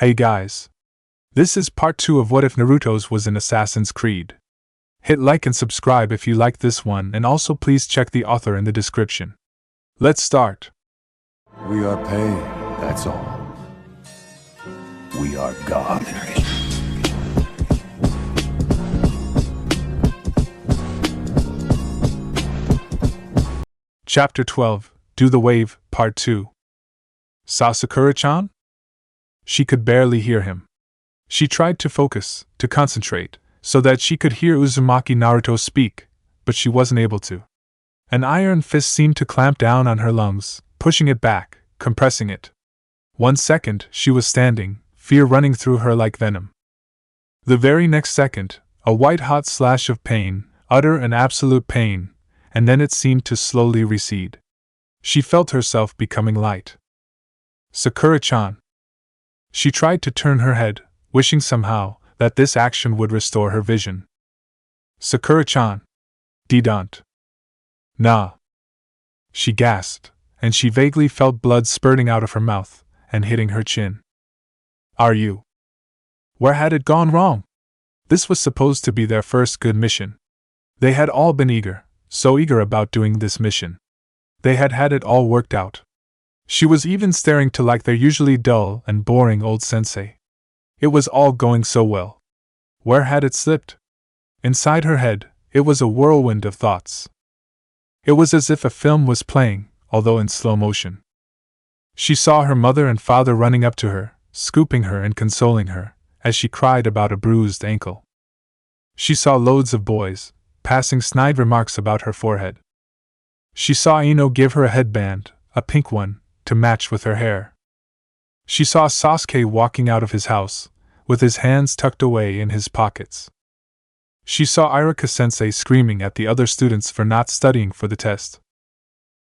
Hey guys. This is part 2 of What If Naruto's was in Assassin's Creed. Hit like and subscribe if you like this one, and also please check the author in the description. Let's start. We are paid, that's all. We are God. Chapter 12, Do the Wave, Part 2. Sakura-chan? She could barely hear him. She tried to focus, to concentrate, so that she could hear Uzumaki Naruto speak, but she wasn't able to. An iron fist seemed to clamp down on her lungs, pushing it back, compressing it. 1 second, she was standing, fear running through her like venom. The very next second, a white-hot slash of pain, utter and absolute pain, and then it seemed to slowly recede. She felt herself becoming light. Sakura-chan. She tried to turn her head, wishing somehow that this action would restore her vision. Sakura-chan. Don't. Nah. She gasped, and she vaguely felt blood spurting out of her mouth and hitting her chin. Are you? Where had it gone wrong? This was supposed to be their first good mission. They had all been eager, so eager about doing this mission. They had had it all worked out. She was even staring to like their usually dull and boring old sensei. It was all going so well. Where had it slipped? Inside her head, it was a whirlwind of thoughts. It was as if a film was playing, although in slow motion. She saw her mother and father running up to her, scooping her and consoling her, as she cried about a bruised ankle. She saw loads of boys, passing snide remarks about her forehead. She saw Ino give her a headband, a pink one, to match with her hair. She saw Sasuke walking out of his house, with his hands tucked away in his pockets. She saw Iruka-sensei screaming at the other students for not studying for the test.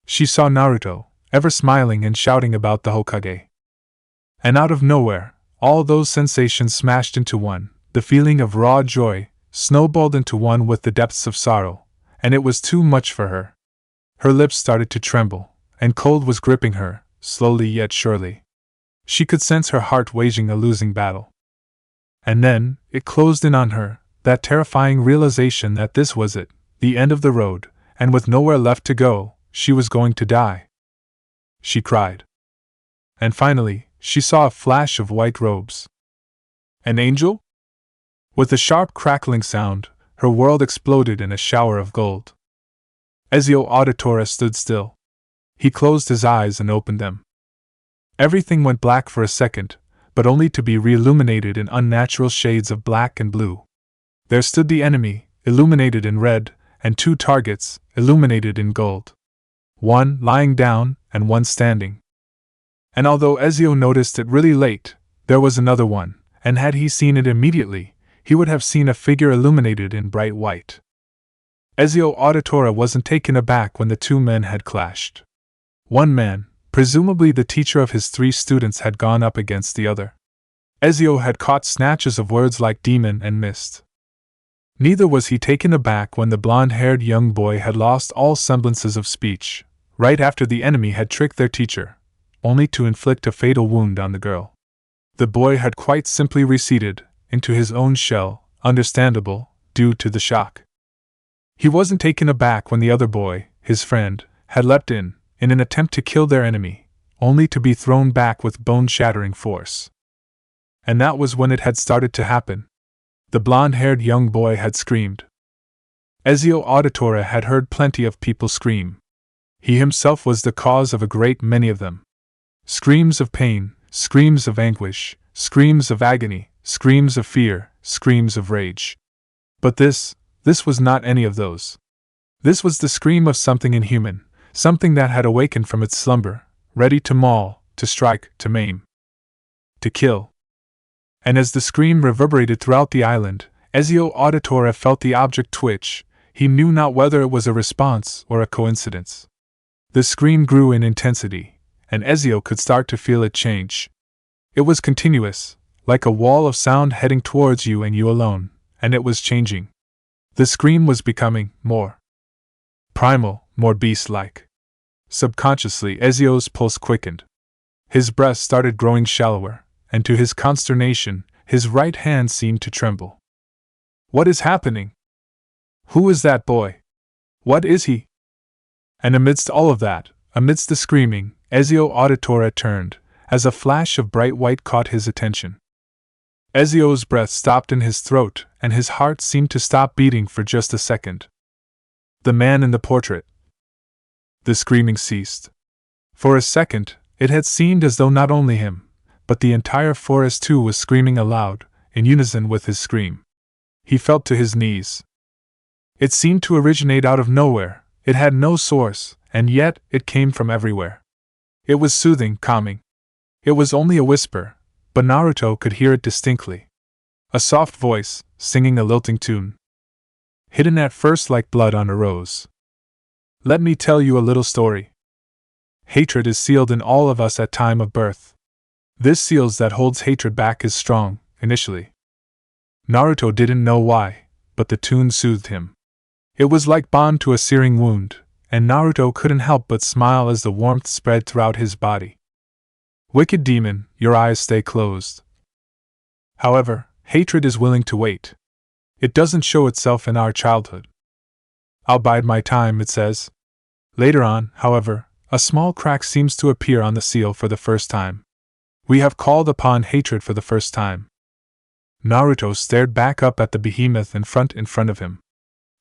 She saw Naruto, ever smiling and shouting about the Hokage. And out of nowhere, all those sensations smashed into one, the feeling of raw joy snowballed into one with the depths of sorrow, and it was too much for her. Her lips started to tremble, and cold was gripping her, slowly yet surely. She could sense her heart waging a losing battle. And then, it closed in on her, that terrifying realization that this was it, the end of the road, and with nowhere left to go, she was going to die. She cried. And finally, she saw a flash of white robes. An angel? With a sharp crackling sound, her world exploded in a shower of gold. Ezio Auditore stood still. He closed his eyes and opened them. Everything went black for a second, but only to be re-illuminated in unnatural shades of black and blue. There stood the enemy, illuminated in red, and 2 targets, illuminated in gold. One lying down, and one standing. And although Ezio noticed it really late, there was another one, and had he seen it immediately, he would have seen a figure illuminated in bright white. Ezio Auditore wasn't taken aback when the 2 men had clashed. One man, presumably the teacher of his 3 students, had gone up against the other. Ezio had caught snatches of words like demon and mist. Neither was he taken aback when the blonde-haired young boy had lost all semblances of speech, right after the enemy had tricked their teacher, only to inflict a fatal wound on the girl. The boy had quite simply receded into his own shell, understandable, due to the shock. He wasn't taken aback when the other boy, his friend, had leapt in an attempt to kill their enemy, only to be thrown back with bone-shattering force. And that was when it had started to happen. The blonde-haired young boy had screamed. Ezio Auditore had heard plenty of people scream. He himself was the cause of a great many of them. Screams of pain, screams of anguish, screams of agony, screams of fear, screams of rage. But this was not any of those. This was the scream of something inhuman, something that had awakened from its slumber, ready to maul, to strike, to maim, to kill. And as the scream reverberated throughout the island, Ezio Auditore felt the object twitch. He knew not whether it was a response or a coincidence. The scream grew in intensity, and Ezio could start to feel it change. It was continuous, like a wall of sound heading towards you and you alone, and it was changing. The scream was becoming more primal, more beast-like. Subconsciously, Ezio's pulse quickened. His breath started growing shallower, and to his consternation, his right hand seemed to tremble. "What is happening? Who is that boy? What is he?" And amidst all of that, amidst the screaming, Ezio Auditore turned, as a flash of bright white caught his attention. Ezio's breath stopped in his throat, and his heart seemed to stop beating for just a second. The man in the portrait. The screaming ceased. For a second, it had seemed as though not only him, but the entire forest too was screaming aloud, in unison with his scream. He fell to his knees. It seemed to originate out of nowhere, it had no source, and yet it came from everywhere. It was soothing, calming. It was only a whisper, but Naruto could hear it distinctly. A soft voice, singing a lilting tune. Hidden at first like blood on a rose. Let me tell you a little story. Hatred is sealed in all of us at time of birth. This seals that holds hatred back is strong, initially. Naruto didn't know why, but the tune soothed him. It was like balm to a searing wound, and Naruto couldn't help but smile as the warmth spread throughout his body. Wicked demon, your eyes stay closed. However, hatred is willing to wait. It doesn't show itself in our childhood. I'll bide my time, it says. Later on, however, a small crack seems to appear on the seal for the first time. We have called upon hatred for the first time. Naruto stared back up at the behemoth in front of him.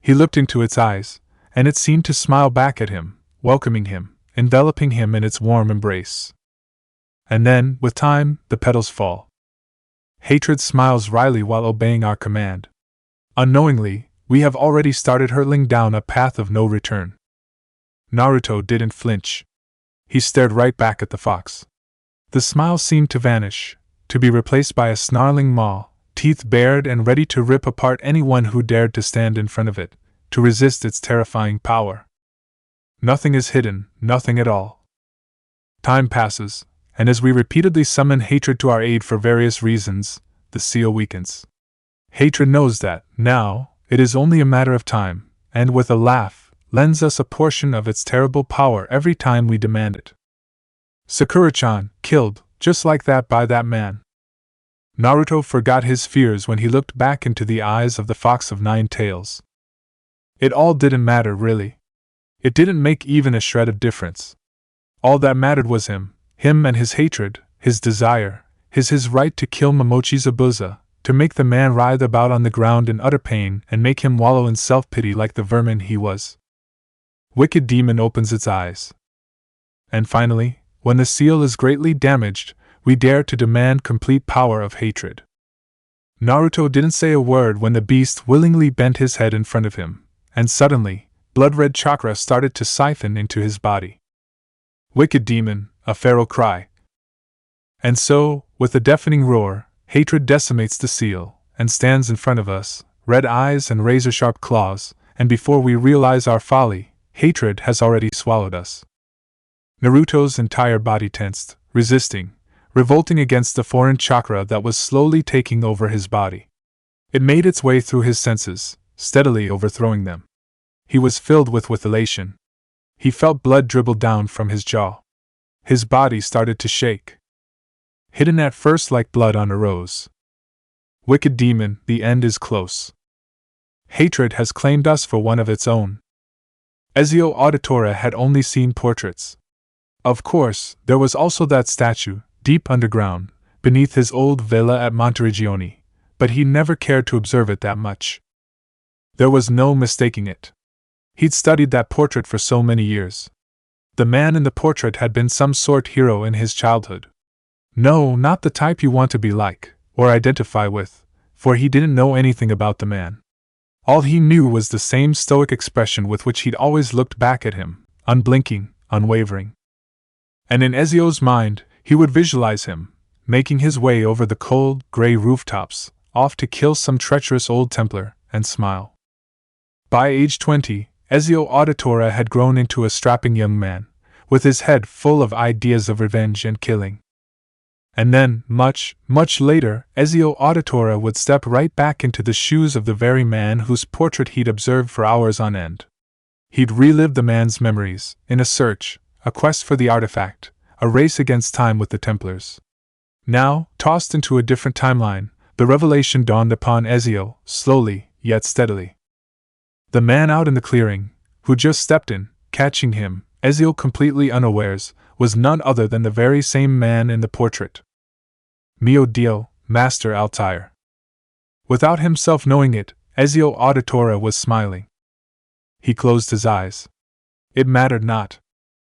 He looked into its eyes, and it seemed to smile back at him, welcoming him, enveloping him in its warm embrace. And then, with time, the petals fall. Hatred smiles wryly while obeying our command. Unknowingly, we have already started hurtling down a path of no return. Naruto didn't flinch. He stared right back at the fox. The smile seemed to vanish, to be replaced by a snarling maw, teeth bared and ready to rip apart anyone who dared to stand in front of it, to resist its terrifying power. Nothing is hidden, nothing at all. Time passes, and as we repeatedly summon hatred to our aid for various reasons, the seal weakens. Hatred knows that, now, it is only a matter of time, and with a laugh, lends us a portion of its terrible power every time we demand it. Sakura-chan, killed, just like that by that man. Naruto forgot his fears when he looked back into the eyes of the Fox of Nine Tails. It all didn't matter, really. It didn't make even a shred of difference. All that mattered was him and his hatred, his desire, his right to kill Momochi Zabuza, to make the man writhe about on the ground in utter pain and make him wallow in self-pity like the vermin he was. Wicked demon opens its eyes. And finally, when the seal is greatly damaged, we dare to demand complete power of hatred. Naruto didn't say a word when the beast willingly bent his head in front of him, and suddenly, blood-red chakra started to siphon into his body. Wicked demon, a feral cry. And so, with a deafening roar, hatred decimates the seal, and stands in front of us, red eyes and razor-sharp claws, and before we realize our folly, hatred has already swallowed us. Naruto's entire body tensed, resisting, revolting against the foreign chakra that was slowly taking over his body. It made its way through his senses, steadily overthrowing them. He was filled with elation. He felt blood dribble down from his jaw. His body started to shake. Hidden at first like blood on a rose. Wicked demon, the end is close. Hatred has claimed us for one of its own. Ezio Auditore had only seen portraits. Of course, there was also that statue, deep underground, beneath his old villa at Monteriggioni, but he never cared to observe it that much. There was no mistaking it. He'd studied that portrait for so many years. The man in the portrait had been some sort hero in his childhood. No, not the type you want to be like, or identify with, for he didn't know anything about the man. All he knew was the same stoic expression with which he'd always looked back at him, unblinking, unwavering. And in Ezio's mind, he would visualize him, making his way over the cold, gray rooftops, off to kill some treacherous old Templar, and smile. By age 20, Ezio Auditore had grown into a strapping young man, with his head full of ideas of revenge and killing. And then, much, much later, Ezio Auditore would step right back into the shoes of the very man whose portrait he'd observed for hours on end. He'd relive the man's memories, in a search, a quest for the artifact, a race against time with the Templars. Now, tossed into a different timeline, the revelation dawned upon Ezio, slowly, yet steadily. The man out in the clearing, who just stepped in, catching him, Ezio completely unawares, was none other than the very same man in the portrait. Mio Dio, Master Altair. Without himself knowing it, Ezio Auditore was smiling. He closed his eyes. It mattered not.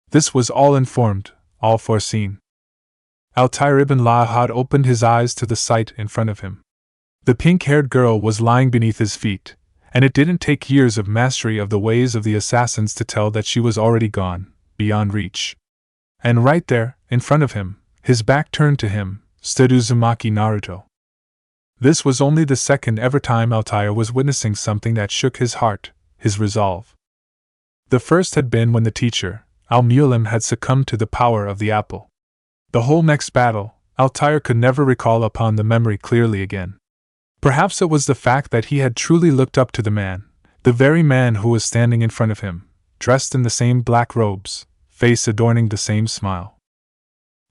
This was all informed, all foreseen. Altair ibn Lahad opened his eyes to the sight in front of him. The pink-haired girl was lying beneath his feet, and it didn't take years of mastery of the ways of the assassins to tell that she was already gone, beyond reach. And right there, in front of him, his back turned to him, stood Uzumaki Naruto. This was only the second ever time Altair was witnessing something that shook his heart, his resolve. The first had been when the teacher, Al-Mualim, had succumbed to the power of the apple. The whole next battle, Altair could never recall upon the memory clearly again. Perhaps it was the fact that he had truly looked up to the man, the very man who was standing in front of him, dressed in the same black robes, face adorning the same smile.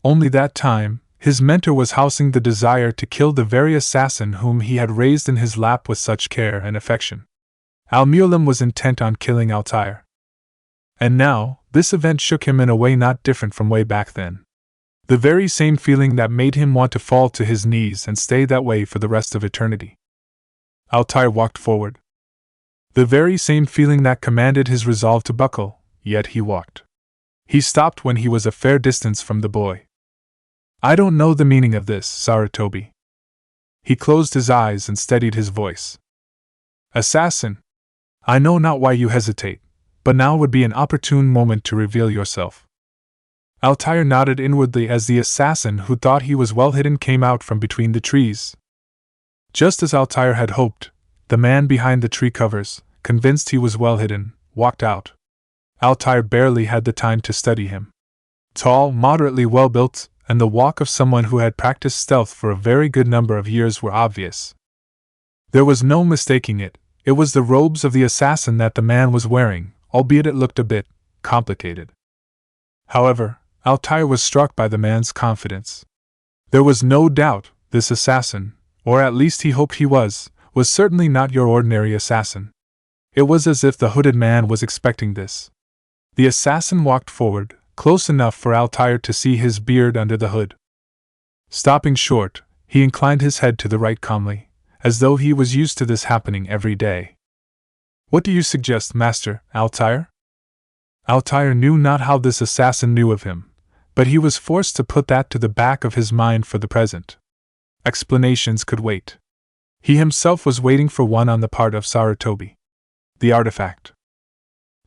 Only that time, his mentor was housing the desire to kill the very assassin whom he had raised in his lap with such care and affection. Al-Mualim was intent on killing Altair. And now, this event shook him in a way not different from way back then. The very same feeling that made him want to fall to his knees and stay that way for the rest of eternity. Altair walked forward. The very same feeling that commanded his resolve to buckle, yet he walked. He stopped when he was a fair distance from the boy. I don't know the meaning of this, Sarutobi. He closed his eyes and steadied his voice. Assassin! I know not why you hesitate, but now would be an opportune moment to reveal yourself. Altair nodded inwardly as the assassin who thought he was well hidden came out from between the trees. Just as Altair had hoped, the man behind the tree covers, convinced he was well hidden, walked out. Altair barely had the time to study him. Tall, moderately well built, and the walk of someone who had practiced stealth for a very good number of years were obvious. There was no mistaking it, it was the robes of the assassin that the man was wearing, albeit it looked a bit complicated. However, Altair was struck by the man's confidence. There was no doubt this assassin, or at least he hoped he was certainly not your ordinary assassin. It was as if the hooded man was expecting this. The assassin walked forward, close enough for Altair to see his beard under the hood. Stopping short, he inclined his head to the right calmly, as though he was used to this happening every day. What do you suggest, Master Altair? Altair knew not how this assassin knew of him, but he was forced to put that to the back of his mind for the present. Explanations could wait. He himself was waiting for one on the part of Sarutobi. The artifact.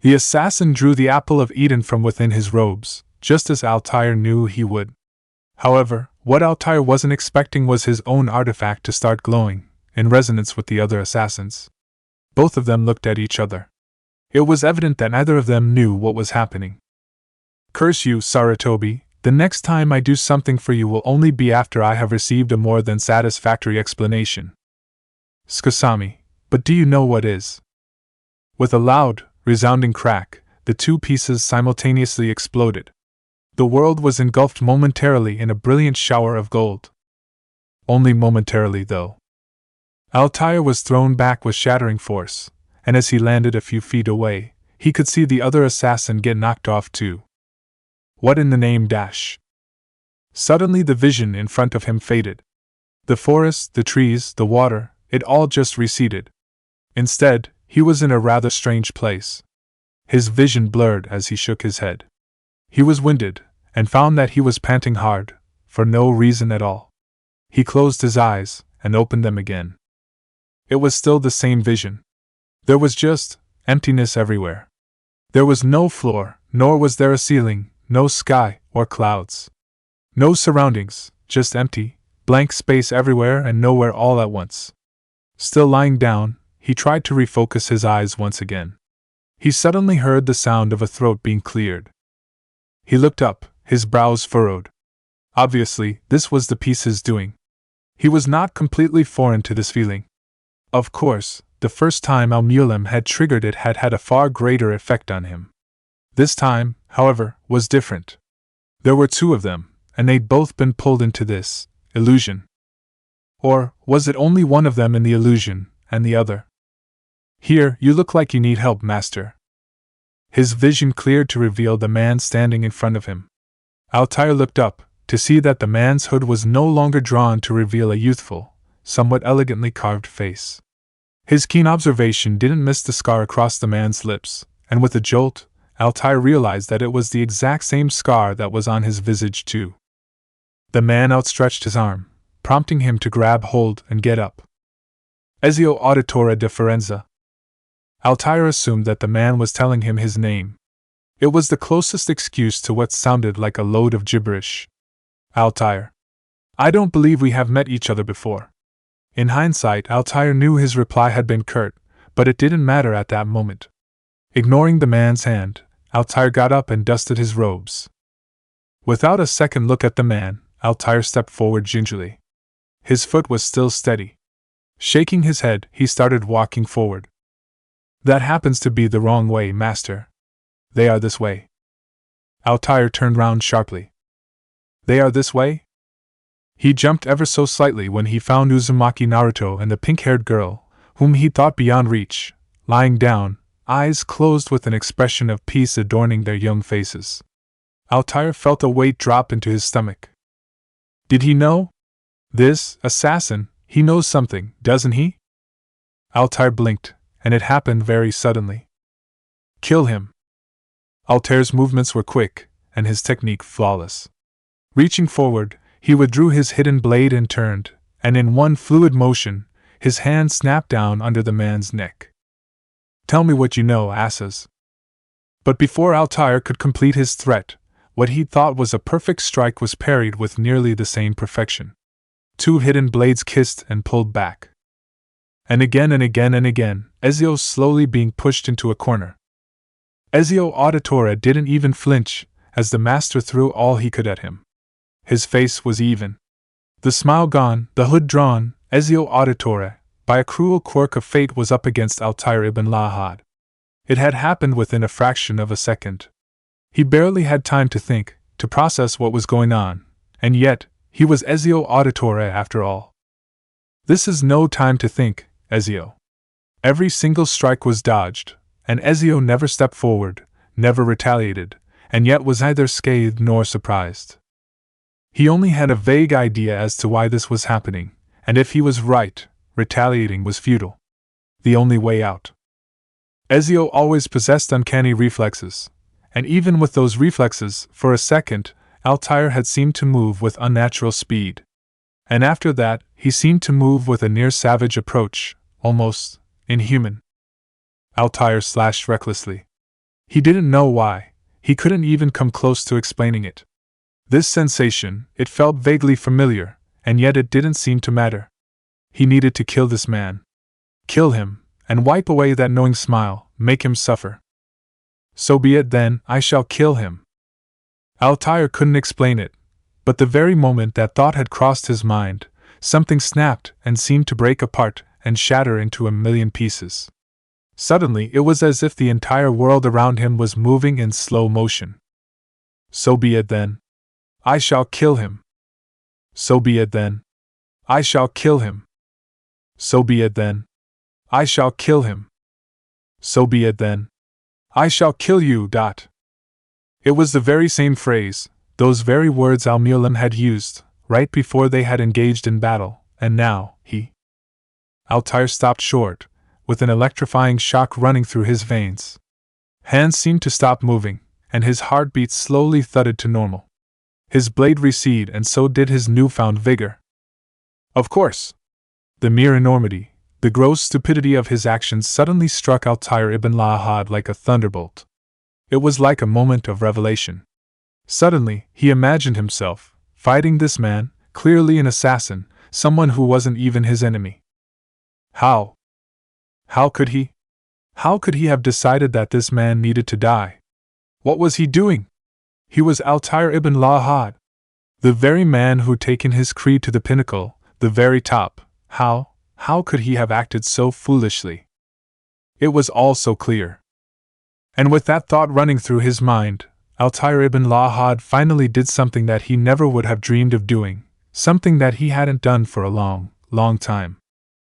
The assassin drew the apple of Eden from within his robes, just as Altair knew he would. However, what Altair wasn't expecting was his own artifact to start glowing, in resonance with the other assassins. Both of them looked at each other. It was evident that neither of them knew what was happening. Curse you, Sarutobi, the next time I do something for you will only be after I have received a more than satisfactory explanation. Skasami, but do you know what is? With a loud, resounding crack, the two pieces simultaneously exploded. The world was engulfed momentarily in a brilliant shower of gold. Only momentarily, though. Altair was thrown back with shattering force, and as he landed a few feet away, he could see the other assassin get knocked off too. What in the name dash? Suddenly the vision in front of him faded. The forest, the trees, the water, it all just receded. Instead, he was in a rather strange place. His vision blurred as he shook his head. He was winded, and found that he was panting hard, for no reason at all. He closed his eyes, and opened them again. It was still the same vision. There was just emptiness everywhere. There was no floor, nor was there a ceiling, no sky or clouds. No surroundings, just empty, blank space everywhere and nowhere all at once. Still lying down, he tried to refocus his eyes once again. He suddenly heard the sound of a throat being cleared. He looked up, his brows furrowed. Obviously, this was the piece's doing. He was not completely foreign to this feeling. Of course, the first time Al-Mualim had triggered it had had a far greater effect on him. This time, however, was different. There were two of them, and they'd both been pulled into this, illusion? Or was it only one of them in the illusion, and the other? Here, you look like you need help, master. His vision cleared to reveal the man standing in front of him. Altair looked up, to see that the man's hood was no longer drawn to reveal a youthful, somewhat elegantly carved face. His keen observation didn't miss the scar across the man's lips, and with a jolt, Altair realized that it was the exact same scar that was on his visage too. The man outstretched his arm, prompting him to grab hold and get up. Ezio Auditore differenza. Altair assumed that the man was telling him his name. It was the closest excuse to what sounded like a load of gibberish. Altair. I don't believe we have met each other before. In hindsight, Altair knew his reply had been curt, but it didn't matter at that moment. Ignoring the man's hand, Altair got up and dusted his robes. Without a second look at the man, Altair stepped forward gingerly. His foot was still steady. Shaking his head, he started walking forward. That happens to be the wrong way, master. They are this way. Altair turned round sharply. They are this way? He jumped ever so slightly when he found Uzumaki Naruto and the pink-haired girl, whom he thought beyond reach, lying down, eyes closed with an expression of peace adorning their young faces. Altair felt a weight drop into his stomach. Did he know? This assassin, he knows something, doesn't he? Altair blinked, and it happened very suddenly. Kill him. Altair's movements were quick, and his technique flawless. Reaching forward, he withdrew his hidden blade and turned, and in one fluid motion, his hand snapped down under the man's neck. Tell me what you know, asses. But before Altair could complete his threat, what he thought was a perfect strike was parried with nearly the same perfection. Two hidden blades kissed and pulled back. And again and again and again, Ezio slowly being pushed into a corner. Ezio Auditore didn't even flinch, as the master threw all he could at him. His face was even. The smile gone, the hood drawn, Ezio Auditore, by a cruel quirk of fate, was up against Altair ibn Lahad. It had happened within a fraction of a second. He barely had time to think, to process what was going on, and yet, he was Ezio Auditore after all. This is no time to think, Ezio. Every single strike was dodged, and Ezio never stepped forward, never retaliated, and yet was neither scathed nor surprised. He only had a vague idea as to why this was happening, and if he was right, retaliating was futile. The only way out. Ezio always possessed uncanny reflexes, and even with those reflexes, for a second, Altair had seemed to move with unnatural speed. And after that, he seemed to move with a near-savage approach, almost inhuman. Altair slashed recklessly. He didn't know why, he couldn't even come close to explaining it. This sensation, it felt vaguely familiar, and yet it didn't seem to matter. He needed to kill this man. Kill him, and wipe away that knowing smile, make him suffer. So be it then, I shall kill him. Altair couldn't explain it, but the very moment that thought had crossed his mind, something snapped and seemed to break apart and shatter into a million pieces. Suddenly it was as if the entire world around him was moving in slow motion. So be it then. I shall kill him. So be it then. I shall kill him. So be it then. I shall kill him. So be it then. I shall kill you. It was the very same phrase, those very words Al-Mualim had used, right before they had engaged in battle, and now, Altair stopped short, with an electrifying shock running through his veins. Hands seemed to stop moving, and his heartbeat slowly thudded to normal. His blade receded, and so did his newfound vigor. Of course! The mere enormity, the gross stupidity of his actions suddenly struck Altair ibn Lahad like a thunderbolt. It was like a moment of revelation. Suddenly, he imagined himself fighting this man, clearly an assassin, someone who wasn't even his enemy. How? How could he? How could he have decided that this man needed to die? What was he doing? He was Altair ibn Lahad, the very man who'd taken his creed to the pinnacle, the very top. How could he have acted so foolishly? It was all so clear. And with that thought running through his mind, Altair ibn Lahad finally did something that he never would have dreamed of doing, something that he hadn't done for a long, long time.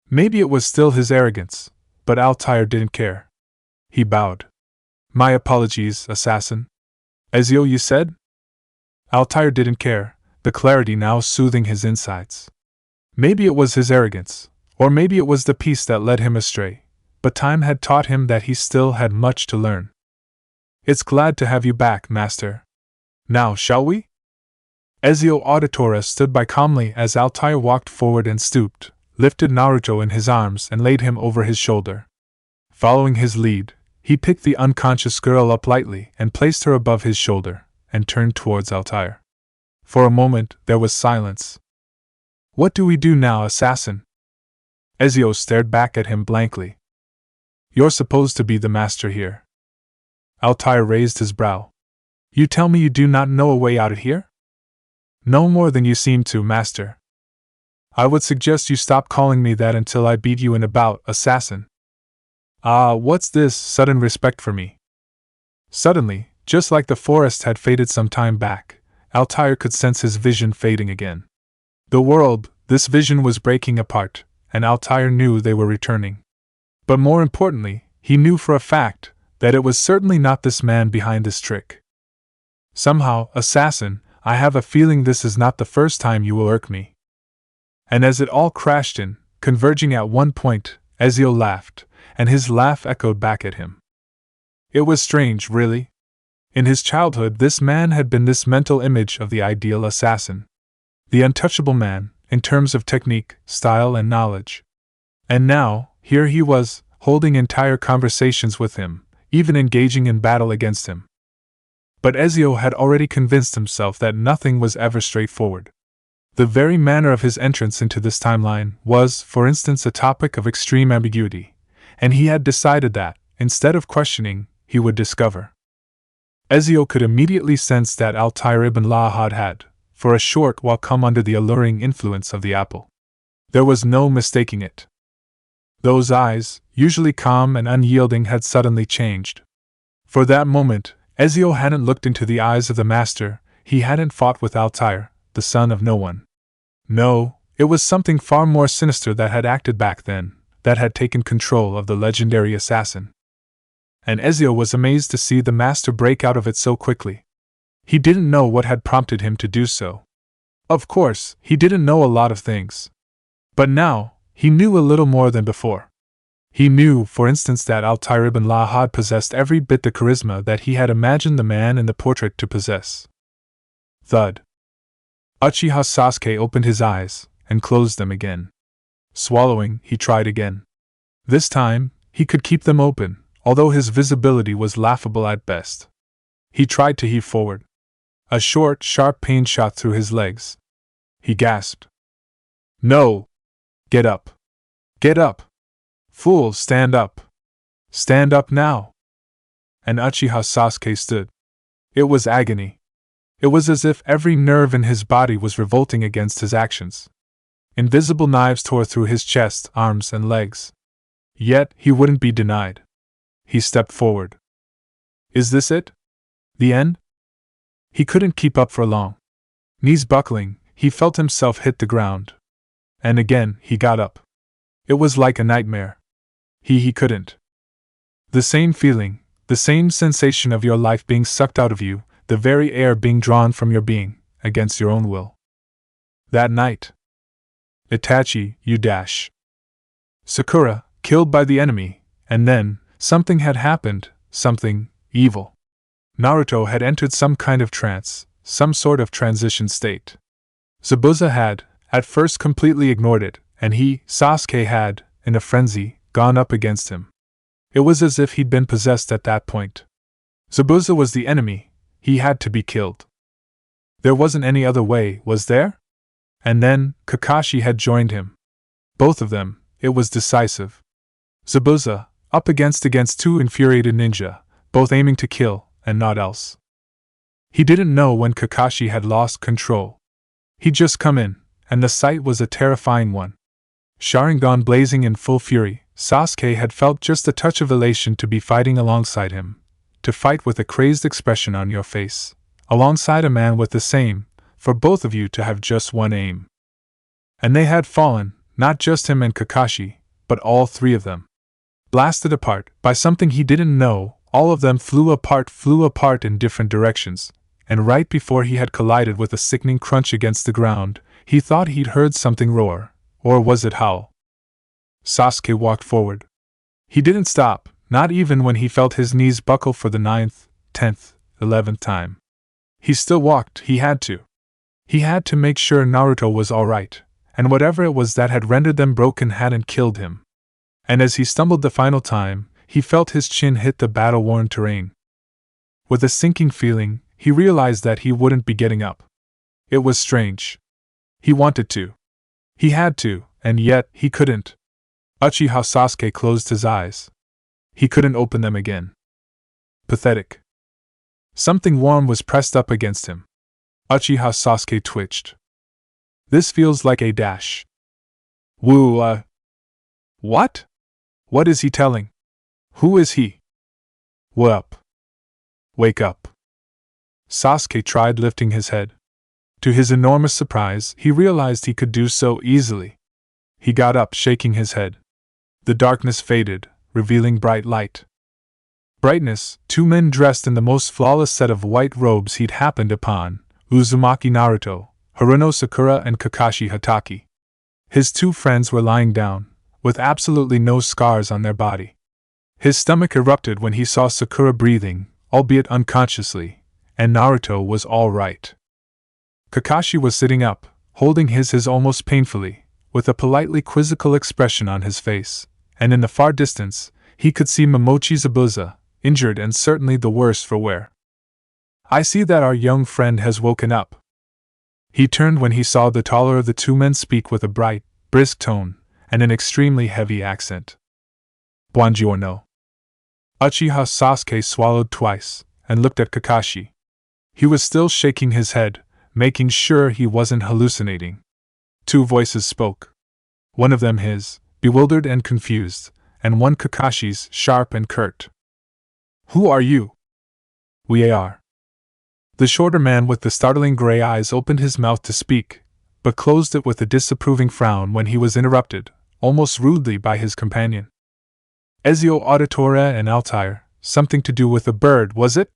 Maybe it was still his arrogance, but Altair didn't care. He bowed. My apologies, assassin. Ezio, you said? Altair didn't care, the clarity now soothing his insides. Maybe it was his arrogance, or maybe it was the peace that led him astray, but time had taught him that he still had much to learn. It's glad to have you back, master. Now, shall we? Ezio Auditore stood by calmly as Altair walked forward and stooped, lifted Naruto in his arms and laid him over his shoulder. Following his lead, he picked the unconscious girl up lightly and placed her above his shoulder, and turned towards Altair. For a moment, there was silence. What do we do now, assassin? Ezio stared back at him blankly. You're supposed to be the master here. Altair raised his brow. You tell me you do not know a way out of here? No more than you seem to, master. I would suggest you stop calling me that until I beat you in a bout, assassin. Ah, what's this sudden respect for me? Suddenly, just like the forest had faded some time back, Altair could sense his vision fading again. The world, this vision was breaking apart, and Altair knew they were returning. But more importantly, he knew for a fact that it was certainly not this man behind this trick. Somehow, assassin, I have a feeling this is not the first time you will irk me. And as it all crashed in, converging at one point, Ezio laughed, and his laugh echoed back at him. It was strange, really. In his childhood, this man had been this mental image of the ideal assassin. The untouchable man, in terms of technique, style, and knowledge. And now, here he was, holding entire conversations with him, even engaging in battle against him. But Ezio had already convinced himself that nothing was ever straightforward. The very manner of his entrance into this timeline was, for instance, a topic of extreme ambiguity, and he had decided that, instead of questioning, he would discover. Ezio could immediately sense that Altair ibn Lahad had, for a short while, come under the alluring influence of the apple. There was no mistaking it. Those eyes, usually calm and unyielding, had suddenly changed. For that moment, Ezio hadn't looked into the eyes of the master, he hadn't fought with Altair, the son of no one. No, it was something far more sinister that had acted back then, that had taken control of the legendary assassin. And Ezio was amazed to see the master break out of it so quickly. He didn't know what had prompted him to do so. Of course, he didn't know a lot of things. But now, he knew a little more than before. He knew, for instance, that Altair ibn Lahad possessed every bit the charisma that he had imagined the man in the portrait to possess. Thud. Uchiha Sasuke opened his eyes, and closed them again. Swallowing, he tried again. This time, he could keep them open, although his visibility was laughable at best. He tried to heave forward. A short, sharp pain shot through his legs. He gasped. No! Get up! Get up! Fool, stand up! Stand up now! And Uchiha Sasuke stood. It was agony. It was as if every nerve in his body was revolting against his actions. Invisible knives tore through his chest, arms, and legs. Yet, he wouldn't be denied. He stepped forward. Is this it? The end? He couldn't keep up for long. Knees buckling, he felt himself hit the ground. And again, he got up. It was like a nightmare. He couldn't. The same feeling, the same sensation of your life being sucked out of you, the very air being drawn from your being, against your own will. That night. Itachi, you dash. Sakura, killed by the enemy, and then, something had happened, something evil. Naruto had entered some kind of trance, some sort of transition state. Zabuza had, at first, completely ignored it, and he, Sasuke, had, in a frenzy, gone up against him. It was as if he'd been possessed at that point. Zabuza was the enemy, he had to be killed. There wasn't any other way, was there? And then, Kakashi had joined him. Both of them, it was decisive. Zabuza, up against two infuriated ninja, both aiming to kill, and not else. He didn't know when Kakashi had lost control. He'd just come in, and the sight was a terrifying one. Sharingan blazing in full fury, Sasuke had felt just a touch of elation to be fighting alongside him, to fight with a crazed expression on your face, alongside a man with the same for both of you to have just one aim. And they had fallen, not just him and Kakashi, but all three of them. Blasted apart by something he didn't know, all of them flew apart in different directions, and right before he had collided with a sickening crunch against the ground, he thought he'd heard something roar, or was it howl? Sasuke walked forward. He didn't stop, not even when he felt his knees buckle for the 9th, 10th, 11th time. He still walked, he had to. He had to make sure Naruto was alright, and whatever it was that had rendered them broken hadn't killed him. And as he stumbled the final time, he felt his chin hit the battle-worn terrain. With a sinking feeling, he realized that he wouldn't be getting up. It was strange. He wanted to. He had to, and yet he couldn't. Uchiha Sasuke closed his eyes. He couldn't open them again. Pathetic. Something warm was pressed up against him. Uchiha Sasuke twitched. This feels like a dash. What? What is he telling? Who is he? Up. Wake up. Sasuke tried lifting his head. To his enormous surprise, he realized he could do so easily. He got up, shaking his head. The darkness faded, revealing bright light. Brightness, two men dressed in the most flawless set of white robes he'd happened upon, Uzumaki Naruto, Haruno Sakura and Kakashi Hatake. His two friends were lying down, with absolutely no scars on their body. His stomach erupted when he saw Sakura breathing, albeit unconsciously, and Naruto was all right. Kakashi was sitting up, holding his almost painfully, with a politely quizzical expression on his face, and in the far distance, he could see Momochi Zabuza, injured and certainly the worse for wear. I see that our young friend has woken up. He turned when he saw the taller of the two men speak with a bright, brisk tone, and an extremely heavy accent. Buongiorno. Uchiha Sasuke swallowed twice, and looked at Kakashi. He was still shaking his head, making sure he wasn't hallucinating. Two voices spoke. One of them his, bewildered and confused, and one Kakashi's, sharp and curt. Who are you? We are. The shorter man with the startling gray eyes opened his mouth to speak, but closed it with a disapproving frown when he was interrupted, almost rudely, by his companion. Ezio Auditore and Altair, something to do with a bird, was it?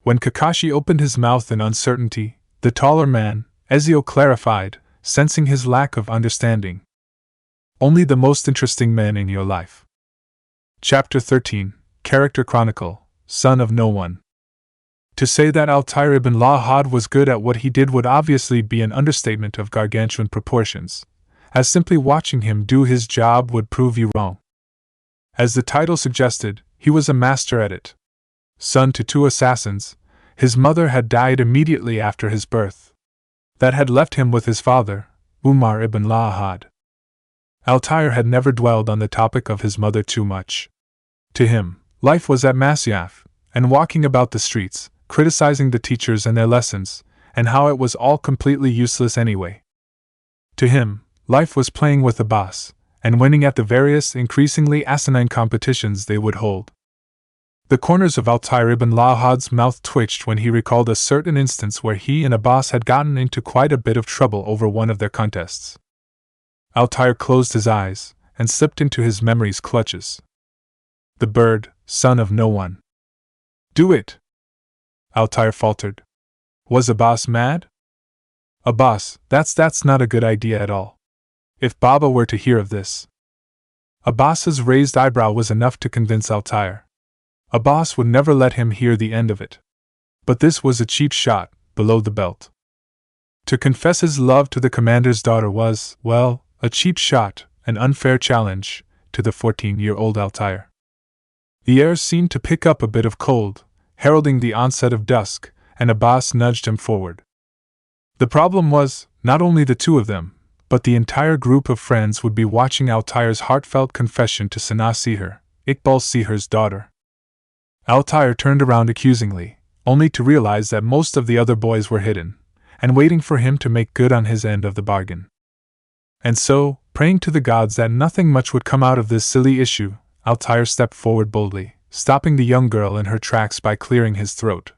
When Kakashi opened his mouth in uncertainty, the taller man, Ezio, clarified, sensing his lack of understanding. Only the most interesting men in your life. Chapter 13, Character Chronicle, Son of No One. To say that Altair ibn Lahad was good at what he did would obviously be an understatement of gargantuan proportions, as simply watching him do his job would prove you wrong. As the title suggested, he was a master at it. Son to two assassins, his mother had died immediately after his birth. That had left him with his father, Umar ibn Lahad. Altair had never dwelled on the topic of his mother too much. To him, life was at Masyaf, and walking about the streets, criticizing the teachers and their lessons, and how it was all completely useless anyway. To him, life was playing with the boss, and winning at the various increasingly asinine competitions they would hold. The corners of Altair ibn Lahad's mouth twitched when he recalled a certain instance where he and a boss had gotten into quite a bit of trouble over one of their contests. Altair closed his eyes, and slipped into his memory's clutches. The bird, son of no one. Do it! Altair faltered. Was Abbas mad? Abbas, that's not a good idea at all. If Baba were to hear of this. Abbas's raised eyebrow was enough to convince Altair. Abbas would never let him hear the end of it. But this was a cheap shot, below the belt. To confess his love to the commander's daughter was, well, a cheap shot, an unfair challenge, to the 14-year-old Altair. The air seemed to pick up a bit of cold, heralding the onset of dusk, and Abbas nudged him forward. The problem was, not only the two of them, but the entire group of friends would be watching Altair's heartfelt confession to Sana Seher, Iqbal Seher's daughter. Altair turned around accusingly, only to realize that most of the other boys were hidden, and waiting for him to make good on his end of the bargain. And so, praying to the gods that nothing much would come out of this silly issue, Altair stepped forward boldly, stopping the young girl in her tracks by clearing his throat.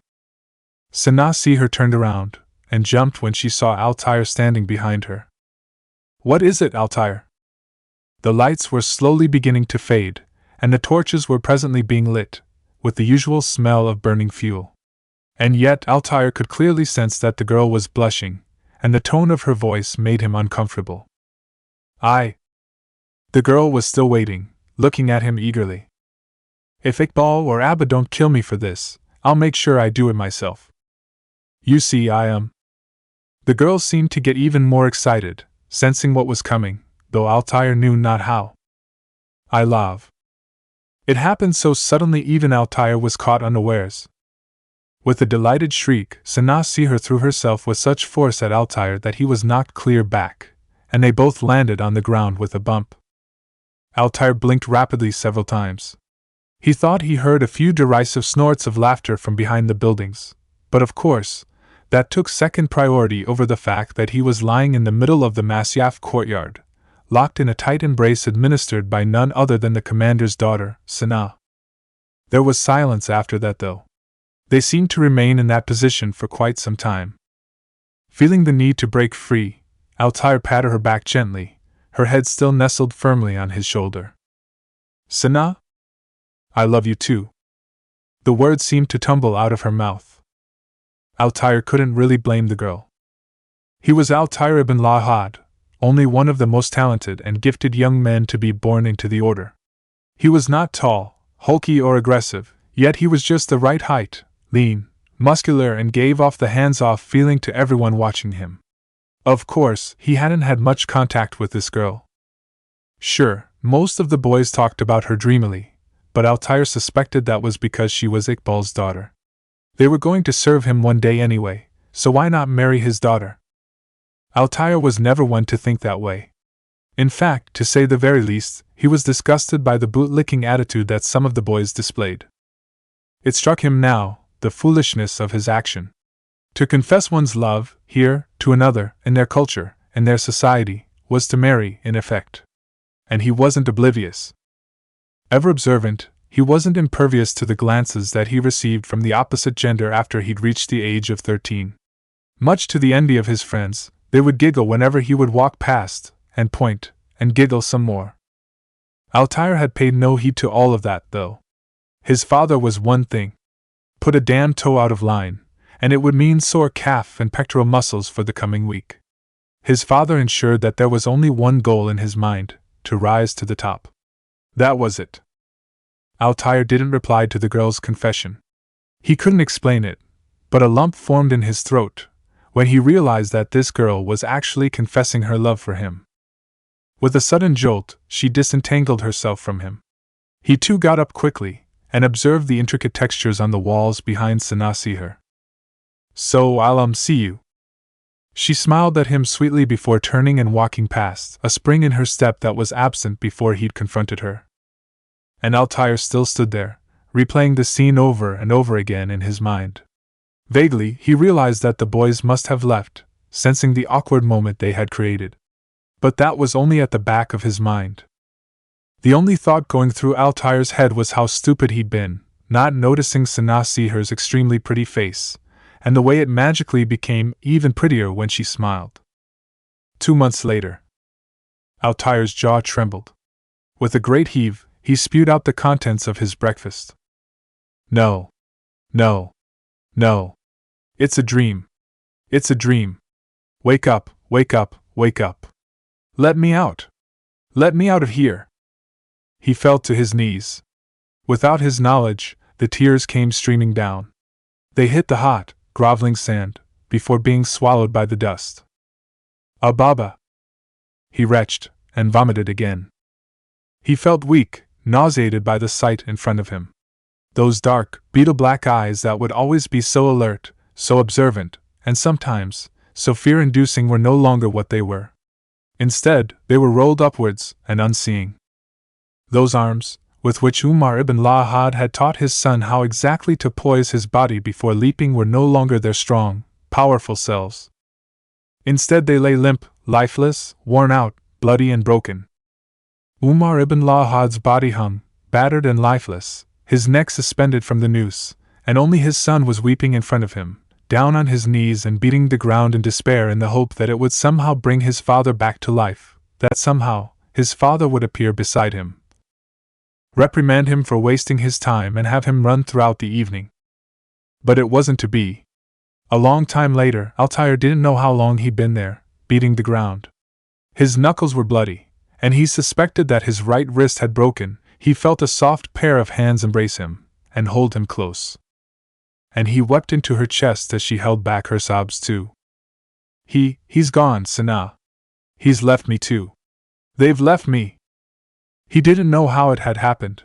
Sana Seher turned around, and jumped when she saw Altair standing behind her. "What is it, Altair?" The lights were slowly beginning to fade, and the torches were presently being lit, with the usual smell of burning fuel. And yet Altair could clearly sense that the girl was blushing, and the tone of her voice made him uncomfortable. The girl was still waiting, looking at him eagerly. "If Iqbal or Abba don't kill me for this, I'll make sure I do it myself. You see, I am." The girl seemed to get even more excited, sensing what was coming, though Altair knew not how. "I love." It happened so suddenly even Altair was caught unawares. With a delighted shriek, Sana Seher threw herself with such force at Altair that he was knocked clear back, and they both landed on the ground with a bump. Altair blinked rapidly several times. He thought he heard a few derisive snorts of laughter from behind the buildings, but of course, that took second priority over the fact that he was lying in the middle of the Masyaf courtyard, locked in a tight embrace administered by none other than the commander's daughter, Sana. There was silence after that, though. They seemed to remain in that position for quite some time. Feeling the need to break free, Altair patted her back gently, her head still nestled firmly on his shoulder. "Sana? I love you too." The words seemed to tumble out of her mouth. Altair couldn't really blame the girl. He was Altair ibn Lahad, only one of the most talented and gifted young men to be born into the order. He was not tall, hulky or aggressive, yet he was just the right height, lean, muscular, and gave off the hands-off feeling to everyone watching him. Of course, he hadn't had much contact with this girl. Sure, most of the boys talked about her dreamily, but Altair suspected that was because she was Iqbal's daughter. They were going to serve him one day anyway, so why not marry his daughter? Altair was never one to think that way. In fact, to say the very least, he was disgusted by the bootlicking attitude that some of the boys displayed. It struck him now, the foolishness of his action. To confess one's love, here, to another, in their culture, in their society, was to marry, in effect. And he wasn't oblivious. Ever observant, he wasn't impervious to the glances that he received from the opposite gender after he'd reached the age of 13. Much to the envy of his friends, they would giggle whenever he would walk past, and point, and giggle some more. Altair had paid no heed to all of that, though. His father was one thing. Put a damn toe out of line, and it would mean sore calf and pectoral muscles for the coming week. His father ensured that there was only one goal in his mind, to rise to the top. That was it. Altair didn't reply to the girl's confession. He couldn't explain it, but a lump formed in his throat when he realized that this girl was actually confessing her love for him. With a sudden jolt, she disentangled herself from him. He too got up quickly, and observed the intricate textures on the walls behind Sana Seher. "So I'll see you." She smiled at him sweetly before turning and walking past, a spring in her step that was absent before he'd confronted her. And Altair still stood there, replaying the scene over and over again in his mind. Vaguely, he realized that the boys must have left, sensing the awkward moment they had created. But that was only at the back of his mind. The only thought going through Altair's head was how stupid he'd been, not noticing Sana Seher's extremely pretty face, and the way it magically became even prettier when she smiled. 2 months later. Altair's jaw trembled. With a great heave, he spewed out the contents of his breakfast. No. No. No. It's a dream. It's a dream. Wake up, wake up, wake up. Let me out. Let me out of here. He fell to his knees. Without his knowledge, the tears came streaming down. They hit the hot, groveling sand, before being swallowed by the dust. Baba! He retched, and vomited again. He felt weak, nauseated by the sight in front of him. Those dark, beetle-black eyes that would always be so alert, so observant, and sometimes, so fear-inducing were no longer what they were. Instead, they were rolled upwards and unseeing. Those arms, with which Umar ibn Lahad had taught his son how exactly to poise his body before leaping, were no longer their strong, powerful selves. Instead they lay limp, lifeless, worn out, bloody and broken. Umar ibn Lahad's body hung, battered and lifeless, his neck suspended from the noose, and only his son was weeping in front of him, down on his knees and beating the ground in despair in the hope that it would somehow bring his father back to life, that somehow his father would appear beside him, reprimand him for wasting his time and have him run throughout the evening. But it wasn't to be. A long time later, Altair didn't know how long he'd been there, beating the ground. His knuckles were bloody, and he suspected that his right wrist had broken. He felt a soft pair of hands embrace him and hold him close. And he wept into her chest as she held back her sobs too. He's gone, Sana. He's left me too. They've left me. He didn't know how it had happened.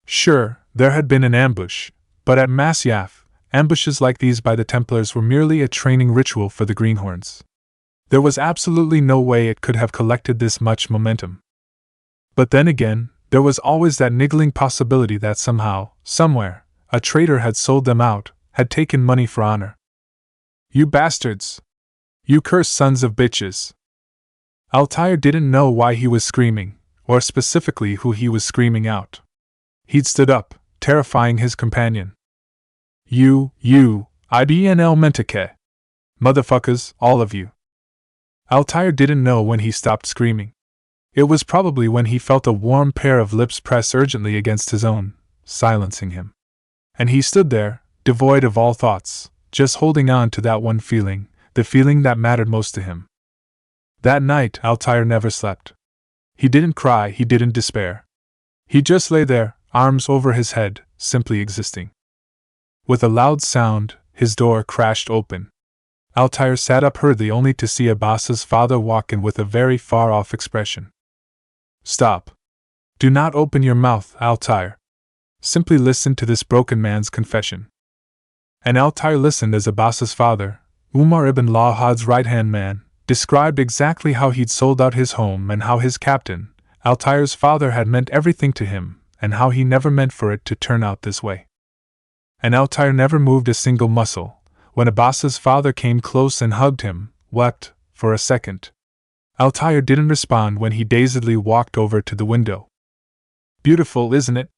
Sure, there had been an ambush, but at Masyaf, ambushes like these by the Templars were merely a training ritual for the Greenhorns. There was absolutely no way it could have collected this much momentum. But then again, there was always that niggling possibility that somehow, somewhere, a traitor had sold them out, had taken money for honor. You bastards! You cursed sons of bitches! Altair didn't know why he was screaming, or specifically who he was screaming out. He'd stood up, terrifying his companion. You, IBNL Mentake. Motherfuckers, all of you. Altair didn't know when he stopped screaming. It was probably when he felt a warm pair of lips press urgently against his own, silencing him. And he stood there, devoid of all thoughts, just holding on to that one feeling, the feeling that mattered most to him. That night, Altair never slept. He didn't cry, he didn't despair. He just lay there, arms over his head, simply existing. With a loud sound, his door crashed open. Altair sat up hurriedly only to see Abbas's father walk in with a very far-off expression. Stop. Do not open your mouth, Altair. Simply listen to this broken man's confession. And Altair listened as Abbas's father, Umar ibn Lahad's right-hand man, described exactly how he'd sold out his home and how his captain, Altair's father, had meant everything to him, and how he never meant for it to turn out this way. And Altair never moved a single muscle. When Abbas's father came close and hugged him, wept, for a second. Altair didn't respond when he dazedly walked over to the window. Beautiful, isn't it?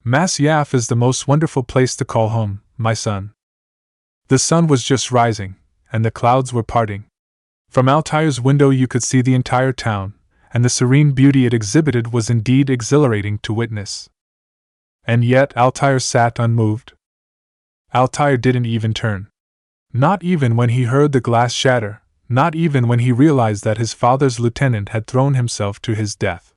Masyaf is the most wonderful place to call home, my son. The sun was just rising, and the clouds were parting. From Altair's window you could see the entire town, and the serene beauty it exhibited was indeed exhilarating to witness. And yet Altair sat unmoved. Altair didn't even turn. Not even when he heard the glass shatter, not even when he realized that his father's lieutenant had thrown himself to his death.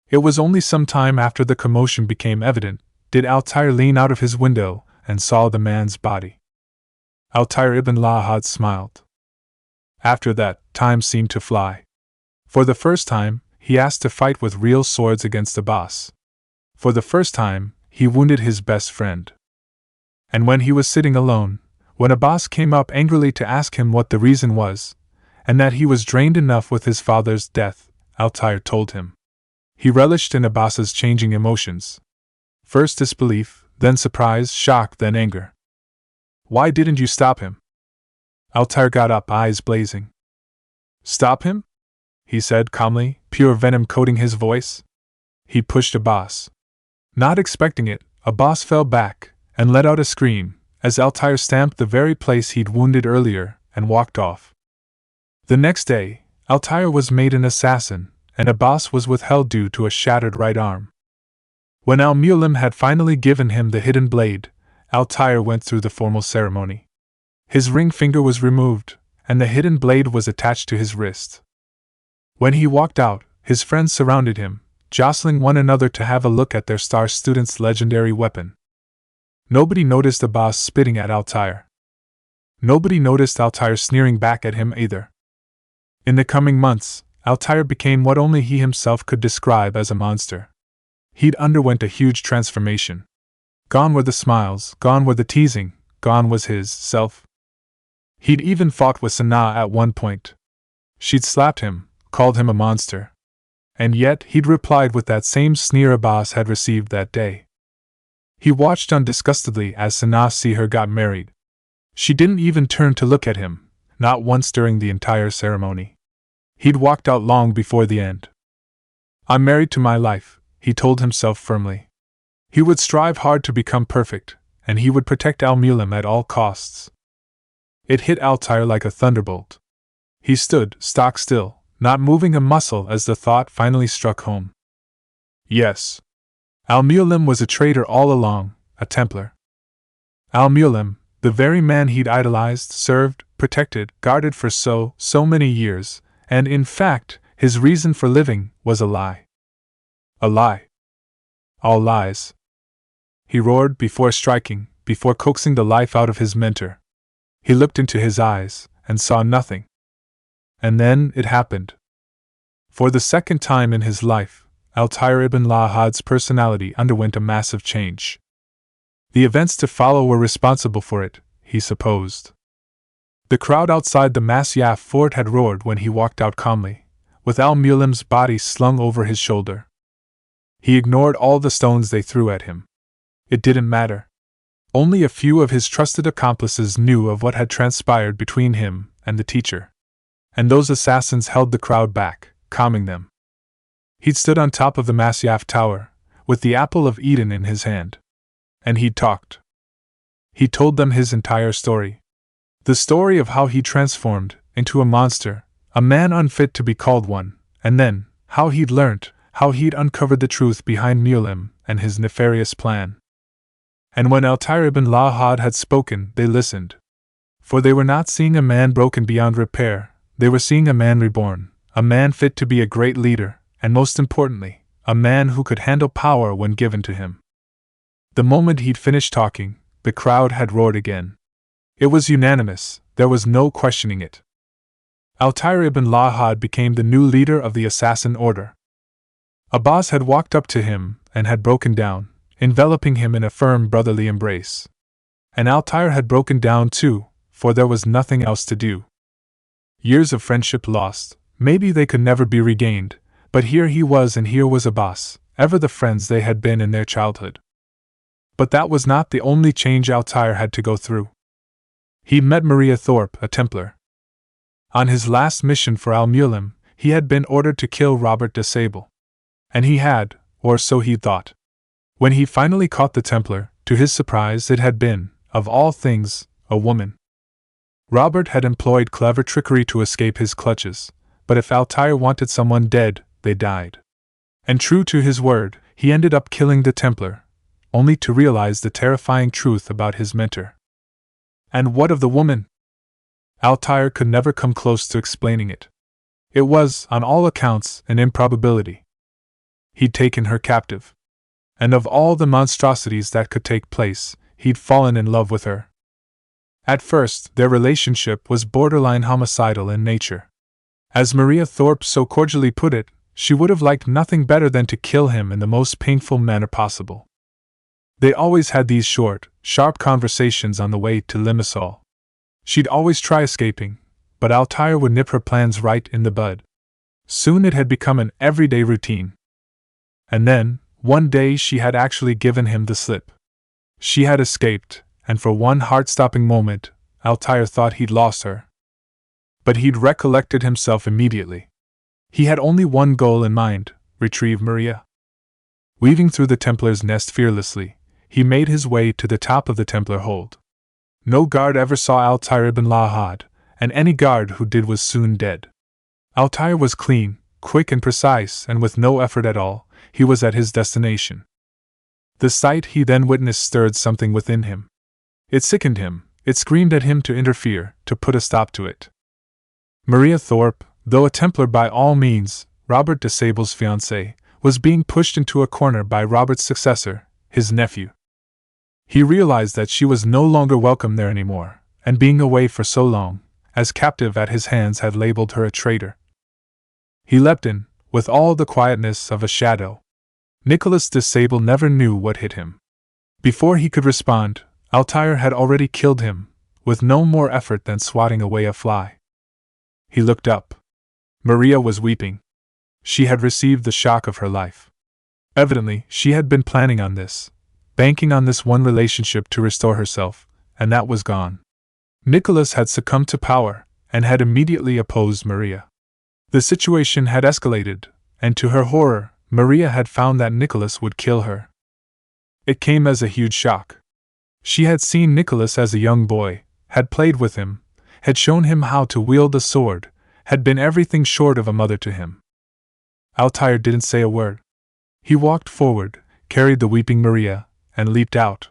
It was only some time after the commotion became evident, did Altair lean out of his window and saw the man's body. Altair ibn Lahad smiled. After that, time seemed to fly. For the first time, he asked to fight with real swords against Abbas. For the first time, he wounded his best friend. And when he was sitting alone, when Abbas came up angrily to ask him what the reason was, and that he was drained enough with his father's death, Altair told him. He relished in Abbas's changing emotions. First disbelief, then surprise, shock, then anger. Why didn't you stop him? Altair got up, eyes blazing. Stop him? He said calmly, pure venom coating his voice. He pushed Abbas. Not expecting it, Abbas fell back and let out a scream, as Altair stamped the very place he'd wounded earlier, and walked off. The next day, Altair was made an assassin, and Abbas was withheld due to a shattered right arm. When Al-Mulim had finally given him the hidden blade, Altair went through the formal ceremony. His ring finger was removed, and the hidden blade was attached to his wrist. When he walked out, his friends surrounded him, jostling one another to have a look at their star student's legendary weapon. Nobody noticed Abbas spitting at Altair. Nobody noticed Altair sneering back at him either. In the coming months, Altair became what only he himself could describe as a monster. He'd underwent a huge transformation. Gone were the smiles, gone were the teasing, gone was his self. He'd even fought with Sana at one point. She'd slapped him, called him a monster. And yet he'd replied with that same sneer Abbas had received that day. He watched undisgustedly as Sana Seher got married. She didn't even turn to look at him, not once during the entire ceremony. He'd walked out long before the end. I'm married to my life, he told himself firmly. He would strive hard to become perfect, and he would protect Al-Mulim at all costs. It hit Altair like a thunderbolt. He stood stock still, not moving a muscle as the thought finally struck home. Yes. Al-Mualim was a traitor all along, a Templar. Al-Mualim, the very man he'd idolized, served, protected, guarded for so many years, and in fact, his reason for living was a lie. A lie. All lies. He roared before striking, before coaxing the life out of his mentor. He looked into his eyes, and saw nothing. And then it happened. For the second time in his life, Altair ibn Lahad's personality underwent a massive change. The events to follow were responsible for it, he supposed. The crowd outside the Masyaf fort had roared when he walked out calmly, with Al-Mualim's body slung over his shoulder. He ignored all the stones they threw at him. It didn't matter. Only a few of his trusted accomplices knew of what had transpired between him and the teacher. And those assassins held the crowd back, calming them. He'd stood on top of the Masyaf tower, with the apple of Eden in his hand. And he'd talked. He told them his entire story. The story of how he transformed into a monster, a man unfit to be called one, and then, how he'd learnt, how he'd uncovered the truth behind Mualim and his nefarious plan. And when Altair ibn Lahad had spoken, they listened. For they were not seeing a man broken beyond repair, they were seeing a man reborn, a man fit to be a great leader, and most importantly, a man who could handle power when given to him. The moment he'd finished talking, the crowd had roared again. It was unanimous, there was no questioning it. Altair ibn Lahad became the new leader of the assassin order. Abbas had walked up to him and had broken down, enveloping him in a firm brotherly embrace. And Altair had broken down too, for there was nothing else to do. Years of friendship lost, maybe they could never be regained, but here he was and here was Abbas, ever the friends they had been in their childhood. But that was not the only change Altair had to go through. He met Maria Thorpe, a Templar. On his last mission for Al-Mualim, he had been ordered to kill Robert de Sable. And he had, or so he thought. When he finally caught the Templar, to his surprise it had been, of all things, a woman. Robert had employed clever trickery to escape his clutches, but if Altair wanted someone dead, they died. And true to his word, he ended up killing the Templar, only to realize the terrifying truth about his mentor. And what of the woman? Altair could never come close to explaining it. It was, on all accounts, an improbability. He'd taken her captive. And of all the monstrosities that could take place, he'd fallen in love with her. At first, their relationship was borderline homicidal in nature. As Maria Thorpe so cordially put it, she would have liked nothing better than to kill him in the most painful manner possible. They always had these short, sharp conversations on the way to Limassol. She'd always try escaping, but Altair would nip her plans right in the bud. Soon it had become an everyday routine. And then, one day she had actually given him the slip. She had escaped, and for one heart-stopping moment, Altair thought he'd lost her. But he'd recollected himself immediately. He had only one goal in mind: retrieve Maria. Weaving through the Templar's nest fearlessly, he made his way to the top of the Templar hold. No guard ever saw Altair ibn Lahad, and any guard who did was soon dead. Altair was clean, quick and precise, and with no effort at all, he was at his destination. The sight he then witnessed stirred something within him. It sickened him, it screamed at him to interfere, to put a stop to it. Maria Thorpe, though a Templar by all means, Robert de Sable's fiancée, was being pushed into a corner by Robert's successor, his nephew. He realized that she was no longer welcome there anymore, and being away for so long, as captive at his hands had labeled her a traitor. He leapt in, with all the quietness of a shadow. Nicholas de Sable never knew what hit him. Before he could respond, Altair had already killed him, with no more effort than swatting away a fly. He looked up. Maria was weeping. She had received the shock of her life. Evidently, she had been planning on this, banking on this one relationship to restore herself, and that was gone. Nicholas had succumbed to power, and had immediately opposed Maria. The situation had escalated, and to her horror, Maria had found that Nicholas would kill her. It came as a huge shock. She had seen Nicholas as a young boy, had played with him, had shown him how to wield a sword, had been everything short of a mother to him. Altair didn't say a word. He walked forward, carried the weeping Maria, and leaped out.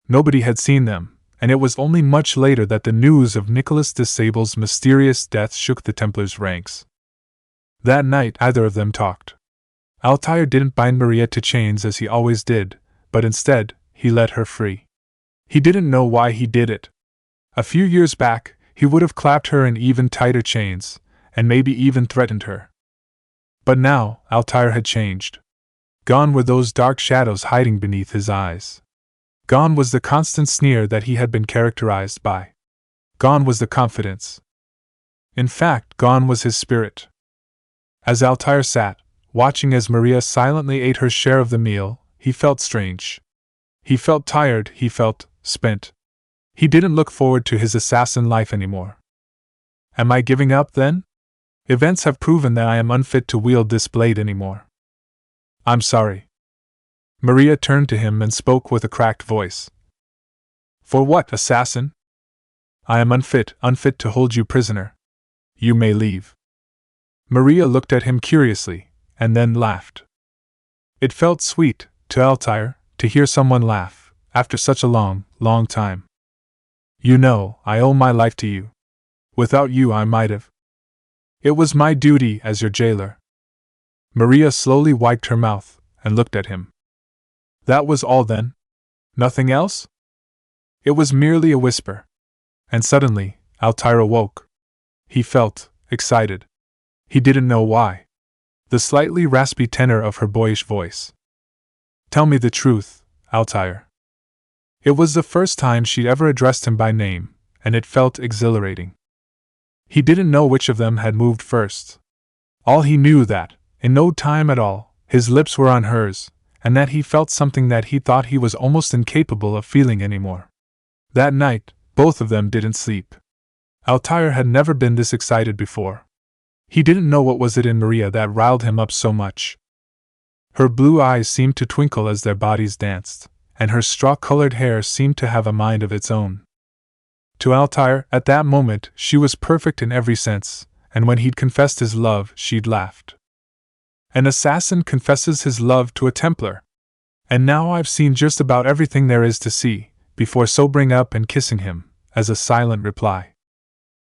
Nobody had seen them, and it was only much later that the news of Nicholas de Sable's mysterious death shook the Templars' ranks. That night neither of them talked. Altair didn't bind Maria to chains as he always did, but instead, he let her free. He didn't know why he did it. A few years back, he would have clapped her in even tighter chains, and maybe even threatened her. But now, Altair had changed. Gone were those dark shadows hiding beneath his eyes. Gone was the constant sneer that he had been characterized by. Gone was the confidence. In fact, gone was his spirit. As Altair sat, watching as Maria silently ate her share of the meal, he felt strange. He felt tired, he felt spent. He didn't look forward to his assassin life anymore. Am I giving up, then? Events have proven that I am unfit to wield this blade anymore. I'm sorry. Maria turned to him and spoke with a cracked voice. For what, assassin? I am unfit to hold you prisoner. You may leave. Maria looked at him curiously, and then laughed. It felt sweet, to Altair, to hear someone laugh, after such a long, long time. You know, I owe my life to you. Without you I might have. It was my duty as your jailer. Maria slowly wiped her mouth, and looked at him. That was all then? Nothing else? It was merely a whisper. And suddenly, Altair awoke. He felt excited. He didn't know why. The slightly raspy tenor of her boyish voice. Tell me the truth, Altair. It was the first time she'd ever addressed him by name, and it felt exhilarating. He didn't know which of them had moved first. All he knew that, in no time at all, his lips were on hers, and that he felt something that he thought he was almost incapable of feeling anymore. That night, both of them didn't sleep. Altair had never been this excited before. He didn't know what was it in Maria that riled him up so much. Her blue eyes seemed to twinkle as their bodies danced, and her straw-colored hair seemed to have a mind of its own. To Altair, at that moment, she was perfect in every sense, and when he'd confessed his love, she'd laughed. An assassin confesses his love to a Templar. And now I've seen just about everything there is to see, before sobering up and kissing him, as a silent reply.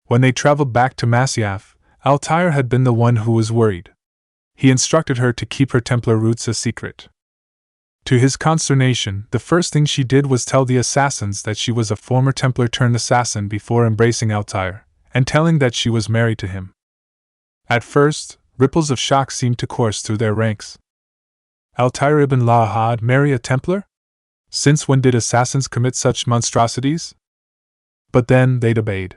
When they traveled back to Masyaf, Altair had been the one who was worried. He instructed her to keep her Templar roots a secret. To his consternation, the first thing she did was tell the assassins that she was a former Templar-turned-assassin before embracing Altair, and telling that she was married to him. At first, ripples of shock seemed to course through their ranks. Altair ibn Lahad marry a Templar? Since when did assassins commit such monstrosities? But then they'd obeyed.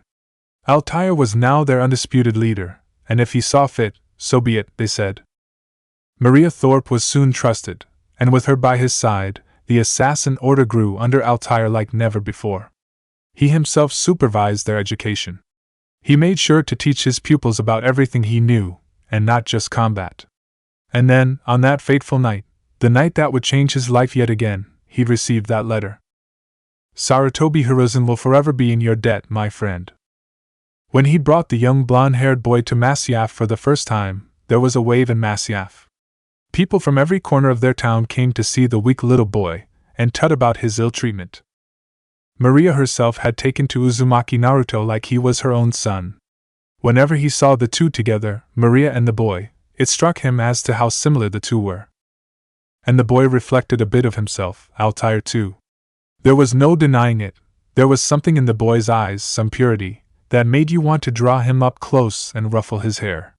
Altair was now their undisputed leader, and if he saw fit, so be it, they said. Maria Thorpe was soon trusted, and with her by his side, the assassin order grew under Altair like never before. He himself supervised their education. He made sure to teach his pupils about everything he knew, and not just combat. And then, on that fateful night, the night that would change his life yet again, he received that letter. Sarutobi Hiruzen will forever be in your debt, my friend. When he brought the young blonde-haired boy to Masyaf for the first time, there was a wave in Masyaf. People from every corner of their town came to see the weak little boy, and tut about his ill treatment. Maria herself had taken to Uzumaki Naruto like he was her own son. Whenever he saw the two together, Maria and the boy, it struck him as to how similar the two were. And the boy reflected a bit of himself, Altair too. There was no denying it, there was something in the boy's eyes, some purity, that made you want to draw him up close and ruffle his hair.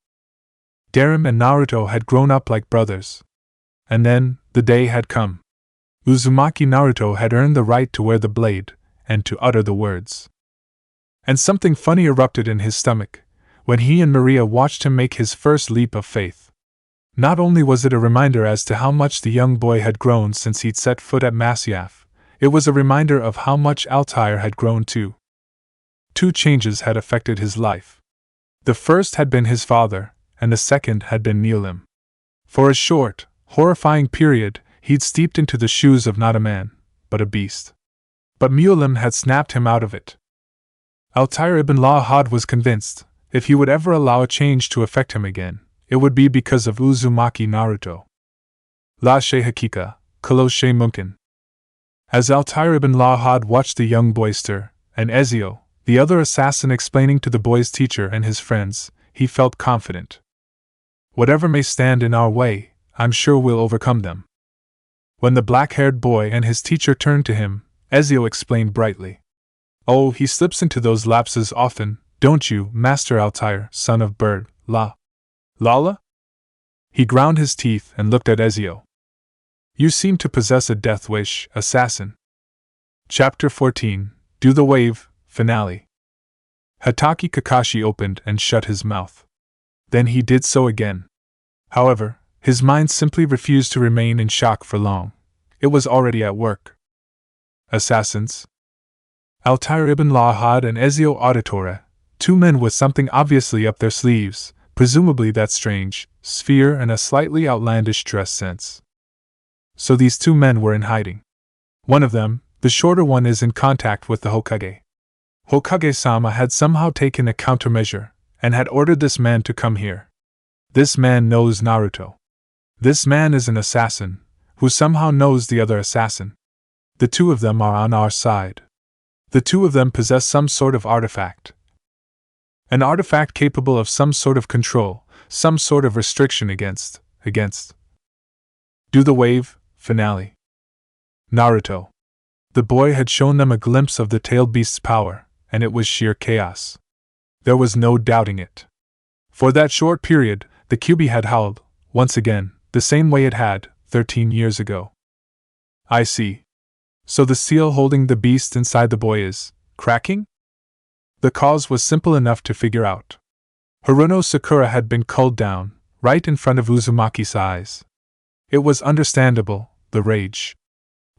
Darim and Naruto had grown up like brothers. And then, the day had come. Uzumaki Naruto had earned the right to wear the blade, and to utter the words. And something funny erupted in his stomach, when he and Maria watched him make his first leap of faith. Not only was it a reminder as to how much the young boy had grown since he'd set foot at Masyaf, it was a reminder of how much Altair had grown too. Two changes had affected his life. The first had been his father, and the second had been Mulim. For a short, horrifying period, he'd steeped into the shoes of not a man, but a beast. But Mulim had snapped him out of it. Altair ibn Lahad was convinced, if he would ever allow a change to affect him again, it would be because of Uzumaki Naruto. La she hakika, kalo she mumkin. As Altair ibn Lahad watched the young boy stir, and Ezio, the other assassin, explaining to the boy's teacher and his friends, he felt confident. Whatever may stand in our way, I'm sure we'll overcome them. When the black-haired boy and his teacher turned to him, Ezio explained brightly. Oh, he slips into those lapses often, don't you, Master Altair, son of bird, Lala? He ground his teeth and looked at Ezio. You seem to possess a death wish, assassin. Chapter 14, Do the Wave, Finale. Hatake Kakashi opened and shut his mouth. Then he did so again. However, his mind simply refused to remain in shock for long. It was already at work. Assassins? Altair ibn Lahad and Ezio Auditore, two men with something obviously up their sleeves, presumably that strange sphere and a slightly outlandish dress sense. So these two men were in hiding. One of them, the shorter one, is in contact with the Hokage. Hokage-sama had somehow taken a countermeasure, and had ordered this man to come here. This man knows Naruto. This man is an assassin, who somehow knows the other assassin. The two of them are on our side. The two of them possess some sort of artifact. An artifact capable of some sort of control, some sort of restriction against. Do the wave, finale. Naruto. The boy had shown them a glimpse of the tailed beast's power, and it was sheer chaos. There was no doubting it. For that short period, the Kyuubi had howled, once again, the same way it had, 13 years ago. I see. So the seal holding the beast inside the boy is cracking? The cause was simple enough to figure out. Haruno Sakura had been culled down, right in front of Uzumaki's eyes. It was understandable, the rage.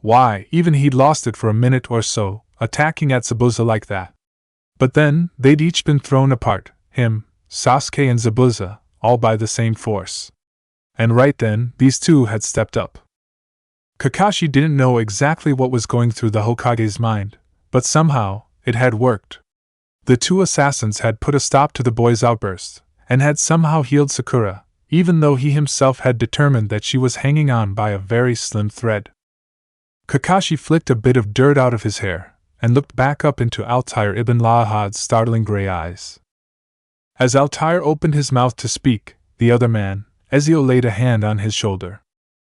Why, even he'd lost it for a minute or so, attacking at Zabuza like that. But then, they'd each been thrown apart, him, Sasuke and Zabuza, all by the same force. And right then, these two had stepped up. Kakashi didn't know exactly what was going through the Hokage's mind, but somehow, it had worked. The two assassins had put a stop to the boy's outburst, and had somehow healed Sakura, even though he himself had determined that she was hanging on by a very slim thread. Kakashi flicked a bit of dirt out of his hair, and looked back up into Altair ibn Lahad's startling gray eyes. As Altair opened his mouth to speak, the other man, Ezio, laid a hand on his shoulder.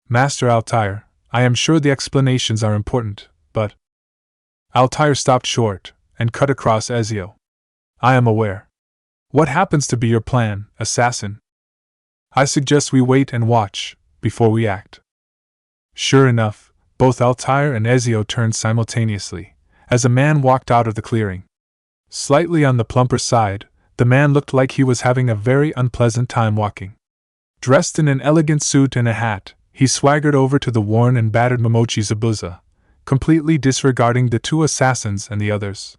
Master Altair, I am sure the explanations are important, but... Altair stopped short, and cut across Ezio. I am aware. What happens to be your plan, assassin? I suggest we wait and watch, before we act. Sure enough, both Altair and Ezio turned simultaneously, as a man walked out of the clearing. Slightly on the plumper side, the man looked like he was having a very unpleasant time walking. Dressed in an elegant suit and a hat, he swaggered over to the worn and battered Momochi Zabuza, completely disregarding the two assassins and the others.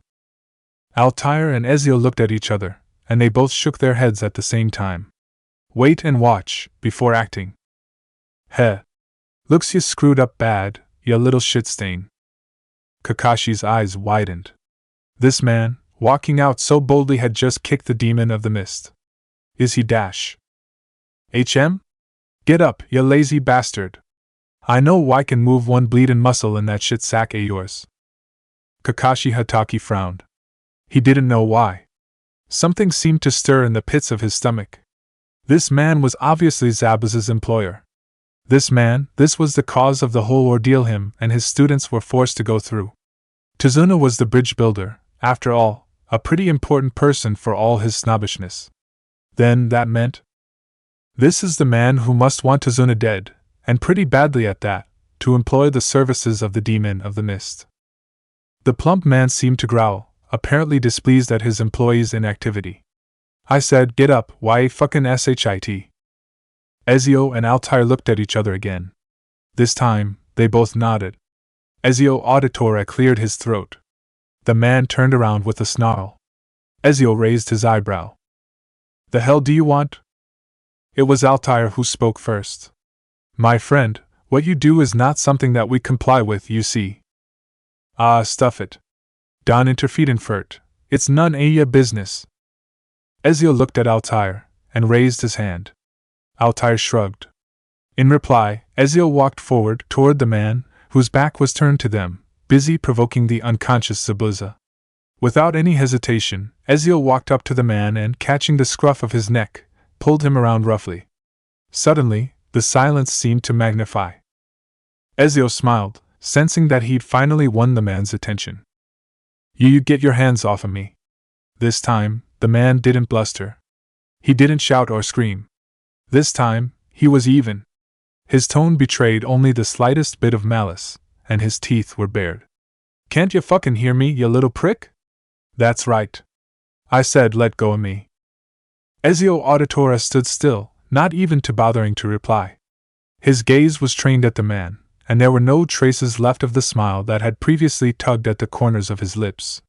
Altair and Ezio looked at each other, and they both shook their heads at the same time. Wait and watch, before acting. Heh. Looks ya screwed up bad, ya little shit stain. Kakashi's eyes widened. This man, walking out so boldly, had just kicked the demon of the mist. Is he dash? HM? Get up, ya lazy bastard. I know I can move one bleedin' muscle in that shit sack of yours. Kakashi Hatake frowned. He didn't know why. Something seemed to stir in the pits of his stomach. This man was obviously Zabuza's employer. This was the cause of the whole ordeal him and his students were forced to go through. Tazuna was the bridge builder, after all, a pretty important person for all his snobbishness. Then that meant? This is the man who must want Tazuna dead, and pretty badly at that, to employ the services of the demon of the mist. The plump man seemed to growl, apparently displeased at his employee's inactivity. I said, get up, why fucking shit. Ezio and Altair looked at each other again. This time, they both nodded. Ezio Auditore cleared his throat. The man turned around with a snarl. Ezio raised his eyebrow. The hell do you want? It was Altair who spoke first. My friend, what you do is not something that we comply with, you see. Ah, stuff it. Don interfered. It's none of your business. Ezio looked at Altair and raised his hand. Altair shrugged. In reply, Ezio walked forward toward the man, whose back was turned to them, busy provoking the unconscious Zabuza. Without any hesitation, Ezio walked up to the man and, catching the scruff of his neck, pulled him around roughly. Suddenly, the silence seemed to magnify. Ezio smiled, sensing that he'd finally won the man's attention. You get your hands off of me. This time, the man didn't bluster. He didn't shout or scream. This time, he was even. His tone betrayed only the slightest bit of malice, and his teeth were bared. Can't you fucking hear me, you little prick? That's right. I said let go of me. Ezio Auditore stood still, not even bothering to reply. His gaze was trained at the man, and there were no traces left of the smile that had previously tugged at the corners of his lips.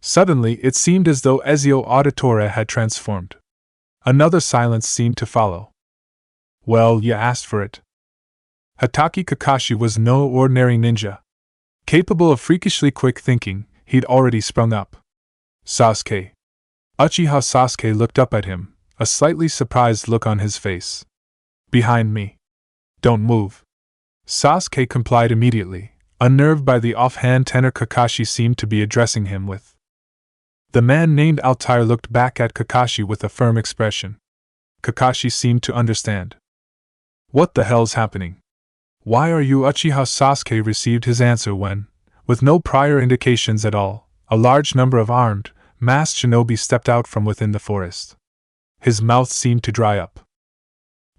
Suddenly, it seemed as though Ezio Auditore had transformed. Another silence seemed to follow. Well, you asked for it. Hatake Kakashi was no ordinary ninja. Capable of freakishly quick thinking, he'd already sprung up. Sasuke. Uchiha Sasuke looked up at him, a slightly surprised look on his face. Behind me. Don't move. Sasuke complied immediately, unnerved by the offhand tenor Kakashi seemed to be addressing him with. The man named Altair looked back at Kakashi with a firm expression. Kakashi seemed to understand. What the hell's happening? Why are you Uchiha Sasuke received his answer when, with no prior indications at all, a large number of armed, masked shinobi stepped out from within the forest. His mouth seemed to dry up.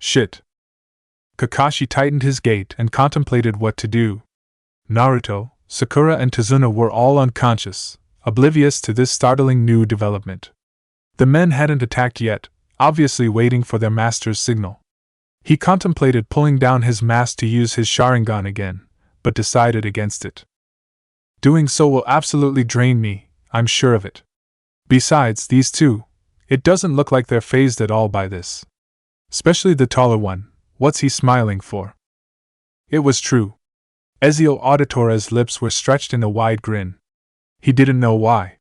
Shit. Kakashi tightened his gait and contemplated what to do. Naruto, Sakura and Tazuna were all unconscious, oblivious to this startling new development. The men hadn't attacked yet, obviously waiting for their master's signal. He contemplated pulling down his mask to use his Sharingan again, but decided against it. Doing so will absolutely drain me, I'm sure of it. Besides, these two, it doesn't look like they're fazed at all by this. Especially the taller one, what's he smiling for? It was true. Ezio Auditore's lips were stretched in a wide grin. He didn't know why.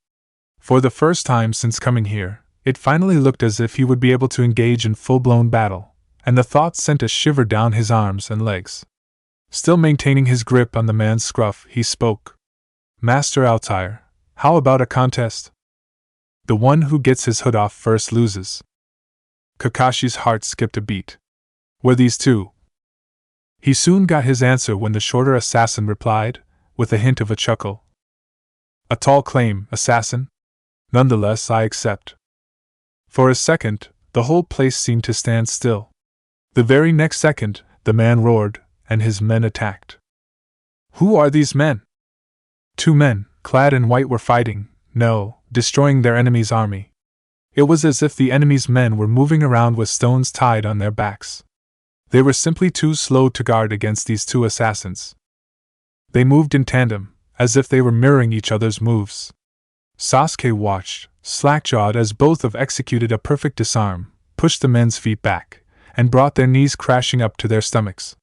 For the first time since coming here, it finally looked as if he would be able to engage in full-blown battle, and the thought sent a shiver down his arms and legs. Still maintaining his grip on the man's scruff, he spoke. Master Altair, how about a contest? The one who gets his hood off first loses. Kakashi's heart skipped a beat. Were these two? He soon got his answer when the shorter assassin replied, with a hint of a chuckle. A tall claim, assassin? Nonetheless, I accept. For a second, the whole place seemed to stand still. The very next second, the man roared, and his men attacked. Who are these men? Two men, clad in white, were fighting, destroying their enemy's army. It was as if the enemy's men were moving around with stones tied on their backs. They were simply too slow to guard against these two assassins. They moved in tandem, as if they were mirroring each other's moves. Sasuke watched, slack-jawed, as both of executed a perfect disarm, pushed the men's feet back, and brought their knees crashing up to their stomachs.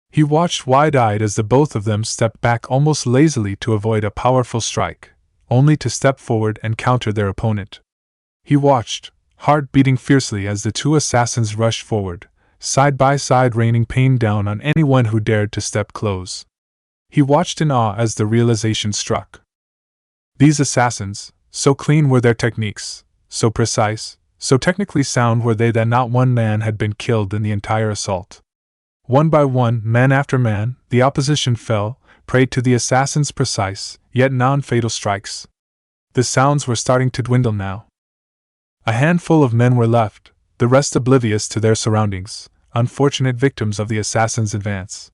He watched wide-eyed as the both of them stepped back almost lazily to avoid a powerful strike, only to step forward and counter their opponent. He watched, heart beating fiercely, as the two assassins rushed forward, side by side, raining pain down on anyone who dared to step close. He watched in awe as the realization struck. These assassins, so clean were their techniques, so precise, so technically sound were they, that not one man had been killed in the entire assault. One by one, man after man, the opposition fell, prey to the assassins' precise, yet non-fatal strikes. The sounds were starting to dwindle now. A handful of men were left, the rest oblivious to their surroundings, unfortunate victims of the assassins' advance.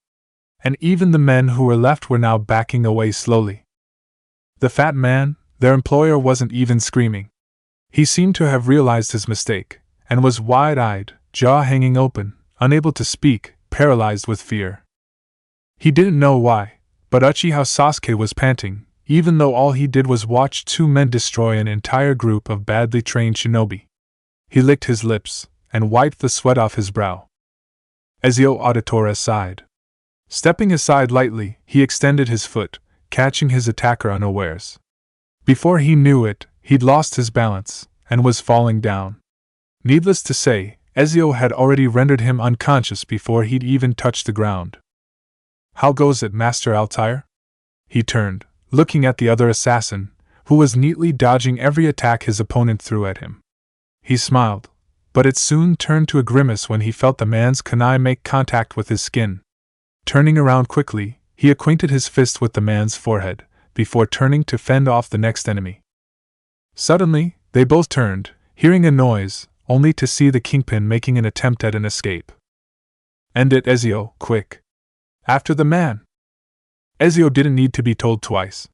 And even the men who were left were now backing away slowly. The fat man, their employer, wasn't even screaming. He seemed to have realized his mistake, and was wide-eyed, jaw hanging open, unable to speak, paralyzed with fear. He didn't know why, but Uchiha Sasuke was panting, even though all he did was watch two men destroy an entire group of badly trained shinobi. He licked his lips, and wiped the sweat off his brow. Ezio Auditore sighed. Stepping aside lightly, he extended his foot, catching his attacker unawares. Before he knew it, he'd lost his balance, and was falling down. Needless to say, Ezio had already rendered him unconscious before he'd even touched the ground. "How goes it, Master Altair?" He turned, looking at the other assassin, who was neatly dodging every attack his opponent threw at him. He smiled, but it soon turned to a grimace when he felt the man's kunai make contact with his skin. Turning around quickly, he acquainted his fist with the man's forehead, before turning to fend off the next enemy. Suddenly, they both turned, hearing a noise, only to see the kingpin making an attempt at an escape. "End it, Ezio, quick! After the man!" Ezio didn't need to be told twice.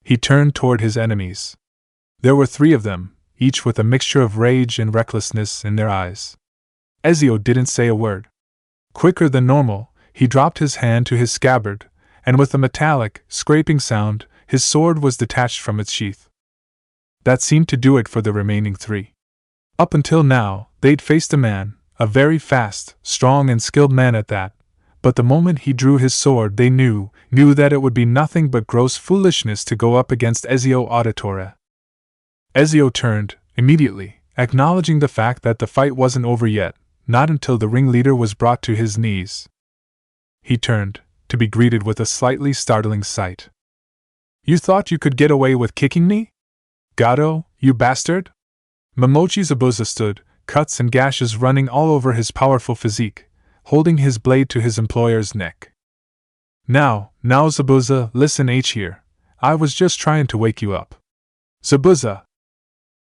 He turned toward his enemies. There were 3 of them, each with a mixture of rage and recklessness in their eyes. Ezio didn't say a word. Quicker than normal, he dropped his hand to his scabbard, and with a metallic, scraping sound, his sword was detached from its sheath. That seemed to do it for the remaining 3. Up until now, they'd faced a man, a very fast, strong and skilled man at that, but the moment he drew his sword they knew that it would be nothing but gross foolishness to go up against Ezio Auditore. Ezio turned, immediately, acknowledging the fact that the fight wasn't over yet, not until the ringleader was brought to his knees. He turned, to be greeted with a slightly startling sight. "You thought you could get away with kicking me? Gato, you bastard?" Momochi Zabuza stood, cuts and gashes running all over his powerful physique, holding his blade to his employer's neck. Now, Zabuza, listen here. I was just trying to wake you up." "Zabuza!"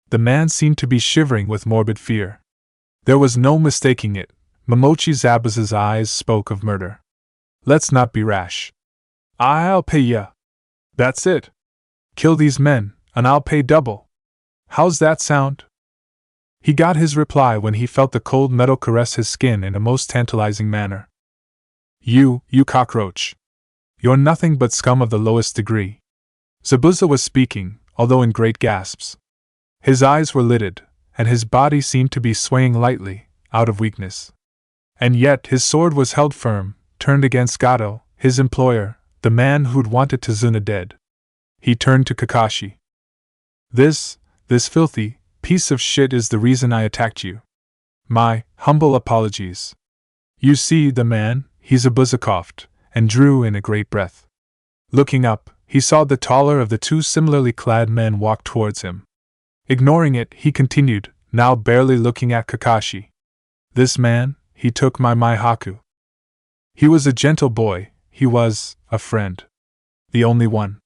The man seemed to be shivering with morbid fear. There was no mistaking it. Momochi Zabuza's eyes spoke of murder. "Let's not be rash. I'll pay ya. That's it. Kill these men, and I'll pay double. How's that sound?" He got his reply when he felt the cold metal caress his skin in a most tantalizing manner. You cockroach. You're nothing but scum of the lowest degree." Zabuza was speaking, although in great gasps. His eyes were lidded, and his body seemed to be swaying lightly, out of weakness. And yet his sword was held firm, turned against Gato, his employer, the man who'd wanted Tazuna dead. He turned to Kakashi. This filthy piece of shit is the reason I attacked you. My humble apologies." "You see, the man," Zabuza coughed, and drew in a great breath. Looking up, he saw the taller of the 2 similarly clad men walk towards him. Ignoring it, he continued, now barely looking at Kakashi. "This man, he took my Maihaku. He was a gentle boy, he was a friend. The only one."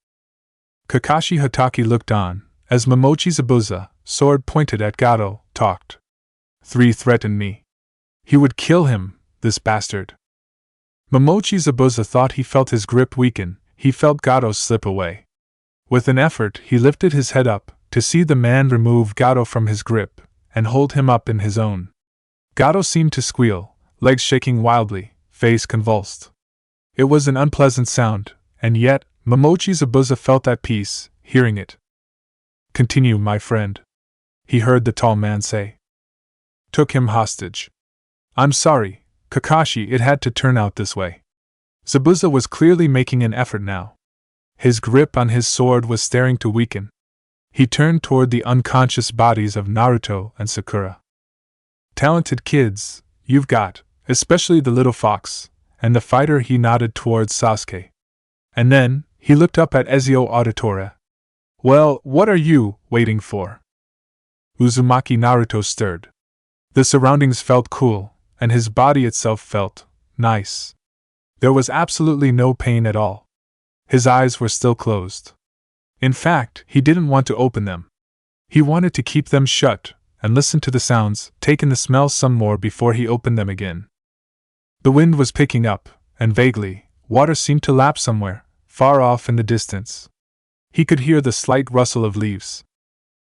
Kakashi Hatake looked on, as Momochi Zabuza, sword pointed at Gato, talked. 3 threatened me. He would kill him, this bastard. Momochi Zabuza thought he felt his grip weaken, he felt Gato slip away. With an effort, he lifted his head up, to see the man remove Gato from his grip, and hold him up in his own. Gato seemed to squeal, legs shaking wildly, face convulsed. It was an unpleasant sound, and yet, Momochi Zabuza felt at peace, hearing it. "Continue, my friend," he heard the tall man say. "Took him hostage. I'm sorry, Kakashi, it had to turn out this way." Zabuza was clearly making an effort now. His grip on his sword was starting to weaken. He turned toward the unconscious bodies of Naruto and Sakura. "Talented kids, you've got, especially the little fox," and the fighter he nodded towards Sasuke. And then, he looked up at Ezio Auditore. "Well, what are you waiting for?" Uzumaki Naruto stirred. The surroundings felt cool, and his body itself felt nice. There was absolutely no pain at all. His eyes were still closed. In fact, he didn't want to open them. He wanted to keep them shut, and listen to the sounds, take in the smells some more before he opened them again. The wind was picking up, and vaguely, water seemed to lap somewhere, far off in the distance. He could hear the slight rustle of leaves.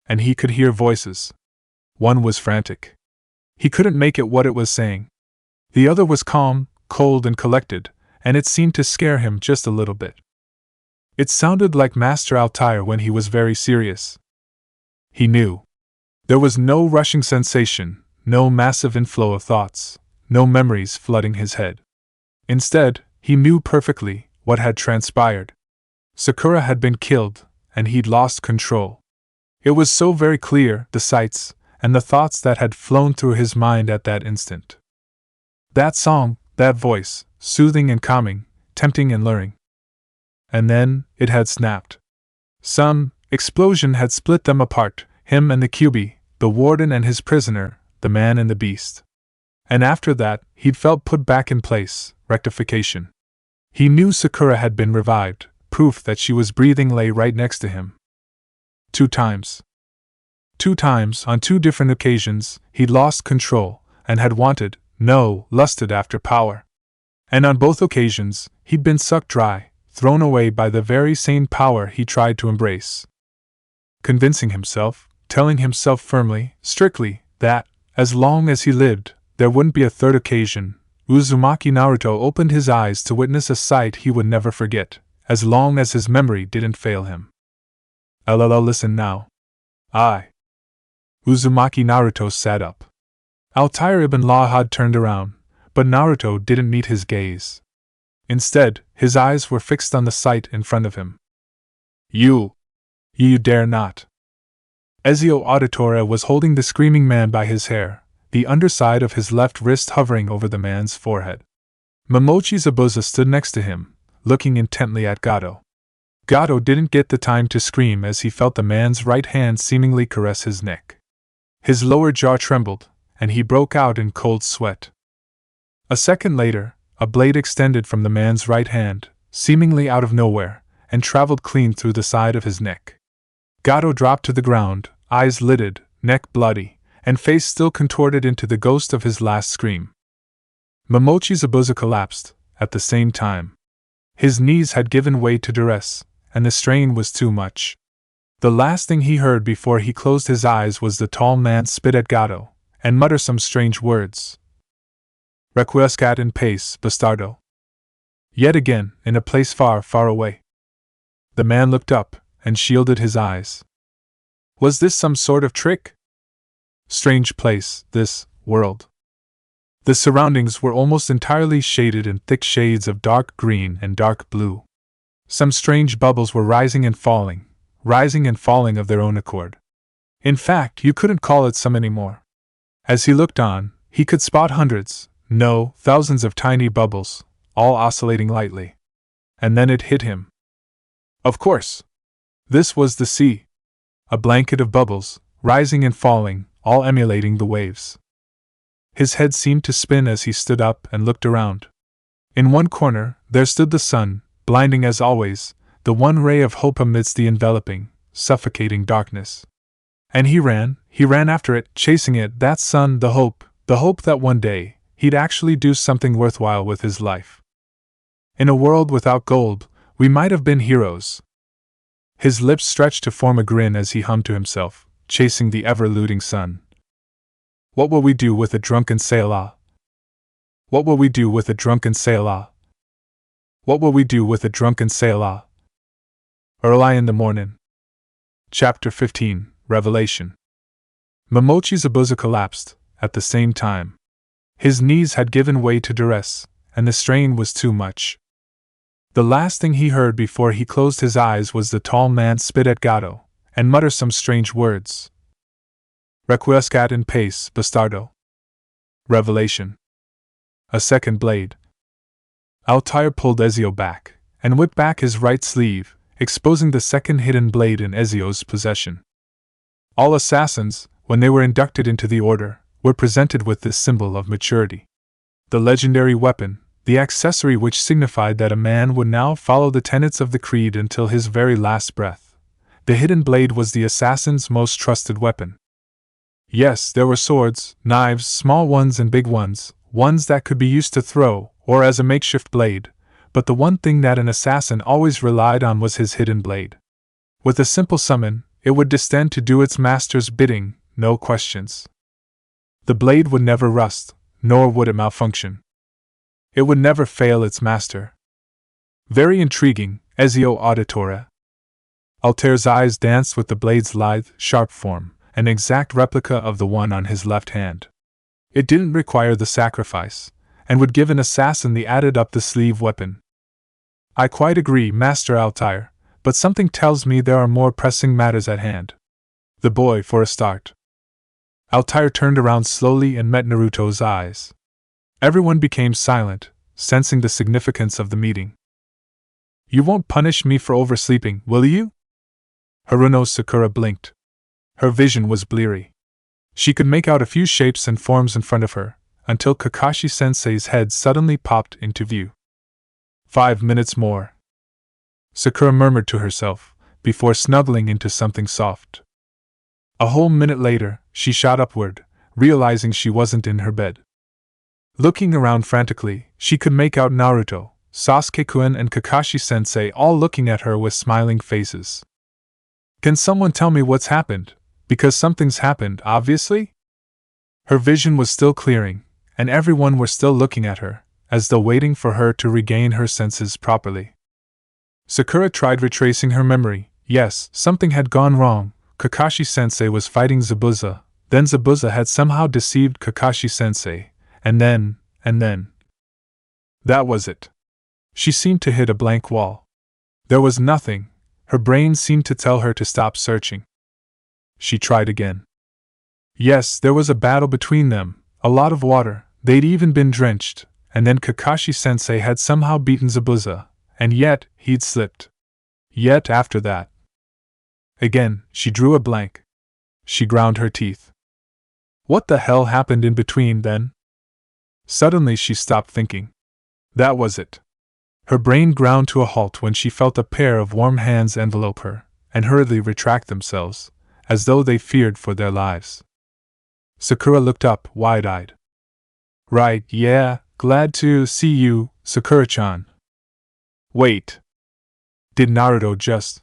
And he could hear voices. One was frantic. He couldn't make it what it was saying. The other was calm, cold and collected, and it seemed to scare him just a little bit. It sounded like Master Altair when he was very serious. He knew. There was no rushing sensation, no massive inflow of thoughts, no memories flooding his head. Instead, he knew perfectly what had transpired. Sakura had been killed, and he'd lost control. It was so very clear, the sights, and the thoughts that had flown through his mind at that instant. That song, that voice, soothing and calming, tempting and luring. And then, it had snapped. Some explosion had split them apart, him and the QB, the warden and his prisoner, the man and the beast. And after that, he'd felt put back in place, rectification. He knew Sakura had been revived, proof that she was breathing lay right next to him. 2 times. 2 times, on 2 different occasions, he'd lost control, and had wanted, no, lusted after power. And on both occasions, he'd been sucked dry, thrown away by the very same power he tried to embrace. Convincing himself, telling himself firmly, strictly, that, as long as he lived, there wouldn't be a third occasion, Uzumaki Naruto opened his eyes to witness a sight he would never forget, as long as his memory didn't fail him. LLL, listen now. Uzumaki Naruto sat up. Altair ibn Lahad turned around, but Naruto didn't meet his gaze. Instead, his eyes were fixed on the sight in front of him. You dare not. Ezio Auditore was holding the screaming man by his hair, the underside of his left wrist hovering over the man's forehead. Momochi Zabuza stood next to him, looking intently at Gato. Gato didn't get the time to scream as he felt the man's right hand seemingly caress his neck. His lower jaw trembled, and he broke out in cold sweat. A second later, a blade extended from the man's right hand, seemingly out of nowhere, and traveled clean through the side of his neck. Gato dropped to the ground, eyes lidded, neck bloody, and face still contorted into the ghost of his last scream. Momochi Zabuza collapsed, at the same time. His knees had given way to duress, and the strain was too much. The last thing he heard before he closed his eyes was the tall man spit at Gato, and mutter some strange words. Requiescat in pace, bastardo. Yet again, in a place far, far away. The man looked up, and shielded his eyes. Was this some sort of trick? Strange place, this world. The surroundings were almost entirely shaded in thick shades of dark green and dark blue. Some strange bubbles were rising and falling of their own accord. In fact, you couldn't call it some anymore. As he looked on, he could spot hundreds, no, thousands of tiny bubbles, all oscillating lightly. And then it hit him. Of course. This was the sea. A blanket of bubbles, rising and falling, all emulating the waves. His head seemed to spin as he stood up and looked around. In one corner, there stood the sun, blinding as always, the one ray of hope amidst the enveloping, suffocating darkness. And he ran after it, chasing it, that sun, the hope that one day, he'd actually do something worthwhile with his life. In a world without gold, we might have been heroes. His lips stretched to form a grin as he hummed to himself, chasing the ever-eluding sun. What will we do with a drunken sailor? What will we do with a drunken sailor? What will we do with a drunken sailor? Early in the morning. Chapter 15, Revelation. Momochi Zabuza collapsed, at the same time. His knees had given way to duress, and the strain was too much. The last thing he heard before he closed his eyes was the tall man spit at Gato, and mutter some strange words. Requiescat in pace, bastardo. Revelation. A second blade. Altair pulled Ezio back, and whipped back his right sleeve, exposing the second hidden blade in Ezio's possession. All assassins, when they were inducted into the order, were presented with this symbol of maturity. The legendary weapon, the accessory which signified that a man would now follow the tenets of the creed until his very last breath. The hidden blade was the assassin's most trusted weapon. Yes, there were swords, knives, small ones and big ones, ones that could be used to throw, or as a makeshift blade, but the one thing that an assassin always relied on was his hidden blade. With a simple summon, it would descend to do its master's bidding, no questions. The blade would never rust, nor would it malfunction. It would never fail its master. Very intriguing, Ezio Auditore. Altair's eyes danced with the blade's lithe, sharp form, an exact replica of the one on his left hand. It didn't require the sacrifice, and would give an assassin the added up-the-sleeve weapon. I quite agree, Master Altair, but something tells me there are more pressing matters at hand. The boy, for a start. Altair turned around slowly and met Naruto's eyes. Everyone became silent, sensing the significance of the meeting. You won't punish me for oversleeping, will you? Haruno Sakura blinked. Her vision was bleary. She could make out a few shapes and forms in front of her, until Kakashi-sensei's head suddenly popped into view. 5 minutes more. Sakura murmured to herself, before snuggling into something soft. A whole minute later, she shot upward, realizing she wasn't in her bed. Looking around frantically, she could make out Naruto, Sasuke-kun and Kakashi-sensei all looking at her with smiling faces. Can someone tell me what's happened? Because something's happened, obviously? Her vision was still clearing, and everyone were still looking at her, as though waiting for her to regain her senses properly. Sakura tried retracing her memory. Yes, something had gone wrong. Kakashi-sensei was fighting Zabuza, then Zabuza had somehow deceived Kakashi-sensei, and then… That was it. She seemed to hit a blank wall. There was nothing. Her brain seemed to tell her to stop searching. She tried again. Yes, there was a battle between them, a lot of water, they'd even been drenched, and then Kakashi-sensei had somehow beaten Zabuza, and yet, he'd slipped. Yet after that. Again, she drew a blank. She ground her teeth. What the hell happened in between, then? Suddenly she stopped thinking. That was it. Her brain ground to a halt when she felt a pair of warm hands envelope her, and hurriedly retract themselves, as though they feared for their lives. Sakura looked up, wide-eyed. Right, yeah, glad to see you, Sakura-chan. Wait. Did Naruto just…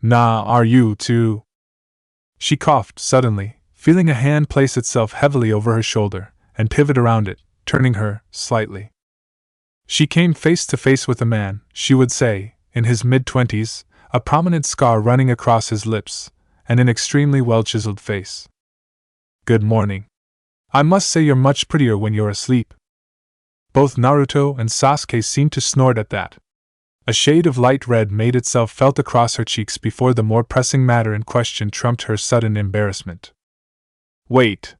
Nah, are you too? She coughed suddenly, feeling a hand place itself heavily over her shoulder, and pivot around it, turning her, slightly. She came face to face with a man, she would say, in his mid-20s, a prominent scar running across his lips, and an extremely well-chiseled face. Good morning. I must say you're much prettier when you're asleep. Both Naruto and Sasuke seemed to snort at that. A shade of light red made itself felt across her cheeks before the more pressing matter in question trumped her sudden embarrassment. Wait.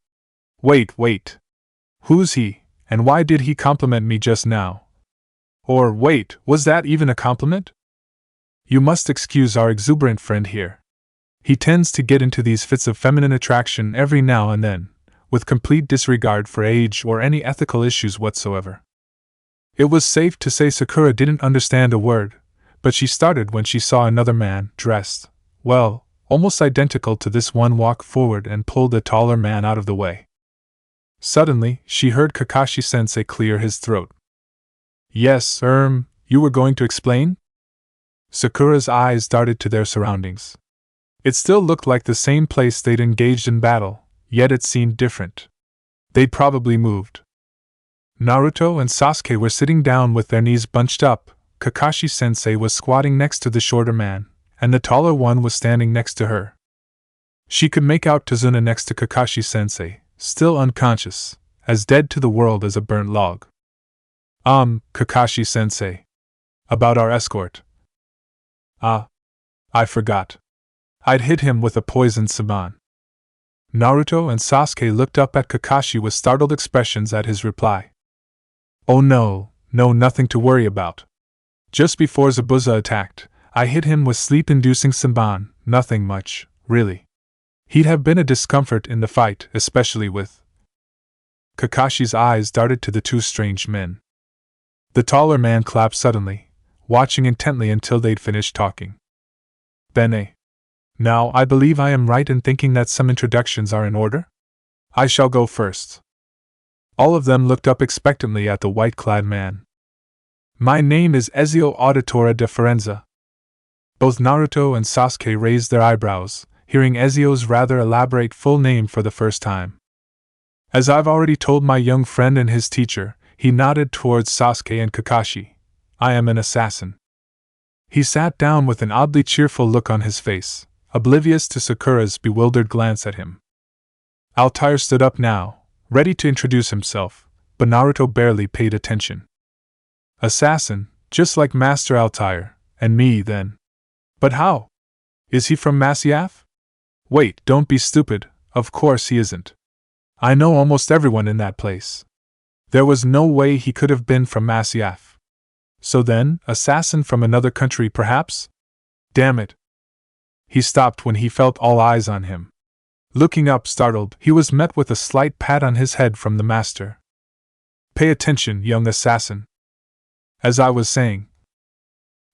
Who's he, and why did he compliment me just now? Or, wait, was that even a compliment? You must excuse our exuberant friend here. He tends to get into these fits of feminine attraction every now and then, with complete disregard for age or any ethical issues whatsoever. It was safe to say Sakura didn't understand a word, but she started when she saw another man, dressed, well, almost identical to this one, walk forward and pull the taller man out of the way. Suddenly, she heard Kakashi-sensei clear his throat. Yes, you were going to explain? Sakura's eyes darted to their surroundings. It still looked like the same place they'd engaged in battle, yet it seemed different. They'd probably moved. Naruto and Sasuke were sitting down with their knees bunched up, Kakashi-sensei was squatting next to the shorter man, and the taller one was standing next to her. She could make out Tazuna next to Kakashi-sensei, still unconscious, as dead to the world as a burnt log. Kakashi-sensei. About our escort. I forgot. I'd hit him with a poisoned saban. Naruto and Sasuke looked up at Kakashi with startled expressions at his reply. Oh no, nothing to worry about. Just before Zabuza attacked, I hit him with sleep-inducing saban, nothing much, really. He'd have been a discomfort in the fight, especially with… Kakashi's eyes darted to the two strange men. The taller man clapped suddenly, watching intently until they'd finished talking. Bene. Now I believe I am right in thinking that some introductions are in order? I shall go first. All of them looked up expectantly at the white-clad man. My name is Ezio Auditore de Firenze. Both Naruto and Sasuke raised their eyebrows, hearing Ezio's rather elaborate full name for the first time. As I've already told my young friend and his teacher, he nodded towards Sasuke and Kakashi. I am an assassin. He sat down with an oddly cheerful look on his face, oblivious to Sakura's bewildered glance at him. Altair stood up now, ready to introduce himself, but Naruto barely paid attention. Assassin, just like Master Altair, and me then. But how? Is he from Masyaf? Wait, don't be stupid, of course he isn't. I know almost everyone in that place. There was no way he could have been from Masyaf. So then, assassin from another country perhaps? Damn it. He stopped when he felt all eyes on him. Looking up startled, he was met with a slight pat on his head from the master. Pay attention, young assassin. As I was saying.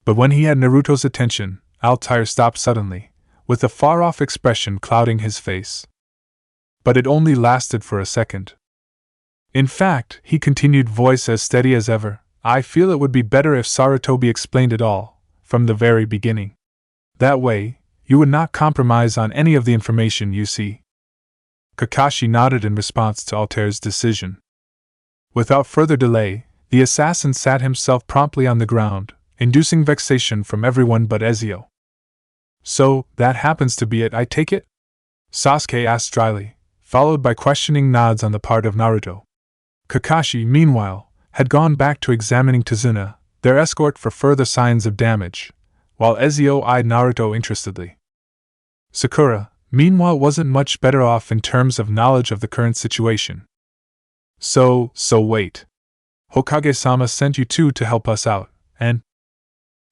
But when he had Naruto's attention, Altair stopped suddenly, with a far-off expression clouding his face. But it only lasted for a second. In fact, he continued, voice as steady as ever, I feel it would be better if Sarutobi explained it all, from the very beginning. That way, you would not compromise on any of the information you see. Kakashi nodded in response to Altair's decision. Without further delay, the assassin sat himself promptly on the ground, inducing vexation from everyone but Ezio. So, that happens to be it, I take it? Sasuke asked dryly, followed by questioning nods on the part of Naruto. Kakashi, meanwhile, had gone back to examining Tazuna, their escort, for further signs of damage, while Ezio eyed Naruto interestedly. Sakura, meanwhile, wasn't much better off in terms of knowledge of the current situation. So wait. Hokage-sama sent you two to help us out, and…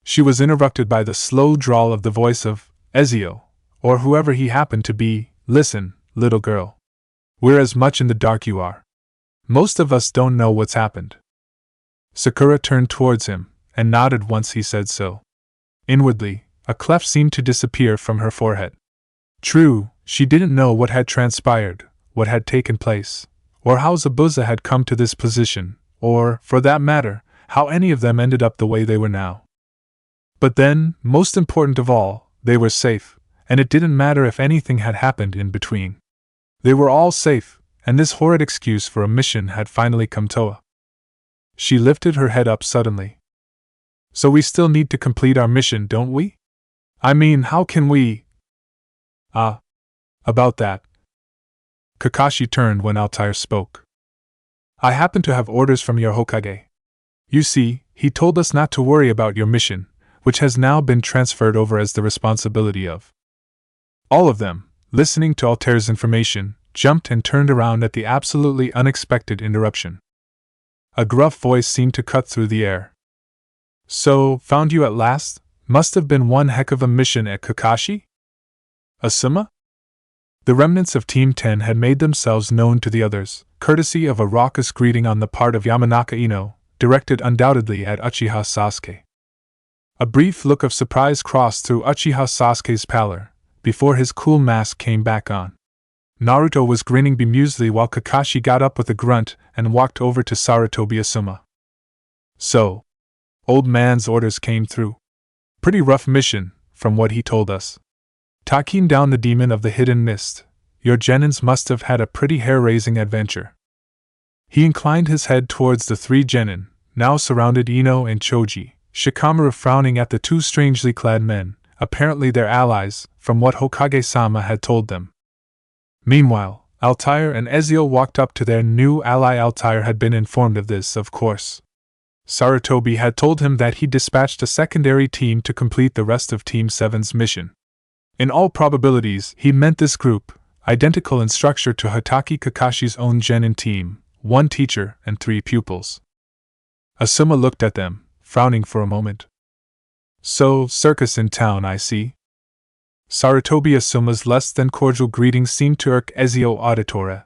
She was interrupted by the slow drawl of the voice of Ezio, or whoever he happened to be. Listen, little girl. We're as much in the dark you are. Most of us don't know what's happened. Sakura turned towards him, and nodded once he said so. Inwardly, a cleft seemed to disappear from her forehead. True, she didn't know what had transpired, what had taken place, or how Zabuza had come to this position, or, for that matter, how any of them ended up the way they were now. But then, most important of all, they were safe, and it didn't matter if anything had happened in between. They were all safe, and this horrid excuse for a mission had finally come to. She lifted her head up suddenly. So we still need to complete our mission, don't we? I mean, how can we… About that. Kakashi turned when Altair spoke. I happen to have orders from your Hokage. You see, he told us not to worry about your mission, which has now been transferred over as the responsibility of… All of them, listening to Altair's information, jumped and turned around at the absolutely unexpected interruption. A gruff voice seemed to cut through the air. So, found you at last? Must have been one heck of a mission at Kakashi? Asuma? The remnants of Team 10 had made themselves known to the others, courtesy of a raucous greeting on the part of Yamanaka Ino, directed undoubtedly at Uchiha Sasuke. A brief look of surprise crossed through Uchiha Sasuke's pallor, before his cool mask came back on. Naruto was grinning bemusedly while Kakashi got up with a grunt and walked over to Sarutobi Asuma. So, old man's orders came through. Pretty rough mission, from what he told us. Taking down the demon of the hidden mist, your genins must have had a pretty hair-raising adventure. He inclined his head towards the three genin, now surrounded Ino and Choji, Shikamaru frowning at the two strangely clad men, apparently their allies, from what Hokage-sama had told them. Meanwhile, Altair and Ezio walked up to their new ally. Altair had been informed of this, of course. Sarutobi had told him that he dispatched a secondary team to complete the rest of Team 7's mission. In all probabilities, he meant this group, identical in structure to Hatake Kakashi's own genin team, 1 teacher and 3 pupils. Asuma looked at them, frowning for a moment. So, circus in town, I see. Sarutobi Asuma's less than cordial greeting seemed to irk Ezio Auditore.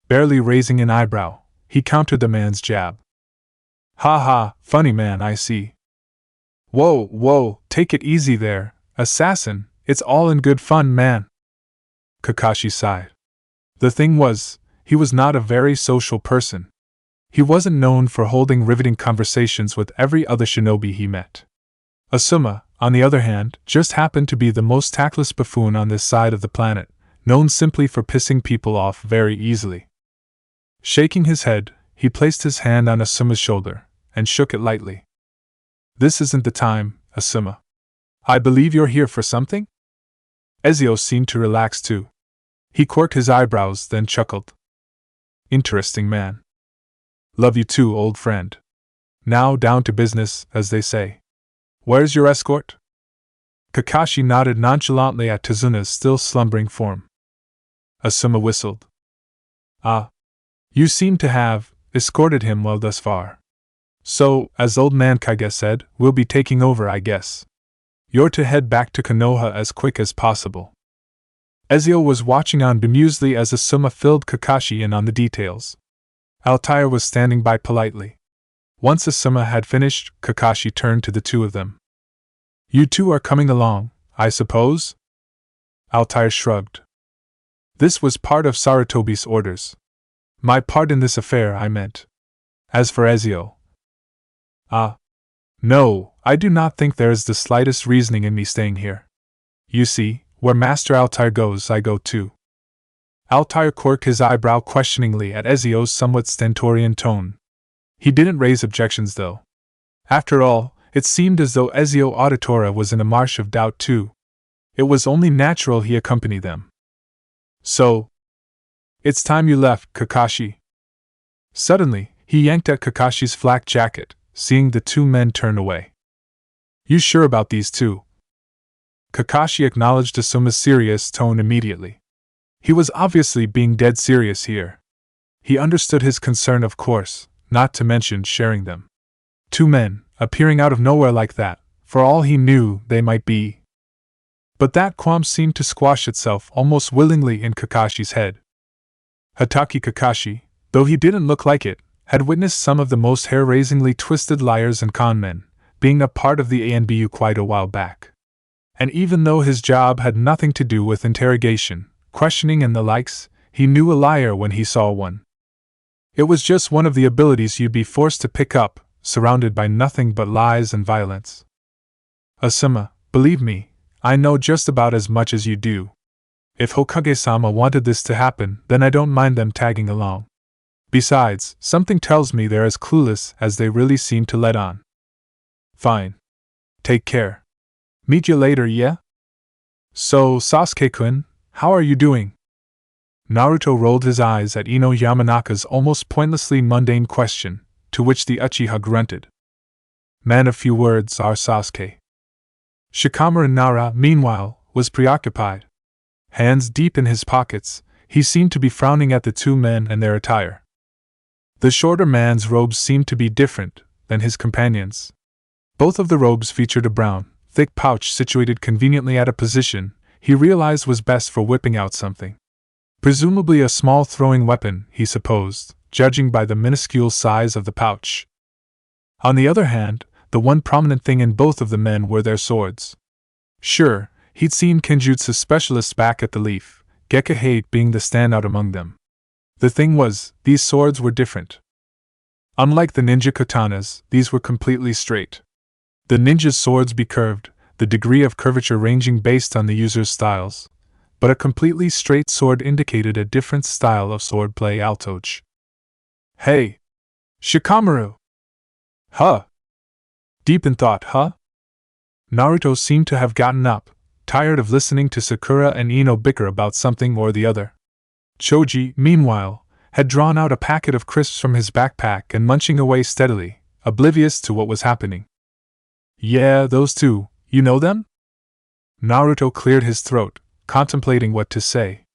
Barely raising an eyebrow, he countered the man's jab. Ha ha, funny man, I see. Whoa, take it easy there, assassin, it's all in good fun, man. Kakashi sighed. The thing was, he was not a very social person. He wasn't known for holding riveting conversations with every other shinobi he met. Asuma, on the other hand, just happened to be the most tactless buffoon on this side of the planet, known simply for pissing people off very easily. Shaking his head, he placed his hand on Asuma's shoulder, and shook it lightly. This isn't the time, Asuma. I believe you're here for something? Ezio seemed to relax too. He quirked his eyebrows, then chuckled. Interesting man. Love you too, old friend. Now down to business, as they say. Where's your escort? Kakashi nodded nonchalantly at Tazuna's still slumbering form. Asuma whistled. Ah. You seem to have escorted him well thus far. So, as old man Kage said, we'll be taking over, I guess. You're to head back to Konoha as quick as possible. Ezio was watching on bemusedly as Asuma filled Kakashi in on the details. Altair was standing by politely. Once Asuma had finished, Kakashi turned to the two of them. You two are coming along, I suppose? Altair shrugged. This was part of Sarutobi's orders. My part in this affair, I meant. As for Ezio. No, I do not think there is the slightest reasoning in me staying here. You see, where Master Altair goes, I go too. Altair quirked his eyebrow questioningly at Ezio's somewhat stentorian tone. He didn't raise objections, though. After all, it seemed as though Ezio Auditore was in a marsh of doubt too. It was only natural he accompany them. So, it's time you left, Kakashi. Suddenly, he yanked at Kakashi's flak jacket, seeing the two men turn away. You sure about these two? Kakashi acknowledged Asuma's serious tone immediately. He was obviously being dead serious here. He understood his concern, of course, not to mention sharing them. Two men, appearing out of nowhere like that, for all he knew, they might be. But that qualm seemed to squash itself almost willingly in Kakashi's head. Hatake Kakashi, though he didn't look like it, had witnessed some of the most hair-raisingly twisted liars and conmen, being a part of the ANBU quite a while back. And even though his job had nothing to do with interrogation, questioning and the likes, he knew a liar when he saw one. It was just one of the abilities you'd be forced to pick up, surrounded by nothing but lies and violence. Asuma, believe me, I know just about as much as you do. If Hokage-sama wanted this to happen, then I don't mind them tagging along. Besides, something tells me they're as clueless as they really seem to let on. Fine. Take care. Meet you later, yeah? So, Sasuke-kun, how are you doing? Naruto rolled his eyes at Ino Yamanaka's almost pointlessly mundane question, to which the Uchiha grunted. Man of few words, our Sasuke. Shikamaru Nara, meanwhile, was preoccupied. Hands deep in his pockets, he seemed to be frowning at the two men and their attire. The shorter man's robes seemed to be different than his companions'. Both of the robes featured a brown, thick pouch situated conveniently at a position he realized was best for whipping out something. Presumably a small throwing weapon, he supposed, judging by the minuscule size of the pouch. On the other hand, the one prominent thing in both of the men were their swords. Sure, he'd seen Kenjutsu specialists back at the Leaf, Gekahate being the standout among them. The thing was, these swords were different. Unlike the ninja katanas, these were completely straight. The ninja's swords be curved, the degree of curvature ranging based on the user's styles, but a completely straight sword indicated a different style of swordplay. Altoge. Hey! Shikamaru! Huh? Deep in thought, huh? Naruto seemed to have gotten up, tired of listening to Sakura and Ino bicker about something or the other. Choji, meanwhile, had drawn out a packet of crisps from his backpack and munching away steadily, oblivious to what was happening. Yeah, those two, you know them? Naruto cleared his throat, contemplating what to say.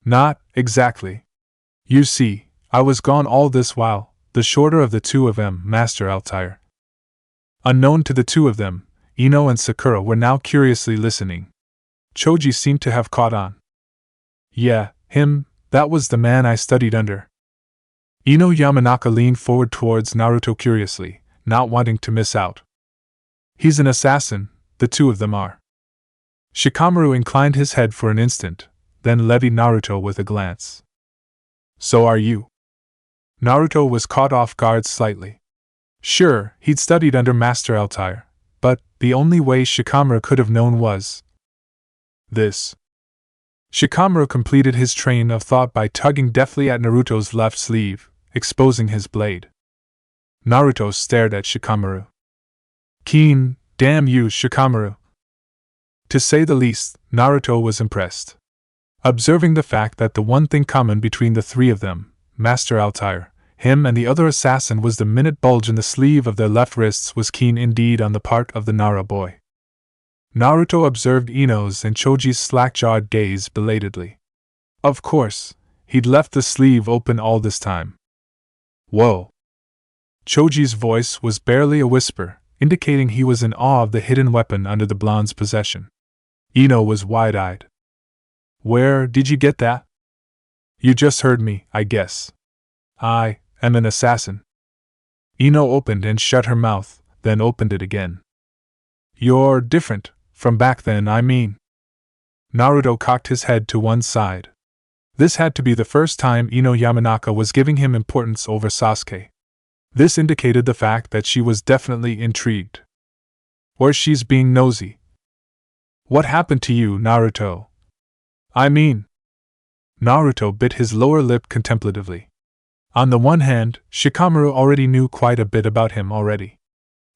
Not exactly. You see, I was gone all this while, the shorter of the two of them, Master Altair. Unknown to the two of them, Ino and Sakura were now curiously listening. Choji seemed to have caught on. Yeah, him, that was the man I studied under. Ino Yamanaka leaned forward towards Naruto curiously, not wanting to miss out. He's an assassin, the two of them are. Shikamaru inclined his head for an instant, then levied Naruto with a glance. So are you. Naruto was caught off guard slightly. Sure, he'd studied under Master Altair, but the only way Shikamaru could have known was this. Shikamaru completed his train of thought by tugging deftly at Naruto's left sleeve, exposing his blade. Naruto stared at Shikamaru. Keen, damn you, Shikamaru. To say the least, Naruto was impressed. Observing the fact that the one thing common between the three of them, Master Altair, him and the other assassin, was the minute bulge in the sleeve of their left wrists, was keen indeed on the part of the Nara boy. Naruto observed Ino's and Choji's slack-jawed gaze belatedly. Of course, he'd left the sleeve open all this time. Whoa! Choji's voice was barely a whisper, indicating he was in awe of the hidden weapon under the blonde's possession. Ino was wide-eyed. Where did you get that? You just heard me, I guess. I am an assassin. Ino opened and shut her mouth, then opened it again. You're different from back then, I mean. Naruto cocked his head to one side. This had to be the first time Ino Yamanaka was giving him importance over Sasuke. This indicated the fact that she was definitely intrigued. Or she's being nosy. What happened to you, Naruto? I mean. Naruto bit his lower lip contemplatively. On the one hand, Shikamaru already knew quite a bit about him already.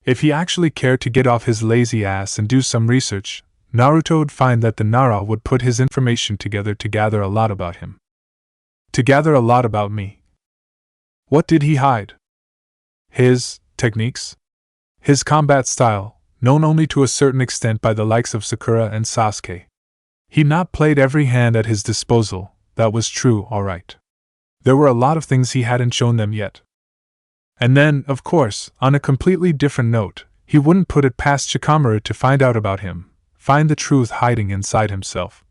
If he actually cared to get off his lazy ass and do some research, Naruto would find that the Nara would put his information together to gather a lot about him. To gather a lot about me. What did he hide? His techniques? His combat style, known only to a certain extent by the likes of Sakura and Sasuke. He'd not played every hand at his disposal, that was true, alright. There were a lot of things he hadn't shown them yet. And then, of course, on a completely different note, he wouldn't put it past Shikamaru to find out about him, find the truth hiding inside himself.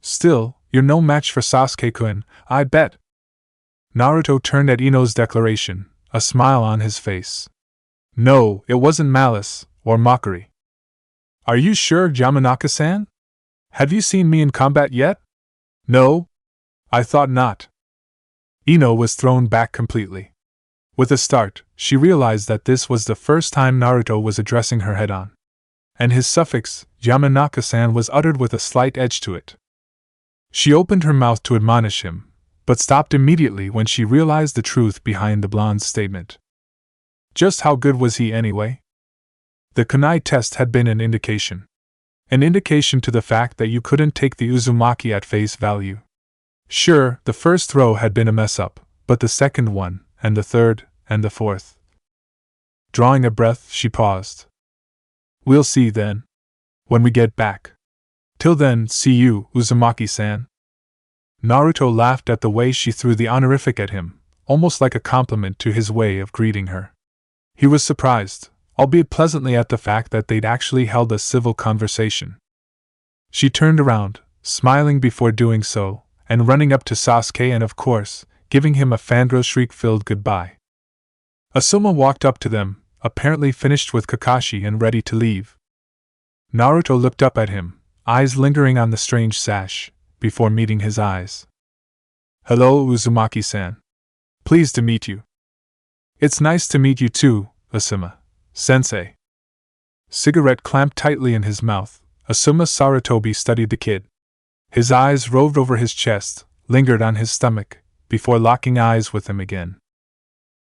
Still, you're no match for Sasuke-kun, I bet. Naruto turned at Ino's declaration, a smile on his face. No, it wasn't malice, or mockery. Are you sure, Yamanaka-san? Have you seen me in combat yet? No? I thought not. Ino was thrown back completely. With a start, she realized that this was the first time Naruto was addressing her head-on. And his suffix, Yamanaka-san, was uttered with a slight edge to it. She opened her mouth to admonish him, but stopped immediately when she realized the truth behind the blonde's statement. Just how good was he anyway? The kunai test had been an indication. An indication to the fact that you couldn't take the Uzumaki at face value. Sure, the first throw had been a mess-up, but the second one, and the third, and the fourth. Drawing a breath, she paused. We'll see then. When we get back. Till then, see you, Uzumaki-san. Naruto laughed at the way she threw the honorific at him, almost like a compliment to his way of greeting her. He was surprised, albeit pleasantly, at the fact that they'd actually held a civil conversation. She turned around, smiling before doing so, and running up to Sasuke and, of course, giving him a fangirl shriek-filled goodbye. Asuma walked up to them, apparently finished with Kakashi and ready to leave. Naruto looked up at him, eyes lingering on the strange sash, before meeting his eyes. Hello, Uzumaki-san. Pleased to meet you. It's nice to meet you too, Asuma. Sensei. Cigarette clamped tightly in his mouth, Asuma Sarutobi studied the kid. His eyes roved over his chest, lingered on his stomach, before locking eyes with him again.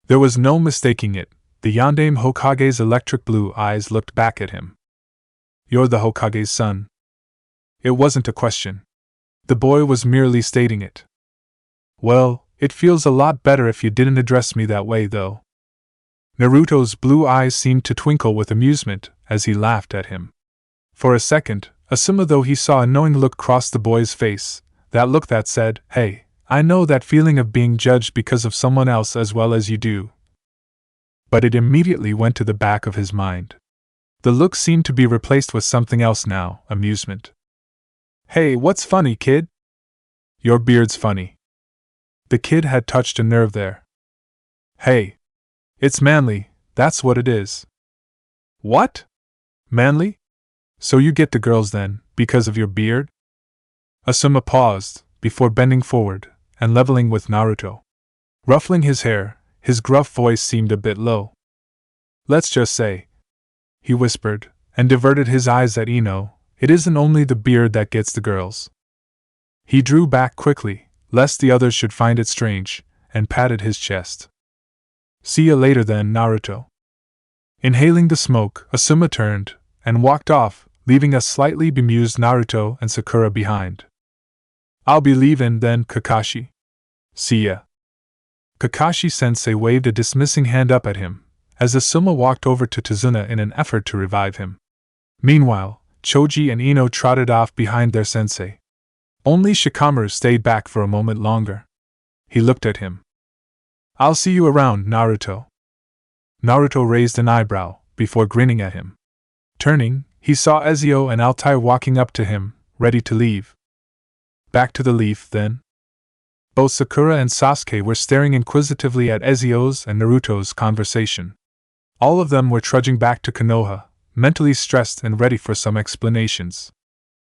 There was no mistaking it, the Yondaime Hokage's electric blue eyes looked back at him. You're the Hokage's son. It wasn't a question. The boy was merely stating it. Well, it feels a lot better if you didn't address me that way, though. Naruto's blue eyes seemed to twinkle with amusement as he laughed at him. For a second, Asuma, though he saw a knowing look cross the boy's face, that look that said, hey, I know that feeling of being judged because of someone else as well as you do. But it immediately went to the back of his mind. The look seemed to be replaced with something else now, amusement. Hey, what's funny, kid? Your beard's funny. The kid had touched a nerve there. Hey. It's manly, that's what it is. What? Manly? So you get the girls then, because of your beard? Asuma paused, before bending forward, and leveling with Naruto. Ruffling his hair, his gruff voice seemed a bit low. Let's just say, he whispered, and diverted his eyes at Ino, it isn't only the beard that gets the girls. He drew back quickly, lest the others should find it strange, and patted his chest. See you later then, Naruto. Inhaling the smoke, Asuma turned, and walked off, leaving a slightly bemused Naruto and Sakura behind. I'll be leaving then, Kakashi. See ya. Kakashi-sensei waved a dismissing hand up at him, as Asuma walked over to Tazuna in an effort to revive him. Meanwhile, Choji and Ino trotted off behind their sensei. Only Shikamaru stayed back for a moment longer. He looked at him. "I'll see you around, Naruto." Naruto raised an eyebrow, before grinning at him. Turning, he saw Ezio and Altair walking up to him, ready to leave. Back to the leaf, then? Both Sakura and Sasuke were staring inquisitively at Ezio's and Naruto's conversation. All of them were trudging back to Konoha, mentally stressed and ready for some explanations.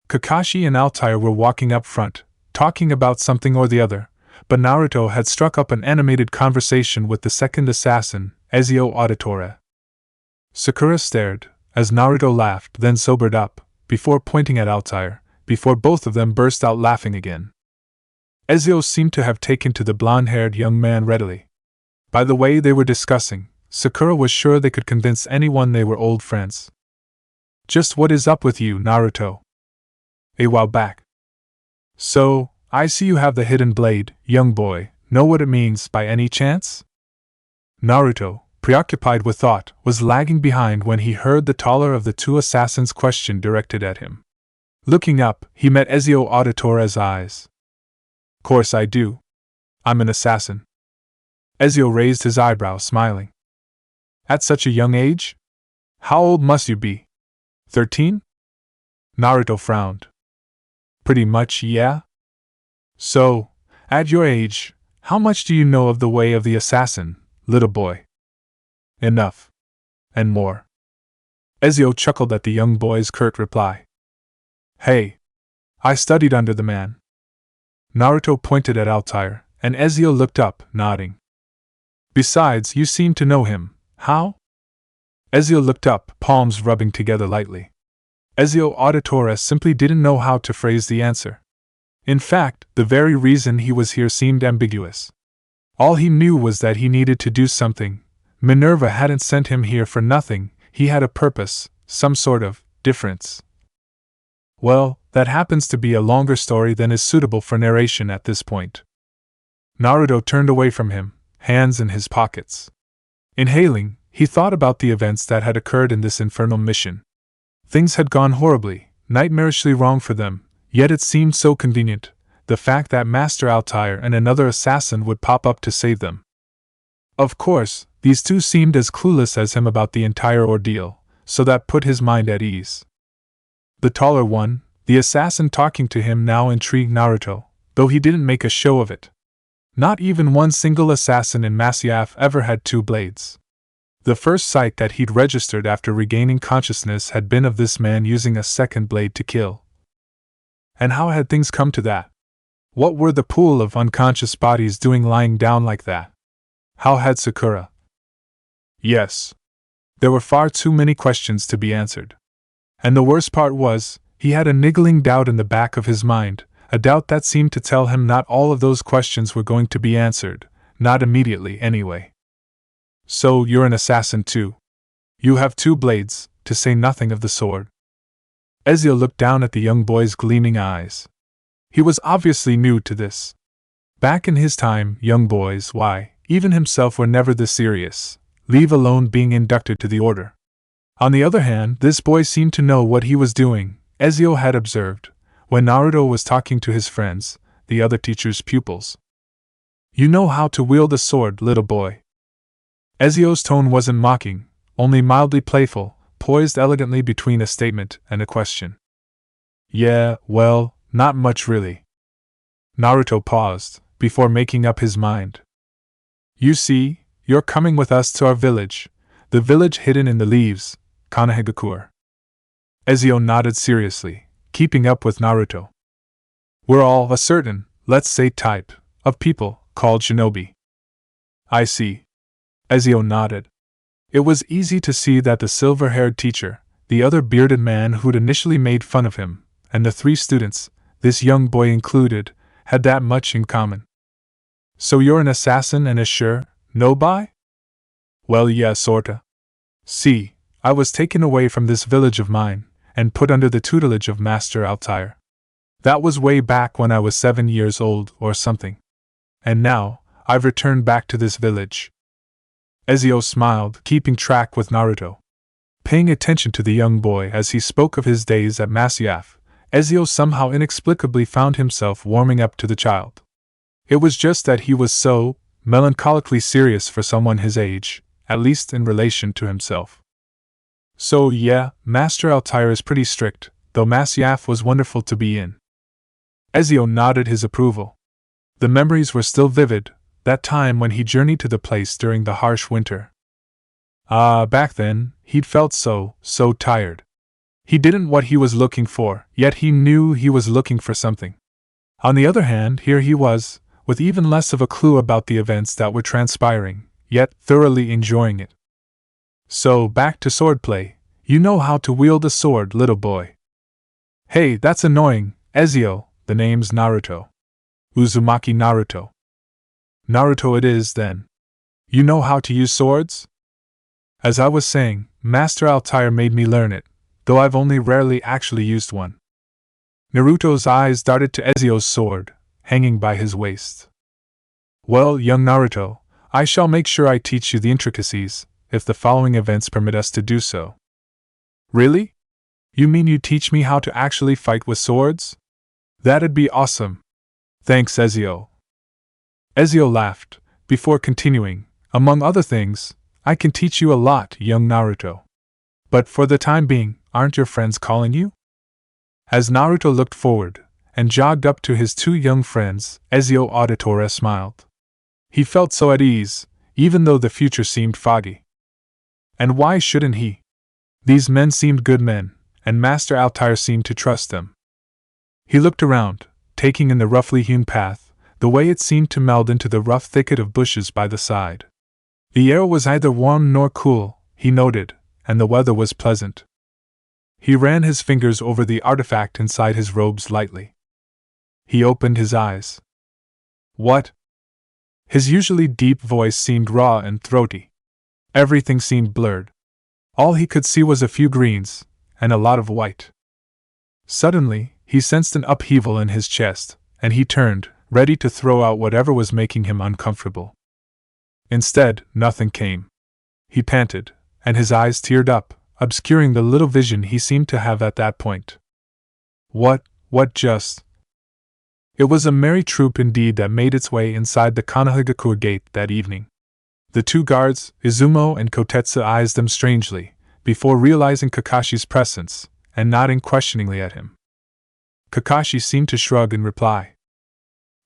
Kakashi and Altair were walking up front, talking about something or the other, but Naruto had struck up an animated conversation with the second assassin, Ezio Auditore. Sakura stared, as Naruto laughed, then sobered up, before pointing at Altair, before both of them burst out laughing again. Ezio seemed to have taken to the blonde-haired young man readily. By the way they were discussing, Sakura was sure they could convince anyone they were old friends. "Just what is up with you, Naruto?" "A while back." "So, I see you have the hidden blade, young boy. Know what it means by any chance?" Naruto, preoccupied with thought, was lagging behind when he heard the taller of the two assassins' question directed at him. Looking up, he met Ezio Auditore's eyes. "Course I do. I'm an assassin." Ezio raised his eyebrow, smiling. "At such a young age? How old must you be? 13? Naruto frowned. "Pretty much, yeah." "So, at your age, how much do you know of the way of the assassin, little boy?" "Enough. And more." Ezio chuckled at the young boy's curt reply. "Hey! I studied under the man." Naruto pointed at Altair, and Ezio looked up, nodding. "Besides, you seem to know him. How?" Ezio looked up, palms rubbing together lightly. Ezio Auditore simply didn't know how to phrase the answer. In fact, the very reason he was here seemed ambiguous. All he knew was that he needed to do something. Minerva hadn't sent him here for nothing, he had a purpose, some sort of difference. Well, that happens to be a longer story than is suitable for narration at this point. Naruto turned away from him, hands in his pockets. Inhaling, he thought about the events that had occurred in this infernal mission. Things had gone horribly, nightmarishly wrong for them, yet it seemed so convenient, the fact that Master Altair and another assassin would pop up to save them. Of course, these two seemed as clueless as him about the entire ordeal, so that put his mind at ease. The taller one, the assassin talking to him, now intrigued Naruto, though he didn't make a show of it. Not even one single assassin in Masyaf ever had two blades. The first sight that he'd registered after regaining consciousness had been of this man using a second blade to kill. And how had things come to that? What were the pool of unconscious bodies doing lying down like that? How had Sakura? Yes. There were far too many questions to be answered. And the worst part was, he had a niggling doubt in the back of his mind, a doubt that seemed to tell him not all of those questions were going to be answered, not immediately anyway. "So you're an assassin too? You have two blades, to say nothing of the sword?" Ezio looked down at the young boy's gleaming eyes. He was obviously new to this. Back in his time, young boys, why, even himself, were never this serious, leave alone being inducted to the order. On the other hand, this boy seemed to know what he was doing, Ezio had observed, when Naruto was talking to his friends, the other teacher's pupils. "You know how to wield a sword, little boy." Ezio's tone wasn't mocking, only mildly playful, poised elegantly between a statement and a question. "Yeah, well, not much really." Naruto paused, before making up his mind. "You see, you're coming with us to our village, the village hidden in the leaves, Konohagakure." Ezio nodded seriously, keeping up with Naruto. "We're all a certain, let's say type, of people, called shinobi." "I see." Ezio nodded. It was easy to see that the silver-haired teacher, the other bearded man who'd initially made fun of him, and the three students, this young boy included, had that much in common. "So you're an assassin and a sure no-buy?" "Well, yeah, sorta. See, I was taken away from this village of mine, and put under the tutelage of Master Altair. That was way back when I was 7 years old or something. And now, I've returned back to this village." Ezio smiled, keeping track with Naruto. paying attention to the young boy as he spoke of his days at Masyaf, Ezio somehow inexplicably found himself warming up to the child. It was just that he was so melancholically serious for someone his age, at least in relation to himself. So yeah, Master Altair is pretty strict, though Masyaf was wonderful to be in. Ezio nodded his approval. The memories were still vivid, that time when he journeyed to the place during the harsh winter. Back then, he'd felt so tired. He didn't what he was looking for, yet he knew he was looking for something. On the other hand, here he was, with even less of a clue about the events that were transpiring, yet thoroughly enjoying it. So, back to swordplay. You know how to wield a sword, little boy. Hey, that's annoying, Ezio, the name's Naruto. Uzumaki Naruto. Naruto it is, then. You know how to use swords? As I was saying, Master Altair made me learn it, though I've only rarely actually used one. Naruto's eyes darted to Ezio's sword, hanging by his waist. Well, young Naruto, I shall make sure I teach you the intricacies, if the following events permit us to do so. Really? You mean you teach me how to actually fight with swords? That'd be awesome. Thanks, Ezio. Ezio laughed, before continuing, among other things, I can teach you a lot, young Naruto. But for the time being, aren't your friends calling you? As Naruto looked forward, and jogged up to his two young friends, Ezio Auditore smiled. He felt so at ease, even though the future seemed foggy. And why shouldn't he? These men seemed good men, and Master Altair seemed to trust them. He looked around, taking in the roughly hewn path, the way it seemed to meld into the rough thicket of bushes by the side. The air was neither warm nor cool, he noted, and the weather was pleasant. He ran his fingers over the artifact inside his robes lightly. He opened his eyes. What? His usually deep voice seemed raw and throaty. Everything seemed blurred. All he could see was a few greens, and a lot of white. Suddenly, he sensed an upheaval in his chest, and he turned, ready to throw out whatever was making him uncomfortable. Instead, nothing came. He panted, and his eyes teared up, obscuring the little vision he seemed to have at that point. What just? It was a merry troop indeed that made its way inside the Konohagakure gate that evening. The two guards, Izumo and Kotetsu, eyed them strangely, before realizing Kakashi's presence, and nodding questioningly at him. Kakashi seemed to shrug in reply.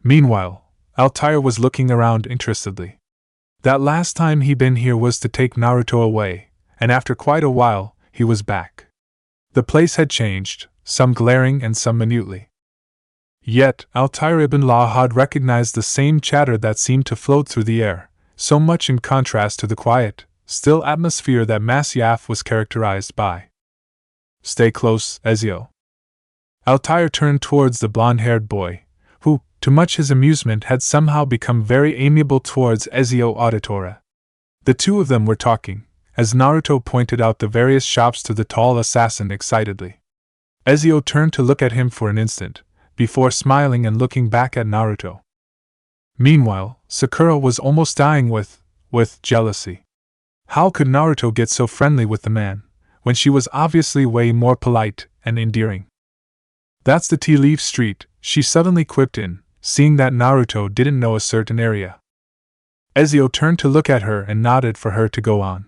Meanwhile, Altair was looking around interestedly. That last time he'd been here was to take Naruto away, and after quite a while, he was back. The place had changed, some glaring and some minutely. Yet, Altair ibn Lahad recognized the same chatter that seemed to float through the air, so much in contrast to the quiet, still atmosphere that Masyaf was characterized by. Stay close, Ezio. Altair turned towards the blond-haired boy, who, to much his amusement, had somehow become very amiable towards Ezio Auditore. The two of them were talking, as Naruto pointed out the various shops to the tall assassin excitedly. Ezio turned to look at him for an instant, before smiling and looking back at Naruto. Meanwhile, Sakura was almost dying with jealousy. How could Naruto get so friendly with the man, when she was obviously way more polite and endearing? That's the Tea Leaf Street, she suddenly quipped in, seeing that Naruto didn't know a certain area. Ezio turned to look at her and nodded for her to go on.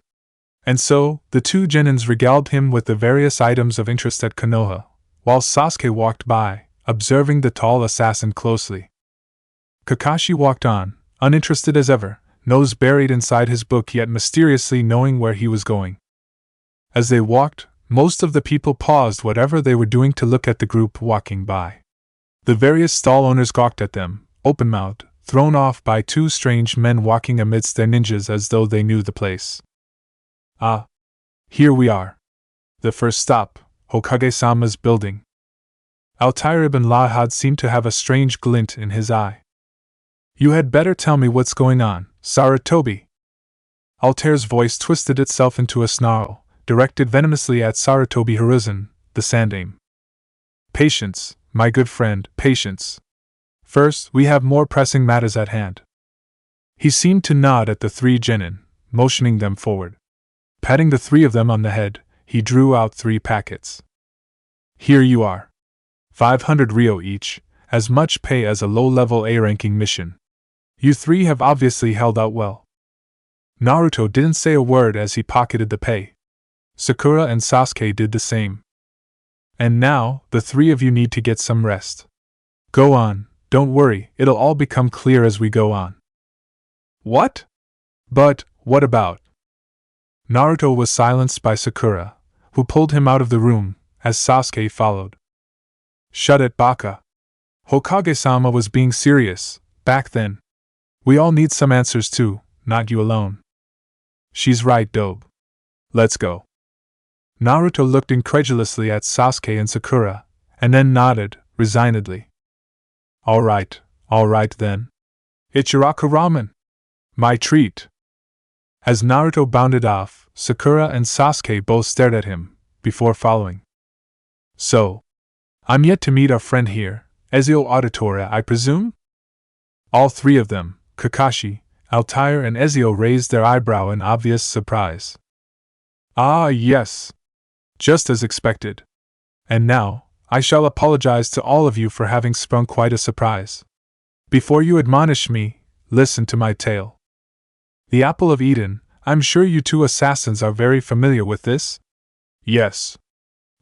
And so, the two genins regaled him with the various items of interest at Konoha, while Sasuke walked by, observing the tall assassin closely. Kakashi walked on, uninterested as ever, nose buried inside his book yet mysteriously knowing where he was going. As they walked, most of the people paused whatever they were doing to look at the group walking by. The various stall owners gawked at them, open-mouthed, thrown off by two strange men walking amidst their ninjas as though they knew the place. Ah! Here we are. The first stop, Hokage-sama's building. Altair ibn Lahad seemed to have a strange glint in his eye. You had better tell me what's going on, Sarutobi. Altair's voice twisted itself into a snarl, directed venomously at Sarutobi Hiruzen, the sandaime. Patience, my good friend, patience. First, we have more pressing matters at hand. He seemed to nod at the three genin, motioning them forward. Patting the three of them on the head, he drew out 3 packets. Here you are. 500 ryo each, as much pay as a low-level A-ranking mission. You 3 have obviously held out well. Naruto didn't say a word as he pocketed the pay. Sakura and Sasuke did the same. And now, the 3 of you need to get some rest. Go on, don't worry, it'll all become clear as we go on. What? But, what about? Naruto was silenced by Sakura, who pulled him out of the room, as Sasuke followed. Shut it, Baka. Hokage-sama was being serious, back then. We all need some answers too, not you alone. She's right, Dobe. Let's go. Naruto looked incredulously at Sasuke and Sakura, and then nodded, resignedly. All right then. Ichiraku ramen. My treat. As Naruto bounded off, Sakura and Sasuke both stared at him, before following. So, I'm yet to meet our friend here, Ezio Auditore, I presume? All 3 of them, Kakashi, Altair and Ezio, raised their eyebrow in obvious surprise. Ah, yes. Just as expected. And now, I shall apologize to all of you for having sprung quite a surprise. Before you admonish me, listen to my tale. The Apple of Eden, I'm sure you 2 assassins are very familiar with this? Yes.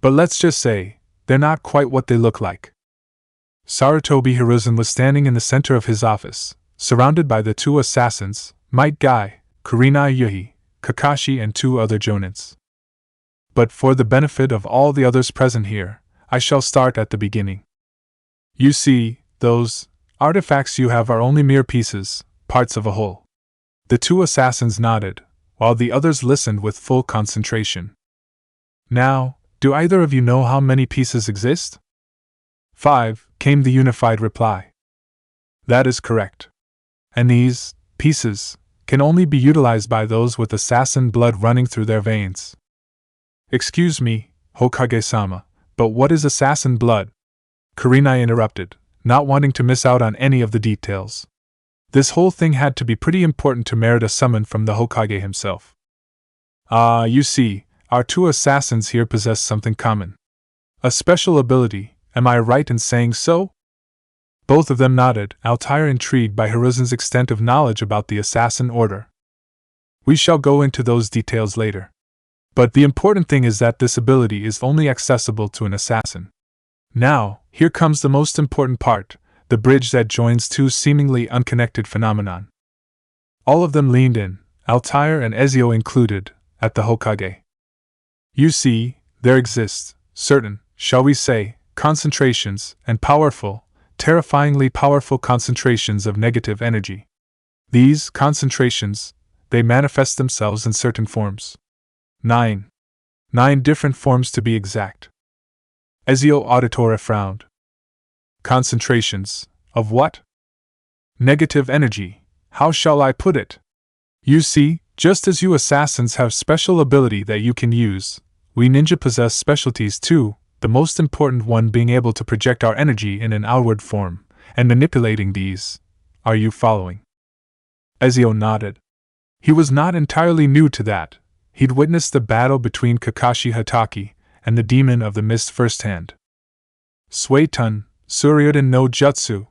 But let's just say, they're not quite what they look like. Sarutobi Hiruzen was standing in the center of his office, surrounded by the 2 assassins, Might Guy, Kurenai Yuhi, Kakashi and 2 other jonins. But for the benefit of all the others present here, I shall start at the beginning. You see, those artifacts you have are only mere pieces, parts of a whole. The 2 assassins nodded, while the others listened with full concentration. Now, do either of you know how many pieces exist? 5, came the unified reply. That is correct. And these pieces can only be utilized by those with assassin blood running through their veins. Excuse me, Hokage-sama, but what is assassin blood? Kurenai interrupted, not wanting to miss out on any of the details. This whole thing had to be pretty important to merit a summon from the Hokage himself. You see, our 2 assassins here possess something common. A special ability, am I right in saying so? Both of them nodded, Altair intrigued by Hiruzen's extent of knowledge about the assassin order. We shall go into those details later. But the important thing is that this ability is only accessible to an assassin. Now, here comes the most important part, the bridge that joins 2 seemingly unconnected phenomenon. All of them leaned in, Altair and Ezio included, at the Hokage. You see, there exist certain, shall we say, concentrations, and powerful, terrifyingly powerful concentrations of negative energy. These concentrations, they manifest themselves in certain forms. 9 different forms to be exact. Ezio Auditore frowned. Concentrations, of what? Negative energy, how shall I put it? You see, just as you assassins have special ability that you can use, we ninja possess specialties too, the most important one being able to project our energy in an outward form, and manipulating these. Are you following? Ezio nodded. He was not entirely new to that. He'd witnessed the battle between Kakashi Hatake and the demon of the mist firsthand. Suiton, Suryuden no Jutsu.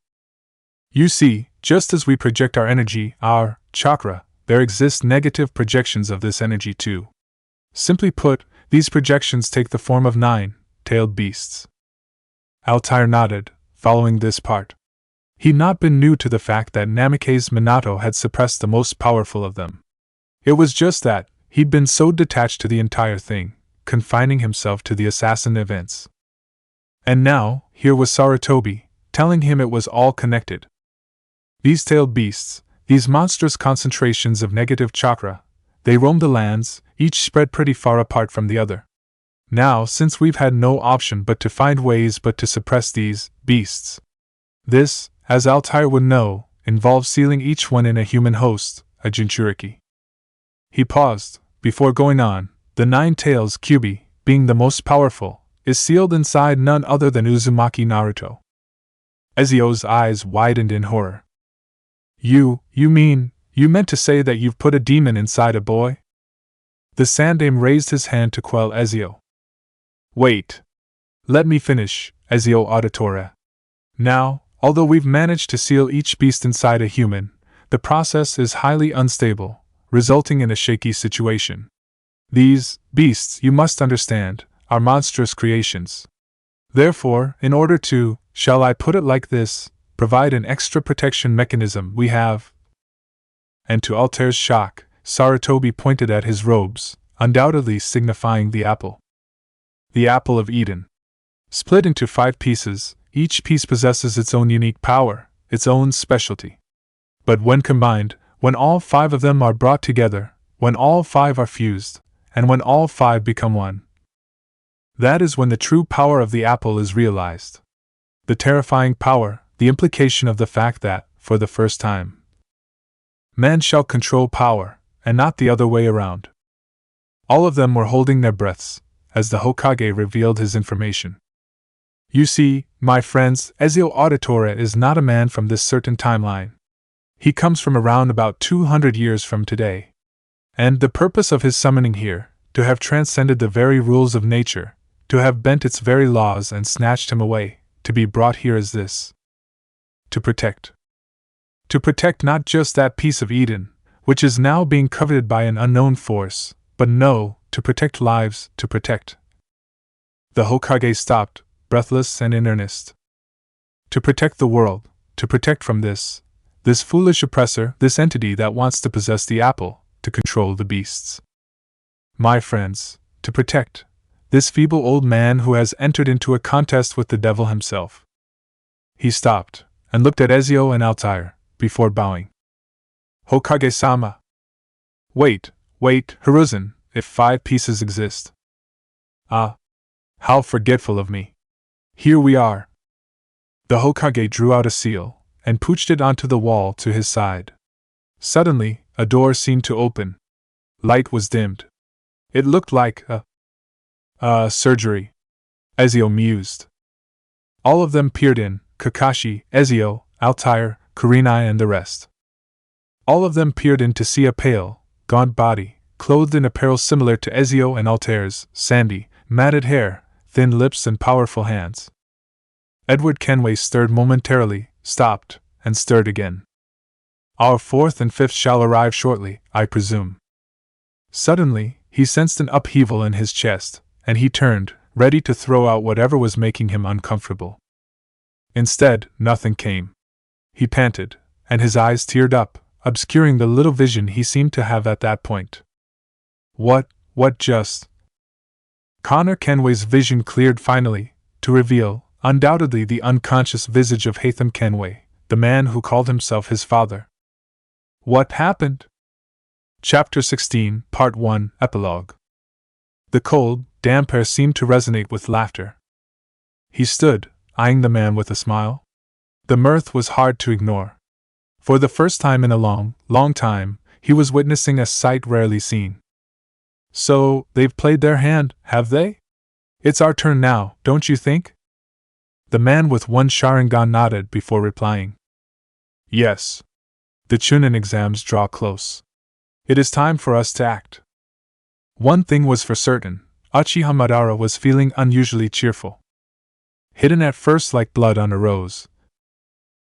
You see, just as we project our energy, our chakra, there exist negative projections of this energy too. Simply put, these projections take the form of 9-tailed beasts. Altair nodded, following this part. He'd not been new to the fact that Namikaze Minato had suppressed the most powerful of them. It was just that, he'd been so detached to the entire thing, confining himself to the assassin events. And now, here was Sarutobi, telling him it was all connected. These tailed beasts, these monstrous concentrations of negative chakra, they roamed the lands, each spread pretty far apart from the other. Now, since we've had no option but to find ways but to suppress these beasts, this, as Altair would know, involves sealing each one in a human host, a Jinchuriki. He paused, before going on. The 9 tails Kyubi, being the most powerful, is sealed inside none other than Uzumaki Naruto. Ezio's eyes widened in horror. You meant to say that you've put a demon inside a boy? The SomeDamn raised his hand to quell Ezio. Wait. Let me finish, Ezio Auditore. Now, although we've managed to seal each beast inside a human, the process is highly unstable, resulting in a shaky situation. These beasts, you must understand, are monstrous creations. Therefore, in order to, shall I put it like this, provide an extra protection mechanism, we have. And to Altair's shock, Sarutobi pointed at his robes, undoubtedly signifying the apple. The apple of Eden. Split into 5 pieces, each piece possesses its own unique power, its own specialty. But when combined, when all 5 of them are brought together, when all 5 are fused, and when all 5 become one, that is when the true power of the apple is realized. The terrifying power, the implication of the fact that, for the first time, man shall control power, and not the other way around. All of them were holding their breaths, as the Hokage revealed his information. You see, my friends, Ezio Auditore is not a man from this certain timeline. He comes from around about 200 years from today. And the purpose of his summoning here, to have transcended the very rules of nature, to have bent its very laws and snatched him away, to be brought here is this. To protect. To protect not just that piece of Eden, which is now being coveted by an unknown force, but no, to protect lives, to protect. The Hokage stopped, breathless and in earnest. To protect the world, to protect from this foolish oppressor, this entity that wants to possess the apple, to control the beasts. My friends, to protect this feeble old man who has entered into a contest with the devil himself. He stopped, and looked at Ezio and Altair, before bowing. Hokage-sama. Wait, Hiruzen, if 5 pieces exist. Ah, how forgetful of me. Here we are. The Hokage drew out a seal, and pooched it onto the wall to his side. Suddenly, a door seemed to open. Light was dimmed. It looked like a surgery. Ezio mused. All of them peered in, Kakashi, Ezio, Altair, Kurenai and the rest. All of them peered in to see a pale, gaunt body, clothed in apparel similar to Ezio and Altair's, sandy, matted hair, thin lips and powerful hands. Edward Kenway stirred momentarily, stopped, and stirred again. Our 4th and 5th shall arrive shortly, I presume. Suddenly, he sensed an upheaval in his chest, and he turned, ready to throw out whatever was making him uncomfortable. Instead, nothing came. He panted, and his eyes teared up, obscuring the little vision he seemed to have at that point. What just? Connor Kenway's vision cleared finally, to reveal, undoubtedly, the unconscious visage of Haytham Kenway, the man who called himself his father. What happened? Chapter 16, Part 1, Epilogue. The cold, damp air seemed to resonate with laughter. He stood, eyeing the man with a smile. The mirth was hard to ignore. For the first time in a long, long time, he was witnessing a sight rarely seen. So, they've played their hand, have they? It's our turn now, don't you think? The man with 1 Sharingan nodded before replying. Yes. The Chunin exams draw close. It is time for us to act. One thing was for certain, Uchiha Madara was feeling unusually cheerful. Hidden at first like blood on a rose.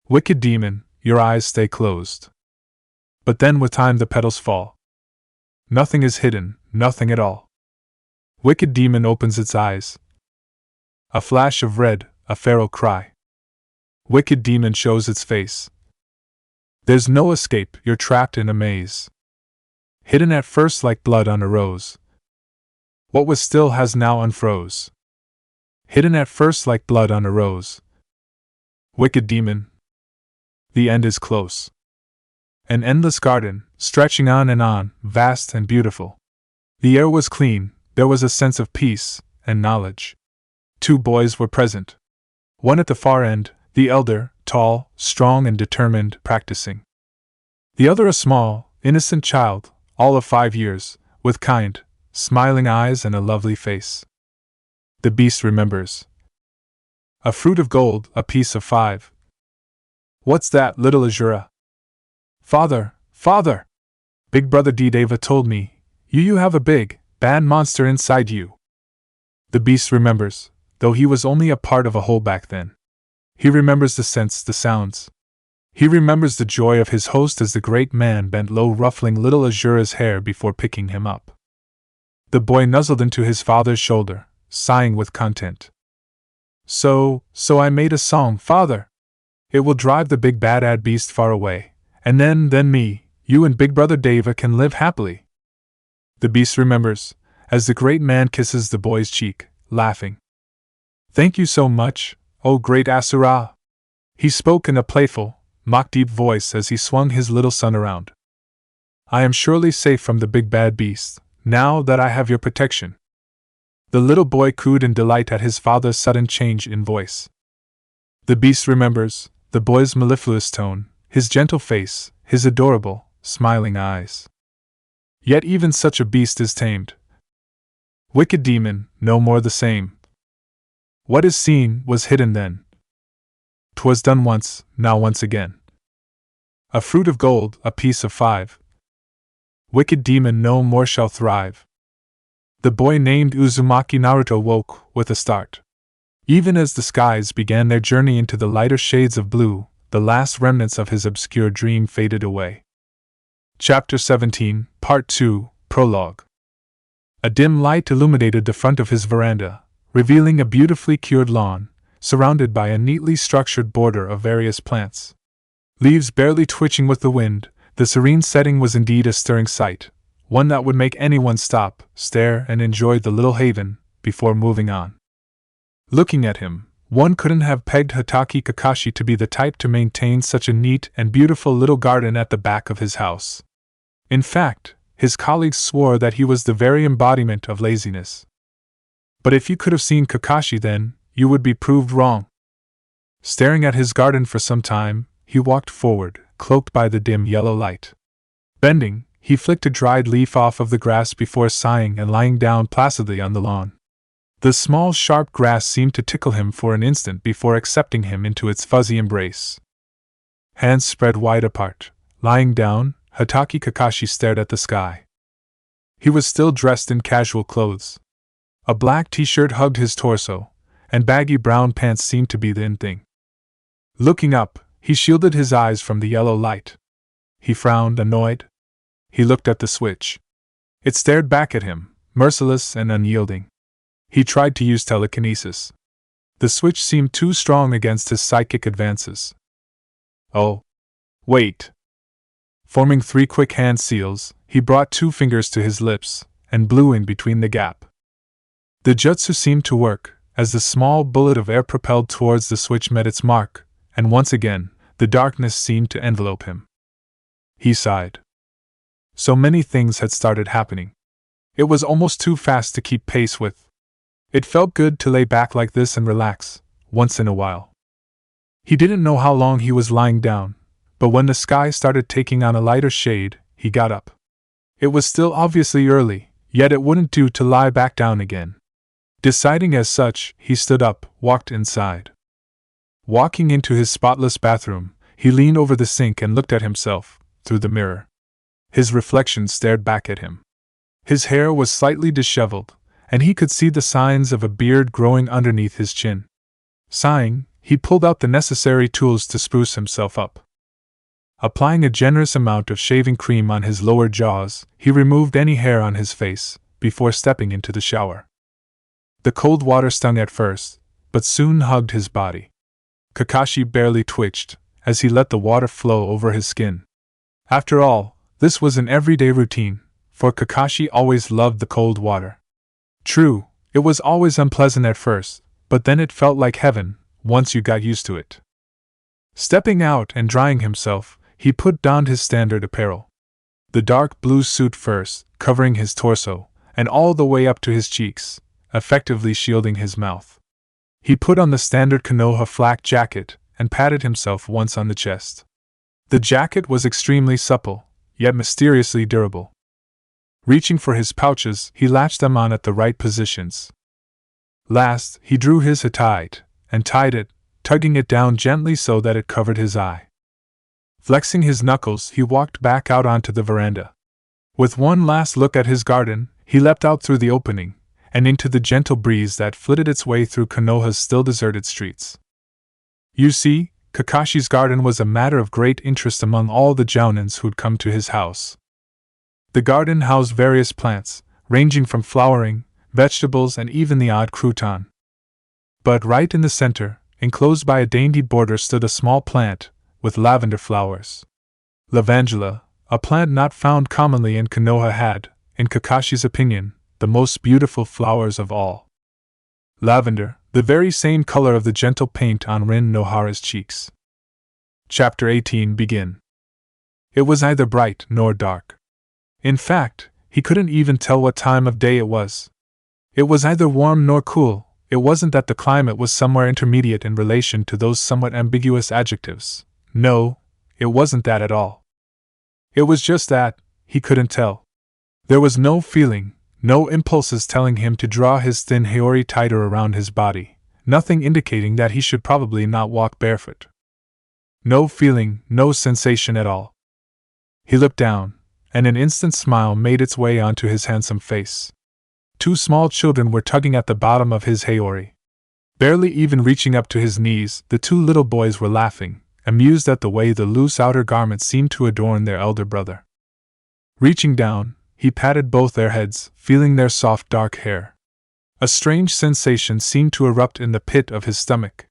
Wicked demon, your eyes stay closed. But then with time the petals fall. Nothing is hidden, nothing at all. Wicked demon opens its eyes. A flash of red, a feral cry. Wicked demon shows its face. There's no escape, you're trapped in a maze. Hidden at first like blood on a rose. What was still has now unfroze. Hidden at first like blood on a rose. Wicked demon. The end is close. An endless garden, stretching on and on, vast and beautiful. The air was clean, there was a sense of peace and knowledge. 2 boys were present. One at the far end, the elder, tall, strong and determined, practicing. The other a small, innocent child, all of 5 years, with kind, smiling eyes and a lovely face. The beast remembers. A fruit of gold, a piece of 5. What's that, little Azura? Father! Big brother D. Deva told me, You have a big, bad monster inside you. The beast remembers, though he was only a part of a whole back then. He remembers the scents, the sounds. He remembers the joy of his host as the great man bent low, ruffling little Azura's hair before picking him up. The boy nuzzled into his father's shoulder, sighing with content. So I made a song, Father. It will drive the big bad beast far away, and then me, you and big brother Deva can live happily. The beast remembers, as the great man kisses the boy's cheek, laughing. Thank you so much, O great Asura. He spoke in a playful, mock-deep voice as he swung his little son around. I am surely safe from the big bad beast, now that I have your protection. The little boy cooed in delight at his father's sudden change in voice. The beast remembers, the boy's mellifluous tone, his gentle face, his adorable, smiling eyes. Yet even such a beast is tamed. Wicked demon, no more the same. What is seen was hidden then. 'Twas done once, now once again. A fruit of gold, a piece of 5. Wicked demon no more shall thrive. The boy named Uzumaki Naruto woke with a start. Even as the skies began their journey into the lighter shades of blue, the last remnants of his obscure dream faded away. Chapter 17, Part 2, Prologue. A dim light illuminated the front of his veranda, revealing a beautifully cured lawn, surrounded by a neatly structured border of various plants. Leaves barely twitching with the wind, the serene setting was indeed a stirring sight, one that would make anyone stop, stare, and enjoy the little haven, before moving on. Looking at him, one couldn't have pegged Hatake Kakashi to be the type to maintain such a neat and beautiful little garden at the back of his house. In fact, his colleagues swore that he was the very embodiment of laziness. But if you could have seen Kakashi then, you would be proved wrong. Staring at his garden for some time, he walked forward, cloaked by the dim yellow light. Bending, he flicked a dried leaf off of the grass before sighing and lying down placidly on the lawn. The small sharp grass seemed to tickle him for an instant before accepting him into its fuzzy embrace. Hands spread wide apart, lying down, Hatake Kakashi stared at the sky. He was still dressed in casual clothes. A black t-shirt hugged his torso, and baggy brown pants seemed to be the in thing. Looking up, he shielded his eyes from the yellow light. He frowned, annoyed. He looked at the switch. It stared back at him, merciless and unyielding. He tried to use telekinesis. The switch seemed too strong against his psychic advances. Oh. Wait. Forming 3 quick hand seals, he brought 2 fingers to his lips, and blew in between the gap. The jutsu seemed to work, as the small bullet of air propelled towards the switch met its mark, and once again, the darkness seemed to envelope him. He sighed. So many things had started happening. It was almost too fast to keep pace with. It felt good to lay back like this and relax, once in a while. He didn't know how long he was lying down, but when the sky started taking on a lighter shade, he got up. It was still obviously early, yet it wouldn't do to lie back down again. Deciding as such, he stood up, walked inside. Walking into his spotless bathroom, he leaned over the sink and looked at himself, through the mirror. His reflection stared back at him. His hair was slightly disheveled, and he could see the signs of a beard growing underneath his chin. Sighing, he pulled out the necessary tools to spruce himself up. Applying a generous amount of shaving cream on his lower jaws, he removed any hair on his face, before stepping into the shower. The cold water stung at first, but soon hugged his body. Kakashi barely twitched, as he let the water flow over his skin. After all, this was an everyday routine, for Kakashi always loved the cold water. True, it was always unpleasant at first, but then it felt like heaven, once you got used to it. Stepping out and drying himself, he put down his standard apparel. The dark blue suit first, covering his torso, and all the way up to his cheeks, effectively shielding his mouth. He put on the standard Konoha flak jacket, and patted himself once on the chest. The jacket was extremely supple, yet mysteriously durable. Reaching for his pouches, he latched them on at the right positions. Last, he drew his hatite, and tied it, tugging it down gently so that it covered his eye. Flexing his knuckles, he walked back out onto the veranda. With one last look at his garden, he leapt out through the opening, and into the gentle breeze that flitted its way through Konoha's still deserted streets. You see, Kakashi's garden was a matter of great interest among all the jounins who'd come to his house. The garden housed various plants, ranging from flowering, vegetables, and even the odd crouton. But right in the center, enclosed by a dainty border, stood a small plant, with lavender flowers. Lavandula, a plant not found commonly in Konoha, had, in Kakashi's opinion, the most beautiful flowers of all. Lavender, the very same color of the gentle paint on Rin Nohara's cheeks. Chapter 18 Begin. It was neither bright nor dark. In fact, he couldn't even tell what time of day it was. It was neither warm nor cool. It wasn't that the climate was somewhere intermediate in relation to those somewhat ambiguous adjectives. No, it wasn't that at all. It was just that, he couldn't tell. There was no feeling, no impulses telling him to draw his thin haori tighter around his body, nothing indicating that he should probably not walk barefoot. No feeling, no sensation at all. He looked down, and an instant smile made its way onto his handsome face. 2 small children were tugging at the bottom of his haori. Barely even reaching up to his knees, the 2 little boys were laughing, amused at the way the loose outer garments seemed to adorn their elder brother. Reaching down, he patted both their heads, feeling their soft dark hair. A strange sensation seemed to erupt in the pit of his stomach.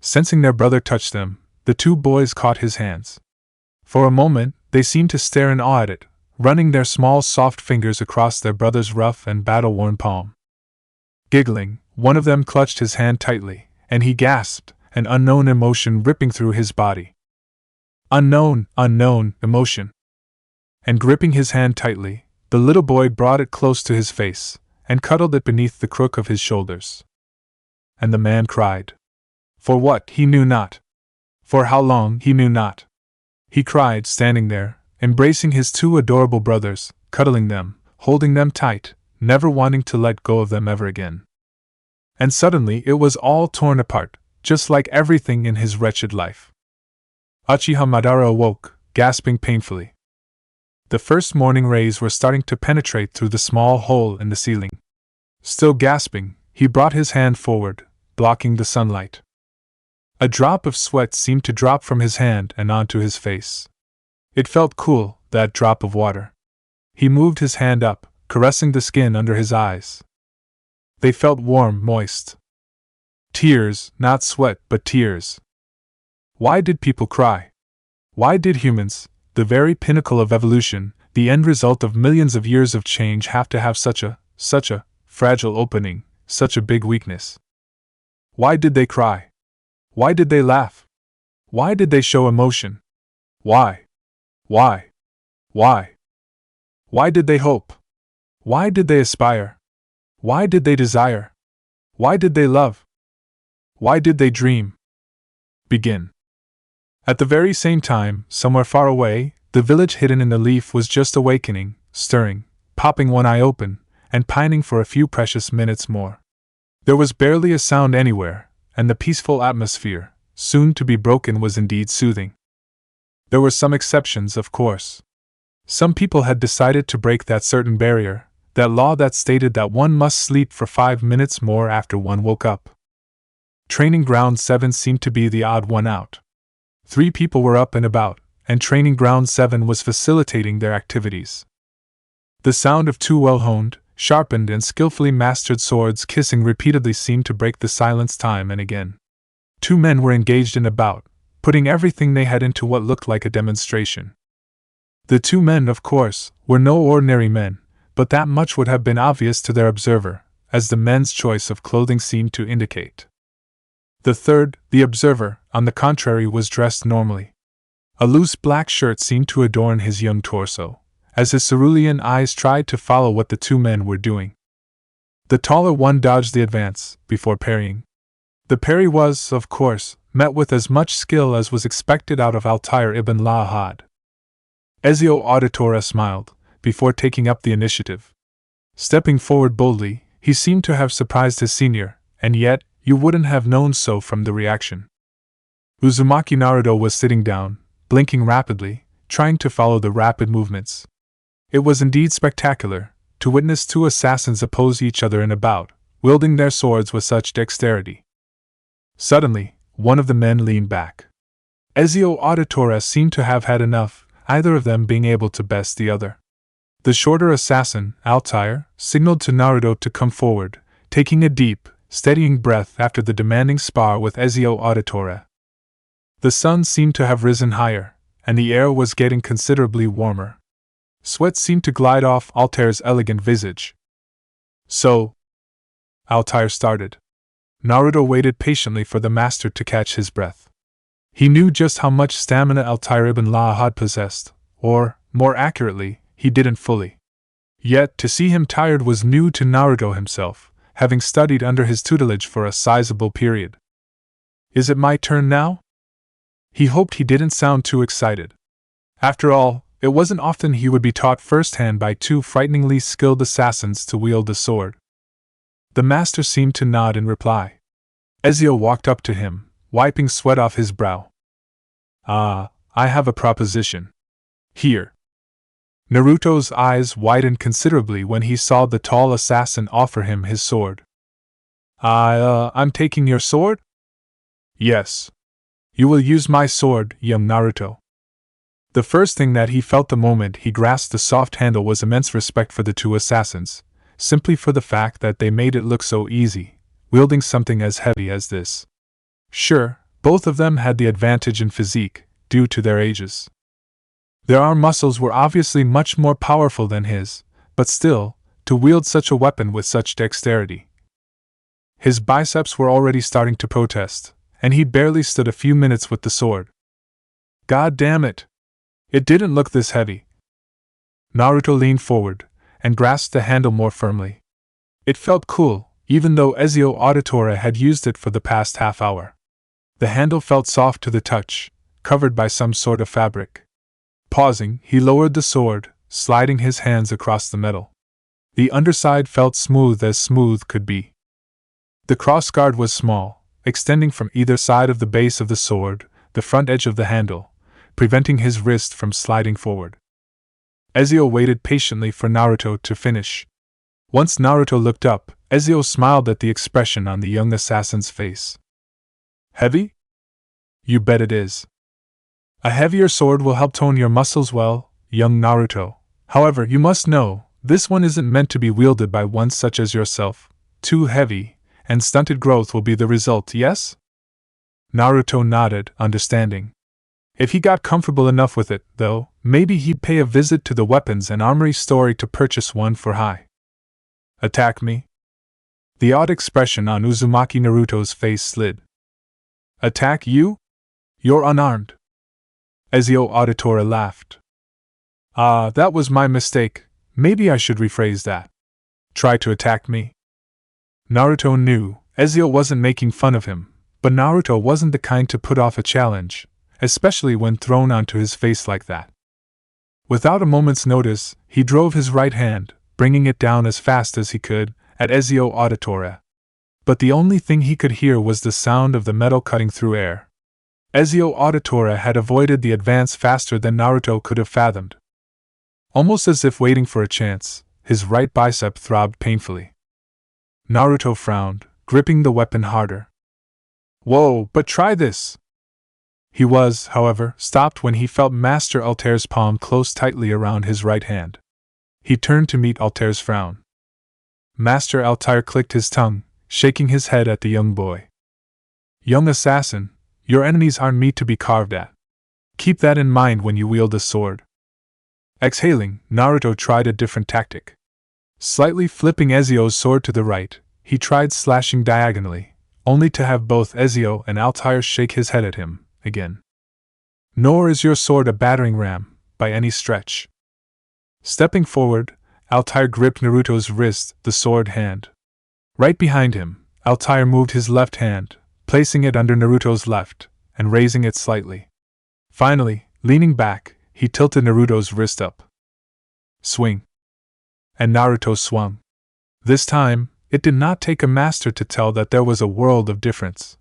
Sensing their brother touch them, the 2 boys caught his hands. For a moment, they seemed to stare in awe at it, running their small soft fingers across their brother's rough and battle-worn palm. Giggling, one of them clutched his hand tightly, and he gasped, an unknown emotion ripping through his body. Unknown emotion. And gripping his hand tightly, the little boy brought it close to his face, and cuddled it beneath the crook of his shoulders. And the man cried. For what, he knew not. For how long, he knew not. He cried, standing there, embracing his 2 adorable brothers, cuddling them, holding them tight, never wanting to let go of them ever again. And suddenly it was all torn apart, just like everything in his wretched life. Uchiha Madara awoke, gasping painfully. The first morning rays were starting to penetrate through the small hole in the ceiling. Still gasping, he brought his hand forward, blocking the sunlight. A drop of sweat seemed to drop from his hand and onto his face. It felt cool, that drop of water. He moved his hand up, caressing the skin under his eyes. They felt warm, moist. Tears, not sweat, but tears. Why did people cry? Why did humans, the very pinnacle of evolution, the end result of millions of years of change, have to have such a fragile opening, such a big weakness? Why did they cry? Why did they laugh? Why did they show emotion? Why? Why? Why? Why did they hope? Why did they aspire? Why did they desire? Why did they love? Why did they dream? Begin. At the very same time, somewhere far away, the village hidden in the leaf was just awakening, stirring, popping one eye open, and pining for a few precious minutes more. There was barely a sound anywhere, and the peaceful atmosphere, soon to be broken, was indeed soothing. There were some exceptions, of course. Some people had decided to break that certain barrier, that law that stated that one must sleep for 5 minutes more after one woke up. Training Ground 7 seemed to be the odd one out. 3 people were up and about, and Training Ground 7 was facilitating their activities. The sound of 2 well-honed, sharpened, and skillfully mastered swords kissing repeatedly seemed to break the silence time and again. 2 men were engaged in a bout, putting everything they had into what looked like a demonstration. The 2 men, of course, were no ordinary men, but that much would have been obvious to their observer, as the men's choice of clothing seemed to indicate. The third, the observer, on the contrary, was dressed normally. A loose black shirt seemed to adorn his young torso, as his cerulean eyes tried to follow what the 2 men were doing. The taller one dodged the advance, before parrying. The parry was, of course, met with as much skill as was expected out of Altair ibn Lahad. Ezio Auditore smiled, before taking up the initiative. Stepping forward boldly, he seemed to have surprised his senior, and yet, you wouldn't have known so from the reaction. Uzumaki Naruto was sitting down, blinking rapidly, trying to follow the rapid movements. It was indeed spectacular to witness two assassins oppose each other in a bout, wielding their swords with such dexterity. Suddenly, one of the men leaned back. Ezio Auditore seemed to have had enough, either of them being able to best the other. The shorter assassin, Altair, signaled to Naruto to come forward, taking a deep, steadying breath after the demanding spar with Ezio Auditore. The sun seemed to have risen higher, and the air was getting considerably warmer. Sweat seemed to glide off Altair's elegant visage. So, Altair started. Naruto waited patiently for the master to catch his breath. He knew just how much stamina Altair ibn Lahad possessed, or, more accurately, he didn't fully. Yet, to see him tired was new to Naruto himself, having studied under his tutelage for a sizable period. Is it my turn now? He hoped he didn't sound too excited. After all, it wasn't often he would be taught firsthand by two frighteningly skilled assassins to wield the sword. The master seemed to nod in reply. Ezio walked up to him, wiping sweat off his brow. I have a proposition. Here. Naruto's eyes widened considerably when he saw the tall assassin offer him his sword. I'm taking your sword? Yes. You will use my sword, young Naruto. The first thing that he felt the moment he grasped the soft handle was immense respect for the two assassins, simply for the fact that they made it look so easy, wielding something as heavy as this. Sure, both of them had the advantage in physique, due to their ages. Their arm muscles were obviously much more powerful than his, but still, to wield such a weapon with such dexterity. His biceps were already starting to protest, and he barely stood a few minutes with the sword. God damn it! It didn't look this heavy. Naruto leaned forward, and grasped the handle more firmly. It felt cool, even though Ezio Auditore had used it for the past half hour. The handle felt soft to the touch, covered by some sort of fabric. Pausing, he lowered the sword, sliding his hands across the metal. The underside felt smooth as smooth could be. The crossguard was small, extending from either side of the base of the sword, the front edge of the handle, preventing his wrist from sliding forward. Ezio waited patiently for Naruto to finish. Once Naruto looked up, Ezio smiled at the expression on the young assassin's face. Heavy? You bet it is. A heavier sword will help tone your muscles well, young Naruto. However, you must know, this one isn't meant to be wielded by one such as yourself. Too heavy, and stunted growth will be the result, yes? Naruto nodded, understanding. If he got comfortable enough with it, though, maybe he'd pay a visit to the weapons and armory store to purchase one for high. Attack me? The odd expression on Uzumaki Naruto's face slid. Attack you? You're unarmed. Ezio Auditore laughed. That was my mistake. Maybe I should rephrase that. Try to attack me. Naruto knew Ezio wasn't making fun of him, but Naruto wasn't the kind to put off a challenge, especially when thrown onto his face like that. Without a moment's notice, he drove his right hand, bringing it down as fast as he could, at Ezio Auditore. But the only thing he could hear was the sound of the metal cutting through air. Ezio Auditore had avoided the advance faster than Naruto could have fathomed. Almost as if waiting for a chance, his right bicep throbbed painfully. Naruto frowned, gripping the weapon harder. Whoa, but try this! He was, however, stopped when he felt Master Altair's palm close tightly around his right hand. He turned to meet Altair's frown. Master Altair clicked his tongue, shaking his head at the young boy. Young assassin, your enemies aren't meat to be carved at. Keep that in mind when you wield a sword. Exhaling, Naruto tried a different tactic. Slightly flipping Ezio's sword to the right, he tried slashing diagonally, only to have both Ezio and Altair shake his head at him again. Nor is your sword a battering ram, by any stretch. Stepping forward, Altair gripped Naruto's wrist, the sword hand. Right behind him, Altair moved his left hand, placing it under Naruto's left, and raising it slightly. Finally, leaning back, he tilted Naruto's wrist up. Swing. And Naruto swung. This time, it did not take a master to tell that there was a world of difference.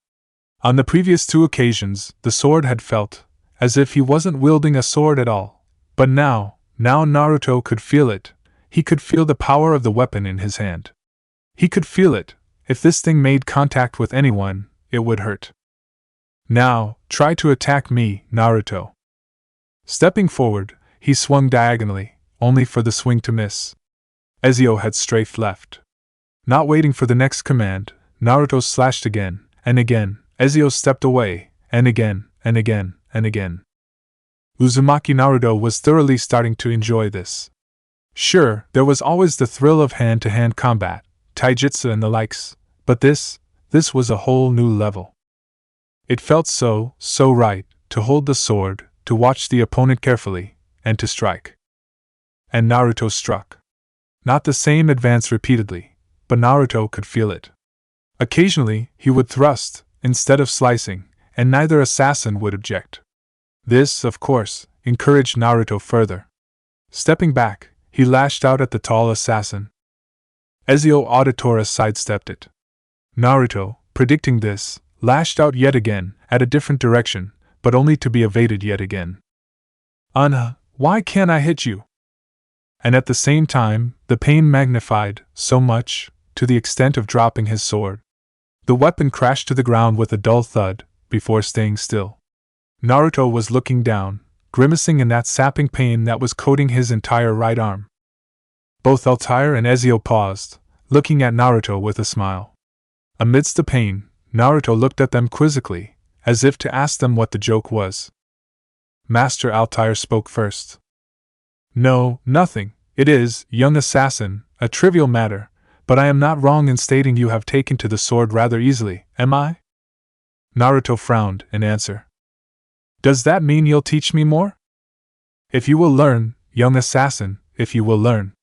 On the previous two occasions, the sword had felt as if he wasn't wielding a sword at all, but now, Now Naruto could feel it. He could feel the power of the weapon in his hand. He could feel it. If this thing made contact with anyone, it would hurt. Now, try to attack me, Naruto. Stepping forward, he swung diagonally, only for the swing to miss. Ezio had strafed left. Not waiting for the next command, Naruto slashed again, and again. Ezio stepped away, and again, and again, and again. Uzumaki Naruto was thoroughly starting to enjoy this. Sure, there was always the thrill of hand-to-hand combat, taijutsu and the likes, but this was a whole new level. It felt so right, to hold the sword, to watch the opponent carefully, and to strike. And Naruto struck. Not the same advance repeatedly, but Naruto could feel it. Occasionally, he would thrust, instead of slicing, and neither assassin would object. This, of course, encouraged Naruto further. Stepping back, he lashed out at the tall assassin. Ezio Auditore sidestepped it. Naruto, predicting this, lashed out yet again, at a different direction, but only to be evaded yet again. Why can't I hit you? And at the same time, the pain magnified, so much, to the extent of dropping his sword. The weapon crashed to the ground with a dull thud, before staying still. Naruto was looking down, grimacing in that sapping pain that was coating his entire right arm. Both Altair and Ezio paused, looking at Naruto with a smile. Amidst the pain, Naruto looked at them quizzically, as if to ask them what the joke was. Master Altair spoke first. No, nothing. It is, young assassin, a trivial matter, but I am not wrong in stating you have taken to the sword rather easily, am I? Naruto frowned in answer. Does that mean you'll teach me more? If you will learn, young assassin, if you will learn.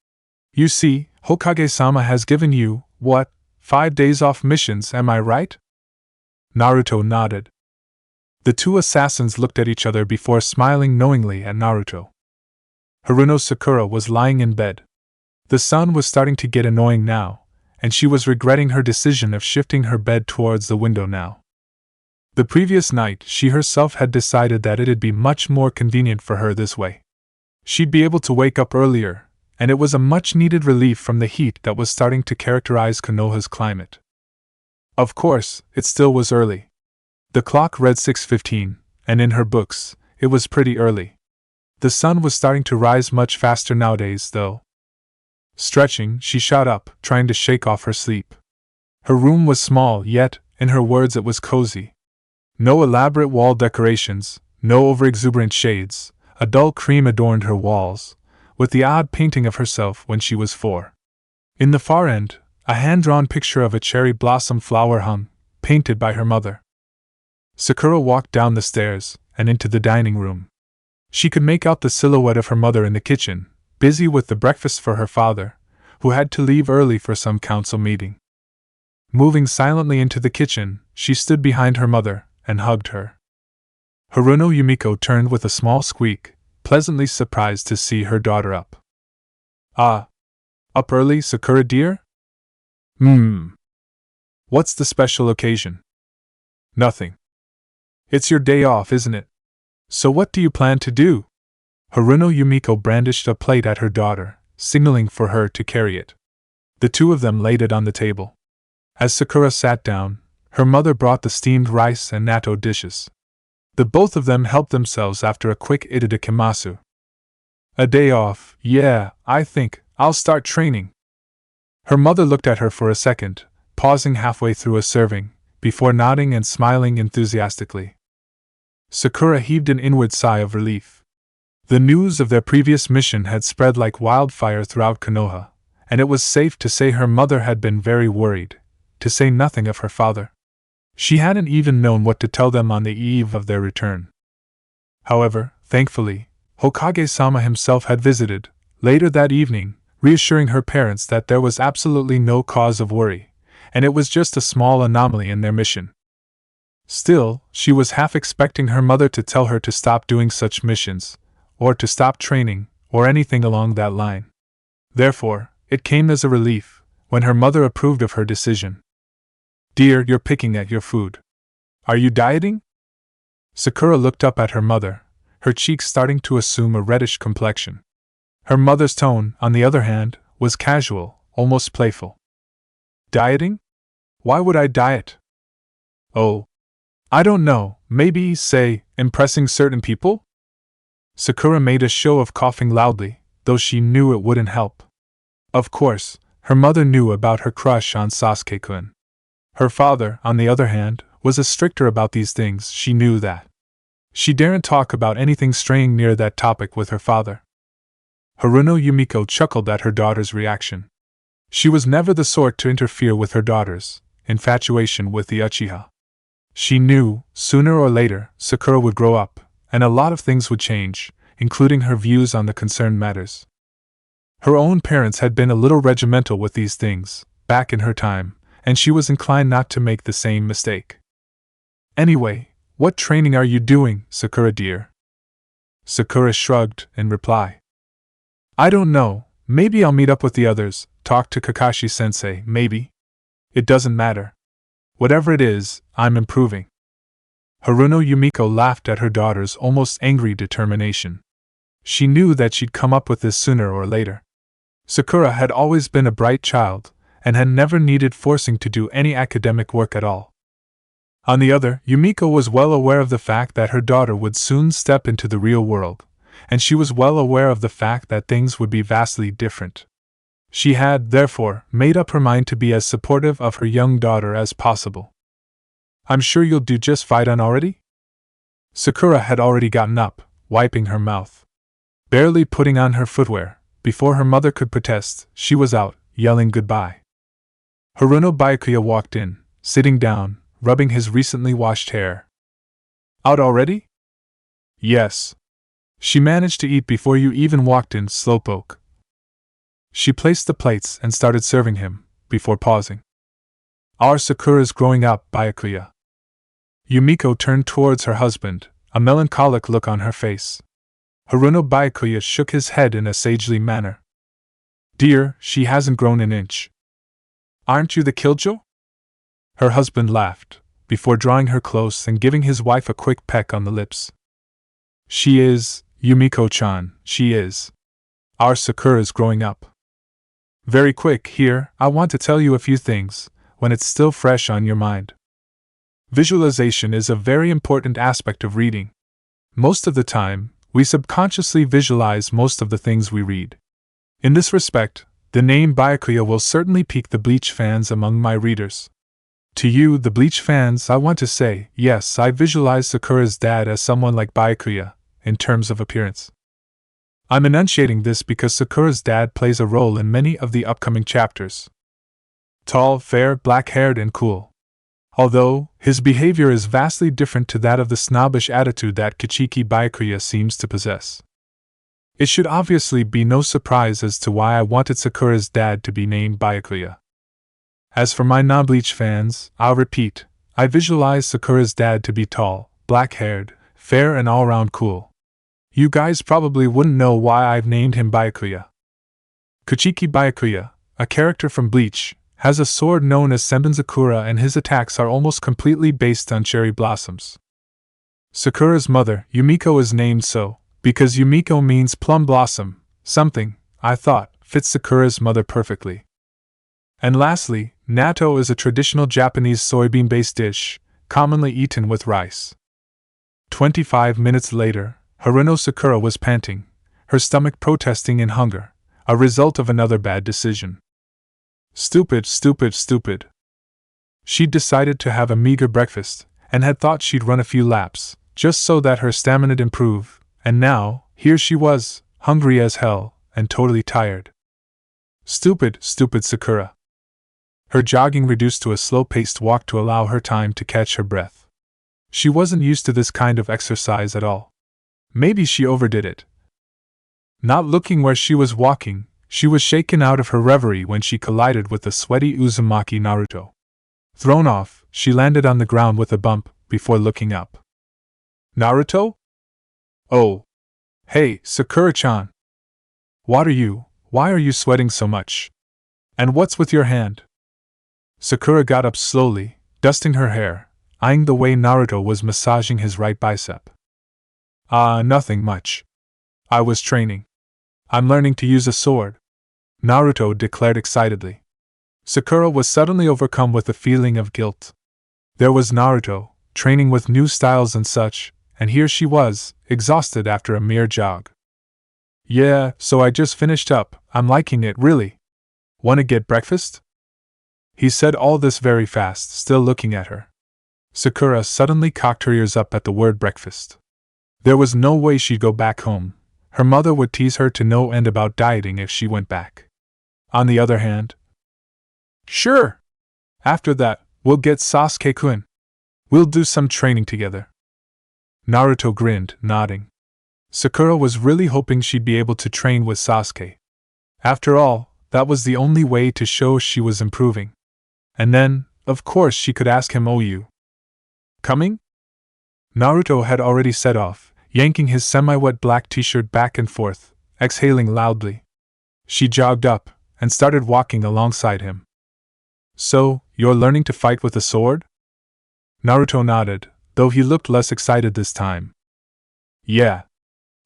You see, Hokage-sama has given you, 5 days off missions, am I right? Naruto nodded. The two assassins looked at each other before smiling knowingly at Naruto. Haruno Sakura was lying in bed. The sun was starting to get annoying now, and she was regretting her decision of shifting her bed towards the window now. The previous night, she herself had decided that it'd be much more convenient for her this way. She'd be able to wake up earlier, and it was a much-needed relief from the heat that was starting to characterize Konoha's climate. Of course, it still was early. The clock read 6:15, and in her books, it was pretty early. The sun was starting to rise much faster nowadays, though. Stretching, she shot up, trying to shake off her sleep. Her room was small, yet, in her words, it was cozy. No elaborate wall decorations, no overexuberant shades, a dull cream adorned her walls, with the odd painting of herself when she was 4. In the far end, a hand-drawn picture of a cherry blossom flower hung, painted by her mother. Sakura walked down the stairs, and into the dining room. She could make out the silhouette of her mother in the kitchen, busy with the breakfast for her father, who had to leave early for some council meeting. Moving silently into the kitchen, she stood behind her mother, and hugged her. Haruno Yumiko turned with a small squeak, pleasantly surprised to see her daughter up. Ah! Up early, Sakura dear? What's the special occasion? Nothing. It's your day off, isn't it? So what do you plan to do? Haruno Yumiko brandished a plate at her daughter, signaling for her to carry it. The two of them laid it on the table. As Sakura sat down, her mother brought the steamed rice and natto dishes. The both of them helped themselves after a quick itadakimasu. A day off, yeah, I think I'll start training. Her mother looked at her for a second, pausing halfway through a serving, before nodding and smiling enthusiastically. Sakura heaved an inward sigh of relief. The news of their previous mission had spread like wildfire throughout Konoha, and it was safe to say her mother had been very worried, to say nothing of her father. She hadn't even known what to tell them on the eve of their return. However, thankfully, Hokage-sama himself had visited, later that evening, reassuring her parents that there was absolutely no cause of worry, and it was just a small anomaly in their mission. Still, she was half expecting her mother to tell her to stop doing such missions, or to stop training, or anything along that line. Therefore, it came as a relief when her mother approved of her decision. Dear, you're picking at your food. Are you dieting? Sakura looked up at her mother, her cheeks starting to assume a reddish complexion. Her mother's tone, on the other hand, was casual, almost playful. Dieting? Why would I diet? Oh, I don't know, maybe, say, impressing certain people? Sakura made a show of coughing loudly, though she knew it wouldn't help. Of course, her mother knew about her crush on Sasuke-kun. Her father, on the other hand, was a stricter about these things. She knew that. She daren't talk about anything straying near that topic with her father. Haruno Yumiko chuckled at her daughter's reaction. She was never the sort to interfere with her daughter's infatuation with the Uchiha. She knew, sooner or later, Sakura would grow up, and a lot of things would change, including her views on the concerned matters. Her own parents had been a little regimental with these things, back in her time, and she was inclined not to make the same mistake. Anyway, what training are you doing, Sakura dear? Sakura shrugged in reply. I don't know, maybe I'll meet up with the others, talk to Kakashi-sensei, maybe. It doesn't matter. Whatever it is, I'm improving. Haruno Yumiko laughed at her daughter's almost angry determination. She knew that she'd come up with this sooner or later. Sakura had always been a bright child, and had never needed forcing to do any academic work at all. On the other, Yumiko was well aware of the fact that her daughter would soon step into the real world, and she was well aware of the fact that things would be vastly different. She had, therefore, made up her mind to be as supportive of her young daughter as possible. I'm sure you'll do just fine already? Sakura had already gotten up, wiping her mouth. Barely putting on her footwear, before her mother could protest, she was out, yelling goodbye. Haruno Byakuya walked in, sitting down, rubbing his recently washed hair. Out already? Yes. She managed to eat before you even walked in, slowpoke. She placed the plates and started serving him, before pausing. Our Sakura's growing up, Byakuya. Yumiko turned towards her husband, a melancholic look on her face. Haruno Byakuya shook his head in a sagely manner. Dear, she hasn't grown an inch. Aren't you the killjoy? Her husband laughed, before drawing her close and giving his wife a quick peck on the lips. She is, Yumiko-chan, she is. Our Sakura's growing up. Very quick, here, I want to tell you a few things, when it's still fresh on your mind. Visualization is a very important aspect of reading. Most of the time, we subconsciously visualize most of the things we read. In this respect, the name Byakuya will certainly pique the Bleach fans among my readers. To you, the Bleach fans, I want to say, yes, I visualize Sakura's dad as someone like Byakuya, in terms of appearance. I'm enunciating this because Sakura's dad plays a role in many of the upcoming chapters. Tall, fair, black-haired and cool. Although, his behavior is vastly different to that of the snobbish attitude that Kichiki Byakuya seems to possess. It should obviously be no surprise as to why I wanted Sakura's dad to be named Byakuya. As for my non-Bleach fans, I'll repeat, I visualize Sakura's dad to be tall, black-haired, fair and all-round cool. You guys probably wouldn't know why I've named him Byakuya. Kichiki Byakuya, a character from Bleach, has a sword known as Senbonzakura and his attacks are almost completely based on cherry blossoms. Sakura's mother, Yumiko, is named so, because Yumiko means plum blossom, something, I thought, fits Sakura's mother perfectly. And lastly, natto is a traditional Japanese soybean-based dish, commonly eaten with rice. 25 minutes later, Haruno Sakura was panting, her stomach protesting in hunger, a result of another bad decision. Stupid, stupid, stupid. She'd decided to have a meager breakfast, and had thought she'd run a few laps, just so that her stamina'd improve, and now, here she was, hungry as hell, and totally tired. Stupid, stupid Sakura. Her jogging reduced to a slow-paced walk to allow her time to catch her breath. She wasn't used to this kind of exercise at all. Maybe she overdid it. Not looking where she was walking, she was shaken out of her reverie when she collided with the sweaty Uzumaki Naruto. Thrown off, she landed on the ground with a bump, before looking up. Naruto? Oh. Hey, Sakura-chan. Why are you sweating so much? And what's with your hand? Sakura got up slowly, dusting her hair, eyeing the way Naruto was massaging his right bicep. Nothing much. I was training. I'm learning to use a sword, Naruto declared excitedly. Sakura was suddenly overcome with a feeling of guilt. There was Naruto, training with new styles and such, and here she was, exhausted after a mere jog. Yeah, so I just finished up, I'm liking it really. Wanna get breakfast? He said all this very fast, still looking at her. Sakura suddenly cocked her ears up at the word breakfast. There was no way she'd go back home. Her mother would tease her to no end about dieting if she went back. On the other hand, sure! After that, we'll get Sasuke-kun. We'll do some training together. Naruto grinned, nodding. Sakura was really hoping she'd be able to train with Sasuke. After all, that was the only way to show she was improving. And then, of course, she could ask him, "Oh, you coming?" Naruto had already set off, yanking his semi-wet black t-shirt back and forth, exhaling loudly. She jogged up and started walking alongside him. So, you're learning to fight with a sword? Naruto nodded, though he looked less excited this time. Yeah.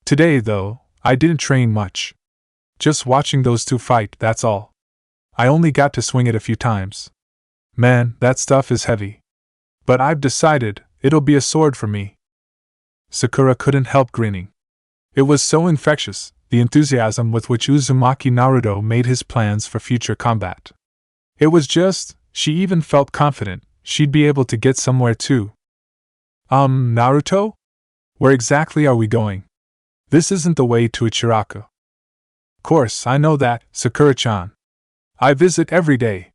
Today, though, I didn't train much. Just watching those two fight, that's all. I only got to swing it a few times. Man, that stuff is heavy. But I've decided, it'll be a sword for me. Sakura couldn't help grinning. It was so infectious, the enthusiasm with which Uzumaki Naruto made his plans for future combat. It was just, she even felt confident she'd be able to get somewhere too. Naruto? Where exactly are we going? This isn't the way to Ichiraku. Course, I know that, Sakura-chan. I visit every day.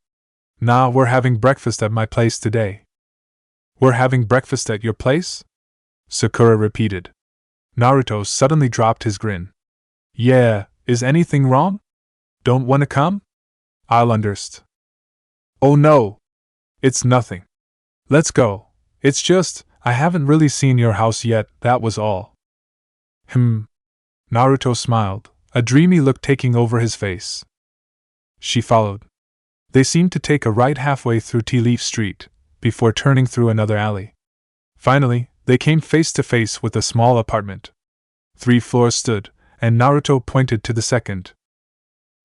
Nah, we're having breakfast at my place today. We're having breakfast at your place? Sakura repeated. Naruto suddenly dropped his grin. Yeah, is anything wrong? Don't wanna come? I'll understand. Oh no! It's nothing. Let's go. It's just, I haven't really seen your house yet, that was all. Naruto smiled, a dreamy look taking over his face. She followed. They seemed to take a right halfway through Tea Leaf Street, before turning through another alley. Finally, they came face to face with a small apartment. 3 floors stood, and Naruto pointed to the second.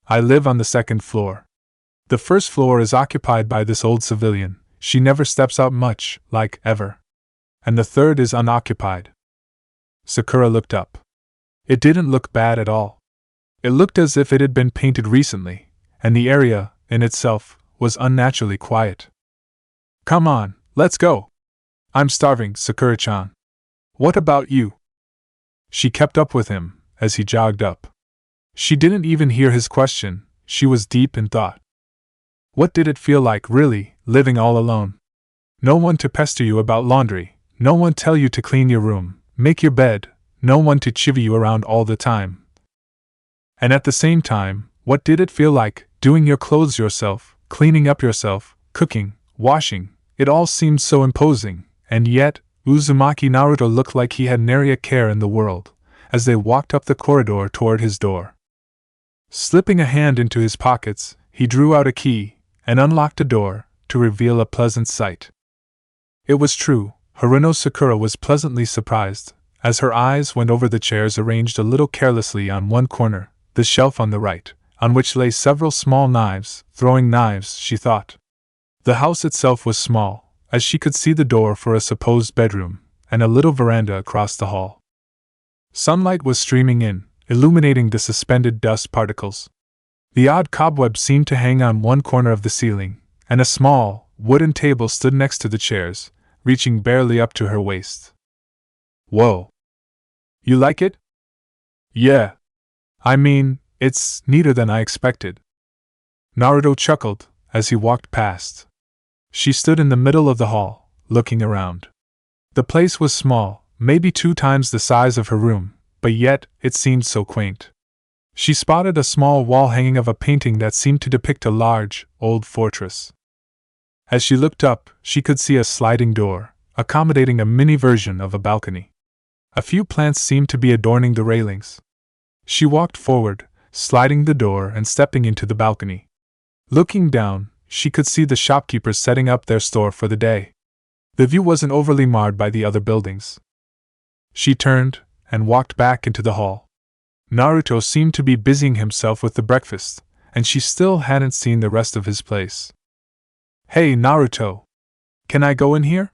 I live on the second floor. The first floor is occupied by this old civilian, she never steps out much, like, ever. And the third is unoccupied. Sakura looked up. It didn't look bad at all. It looked as if it had been painted recently, and the area, in itself, was unnaturally quiet. Come on, let's go. I'm starving, Sakura-chan. What about you? She kept up with him, as he jogged up. She didn't even hear his question, she was deep in thought. What did it feel like, really, living all alone? No one to pester you about laundry, no one tell you to clean your room, make your bed, no one to chivvy you around all the time. And at the same time, what did it feel like, doing your clothes yourself, cleaning up yourself, cooking, washing? It all seemed so imposing, and yet, Uzumaki Naruto looked like he had nary a care in the world, as they walked up the corridor toward his door. Slipping a hand into his pockets, he drew out a key, and unlocked a door, to reveal a pleasant sight. It was true, Haruno Sakura was pleasantly surprised, as her eyes went over the chairs arranged a little carelessly on one corner, the shelf on the right, on which lay several small knives, throwing knives, she thought. The house itself was small, as she could see the door for a supposed bedroom, and a little veranda across the hall. Sunlight was streaming in, illuminating the suspended dust particles. The odd cobweb seemed to hang on one corner of the ceiling, and a small, wooden table stood next to the chairs, reaching barely up to her waist. Whoa! You like it? Yeah. I mean, it's neater than I expected. Naruto chuckled, as he walked past. She stood in the middle of the hall, looking around. The place was small, maybe 2 times the size of her room, but yet, it seemed so quaint. She spotted a small wall hanging of a painting that seemed to depict a large, old fortress. As she looked up, she could see a sliding door, accommodating a mini version of a balcony. A few plants seemed to be adorning the railings. She walked forward, sliding the door and stepping into the balcony. Looking down, she could see the shopkeepers setting up their store for the day. The view wasn't overly marred by the other buildings. She turned, and walked back into the hall. Naruto seemed to be busying himself with the breakfast, and she still hadn't seen the rest of his place. Hey Naruto! Can I go in here?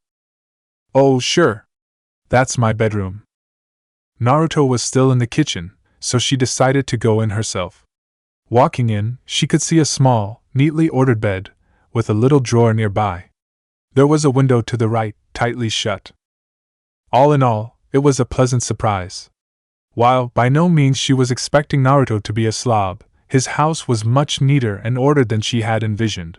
Oh sure. That's my bedroom. Naruto was still in the kitchen, so she decided to go in herself. Walking in, she could see a small, neatly ordered bed, with a little drawer nearby. There was a window to the right, tightly shut. All in all, it was a pleasant surprise. While by no means she was expecting Naruto to be a slob, his house was much neater and ordered than she had envisioned.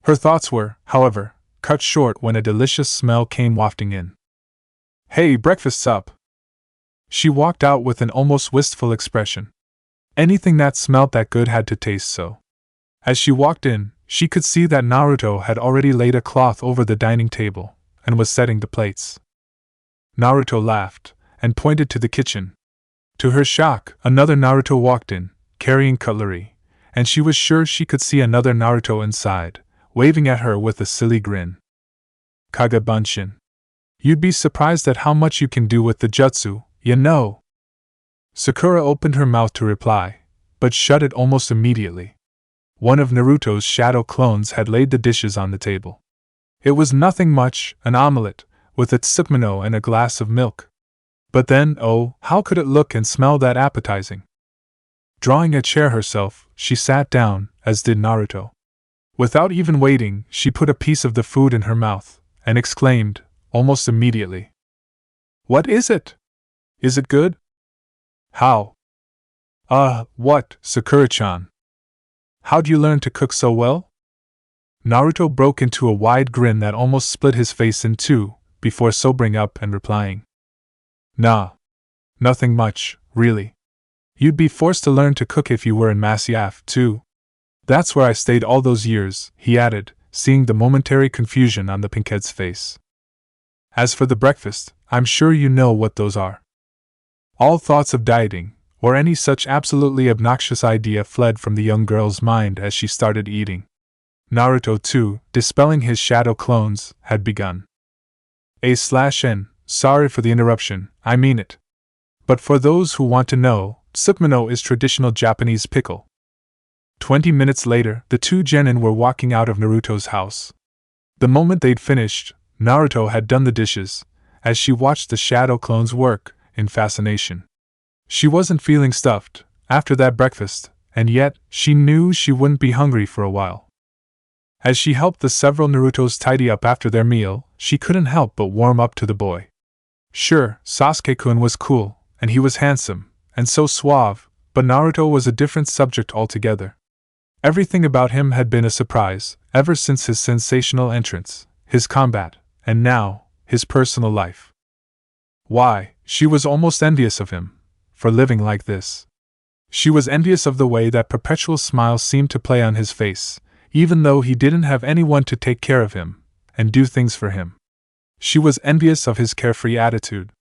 Her thoughts were, however, cut short when a delicious smell came wafting in. Hey, breakfast's up! She walked out with an almost wistful expression. Anything that smelt that good had to taste so. As she walked in, she could see that Naruto had already laid a cloth over the dining table, and was setting the plates. Naruto laughed, and pointed to the kitchen. To her shock, another Naruto walked in, carrying cutlery, and she was sure she could see another Naruto inside, waving at her with a silly grin. Kagabunshin. You'd be surprised at how much you can do with the jutsu, you know. Sakura opened her mouth to reply, but shut it almost immediately. One of Naruto's shadow clones had laid the dishes on the table. It was nothing much, an omelette, with its tsukmono and a glass of milk. But then, oh, how could it look and smell that appetizing? Drawing a chair herself, she sat down, as did Naruto. Without even waiting, she put a piece of the food in her mouth, and exclaimed, almost immediately. What is it? Is it good? How? What, Sakura-chan? How'd you learn to cook so well? Naruto broke into a wide grin that almost split his face in two, before sobering up and replying. Nah. Nothing much, really. You'd be forced to learn to cook if you were in Masyaf, too. That's where I stayed all those years, he added, seeing the momentary confusion on the pinkhead's face. As for the breakfast, I'm sure you know what those are. All thoughts of dieting, or any such absolutely obnoxious idea fled from the young girl's mind as she started eating. Naruto, too, dispelling his shadow clones, had begun. A/N, sorry for the interruption, I mean it. But for those who want to know, tsukmono is traditional Japanese pickle. 20 minutes later, the two genin were walking out of Naruto's house. The moment they'd finished, Naruto had done the dishes, as she watched the shadow clones work, in fascination. She wasn't feeling stuffed, after that breakfast, and yet, she knew she wouldn't be hungry for a while. As she helped the several Narutos tidy up after their meal, she couldn't help but warm up to the boy. Sure, Sasuke-kun was cool, and he was handsome, and so suave, but Naruto was a different subject altogether. Everything about him had been a surprise, ever since his sensational entrance, his combat, and now, his personal life. Why, she was almost envious of him, for living like this. She was envious of the way that perpetual smile seemed to play on his face, even though he didn't have anyone to take care of him, and do things for him. She was envious of his carefree attitude.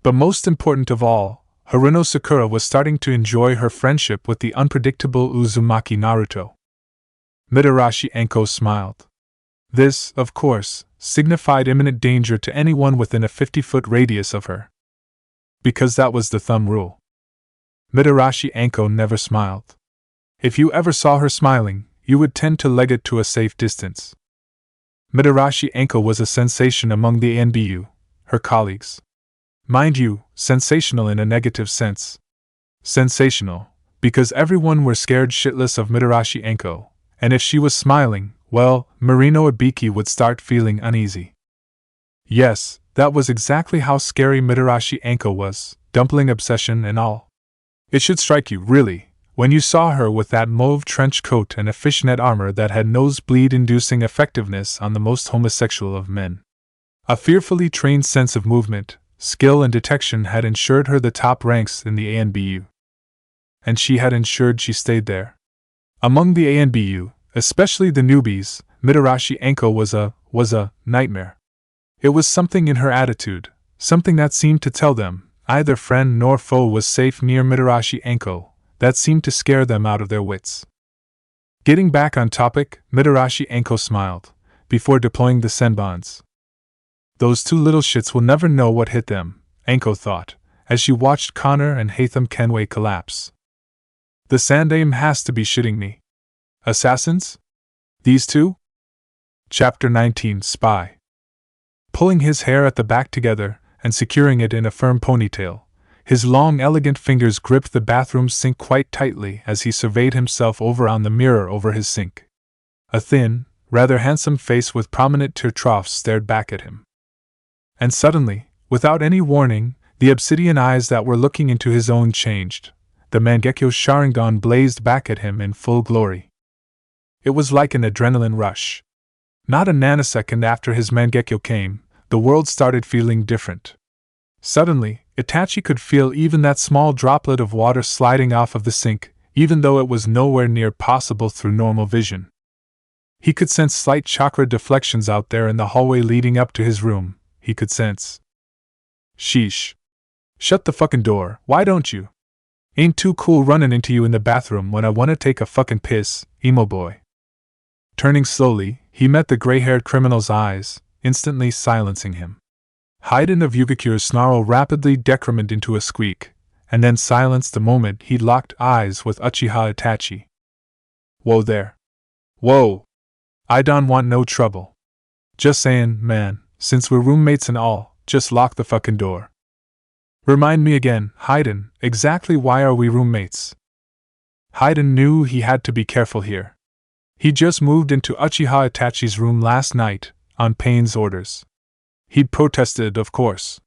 But most important of all, Haruno Sakura was starting to enjoy her friendship with the unpredictable Uzumaki Naruto. Mitarashi Anko smiled. This, of course, signified imminent danger to anyone within a 50-foot radius of her. Because that was the thumb rule. Mitarashi Anko never smiled. If you ever saw her smiling, you would tend to leg it to a safe distance. Mitarashi Anko was a sensation among the ANBU, her colleagues. Mind you, sensational in a negative sense. Sensational, because everyone were scared shitless of Mitarashi Anko, and if she was smiling, well, Marino Ibiki would start feeling uneasy. Yes, that was exactly how scary Mitarashi Anko was, dumpling obsession and all. It should strike you, really, when you saw her with that mauve trench coat and a fishnet armor that had nosebleed-inducing effectiveness on the most homosexual of men. A fearfully trained sense of movement, skill and detection had ensured her the top ranks in the ANBU. And she had ensured she stayed there. Among the ANBU, especially the newbies, Mitarashi Anko was a nightmare. It was something in her attitude, something that seemed to tell them, either friend nor foe was safe near Mitarashi Anko, that seemed to scare them out of their wits. Getting back on topic, Mitarashi Anko smiled, before deploying the senbons. Those two little shits will never know what hit them, Anko thought, as she watched Connor and Hatham Kenway collapse. The SomeDamn has to be shitting me. Assassins? These two? Chapter 19 Spy. Pulling his hair at the back together and securing it in a firm ponytail, his long, elegant fingers gripped the bathroom sink quite tightly as he surveyed himself over on the mirror over his sink. A thin, rather handsome face with prominent tear troughs stared back at him. And suddenly, without any warning, the obsidian eyes that were looking into his own changed. The Mangekyo Sharingan blazed back at him in full glory. It was like an adrenaline rush. Not a nanosecond after his Mangekyo came, the world started feeling different. Suddenly, Itachi could feel even that small droplet of water sliding off of the sink, even though it was nowhere near possible through normal vision. He could sense slight chakra deflections out there in the hallway leading up to his room. He could sense. Sheesh. Shut the fucking door, why don't you? Ain't too cool running into you in the bathroom when I wanna take a fucking piss, emo boy. Turning slowly, he met the gray-haired criminal's eyes, instantly silencing him. Haiden of Yugakure's snarl rapidly decremented into a squeak, and then silenced the moment he locked eyes with Uchiha Itachi. Whoa there. Whoa. I don't want no trouble. Just saying, man, since we're roommates and all, just lock the fucking door. Remind me again, Haiden, exactly why are we roommates? Haiden knew he had to be careful here. He just moved into Uchiha Itachi's room last night, on Pain's orders. He'd protested, of course.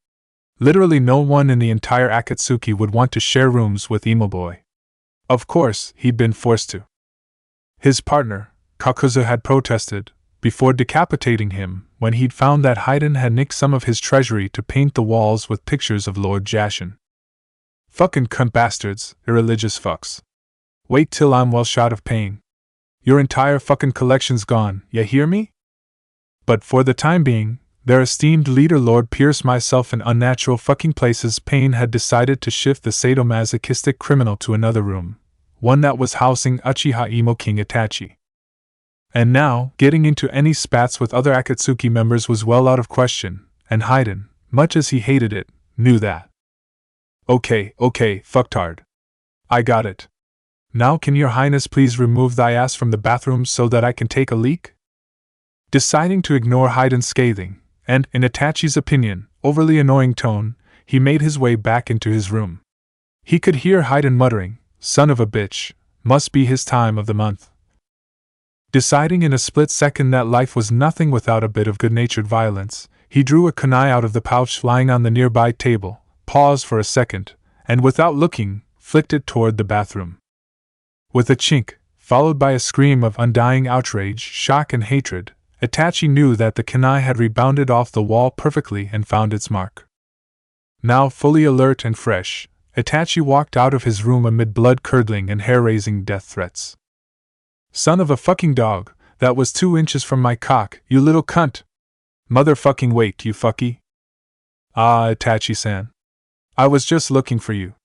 Literally no one in the entire Akatsuki would want to share rooms with Emo Boy. Of course, he'd been forced to. His partner, Kakuzu, had protested, before decapitating him, when he'd found that Haiden had nicked some of his treasury to paint the walls with pictures of Lord Jashin. Fucking cunt bastards, irreligious fucks. Wait till I'm well shot of Pain. Your entire fucking collection's gone, ya hear me? But for the time being, their esteemed leader Lord Pierce, myself, and unnatural fucking places, Pain had decided to shift the sadomasochistic criminal to another room, one that was housing Uchiha Emo King Itachi. And now, getting into any spats with other Akatsuki members was well out of question, and Haiden, much as he hated it, knew that. Okay, fucktard. I got it. Now can your highness please remove thy ass from the bathroom so that I can take a leak? Deciding to ignore Haiden's scathing, and, in Itachi's opinion, overly annoying tone, he made his way back into his room. He could hear Haiden muttering, "Son of a bitch, must be his time of the month." Deciding in a split second that life was nothing without a bit of good-natured violence, he drew a kunai out of the pouch lying on the nearby table, paused for a second, and without looking, flicked it toward the bathroom. With a chink, followed by a scream of undying outrage, shock, and hatred, Itachi knew that the kunai had rebounded off the wall perfectly and found its mark. Now fully alert and fresh, Itachi walked out of his room amid blood-curdling and hair-raising death threats. "Son of a fucking dog, that was 2 inches from my cock, you little cunt! Motherfucking wait, you fucky! Ah, Itachi-san. I was just looking for you."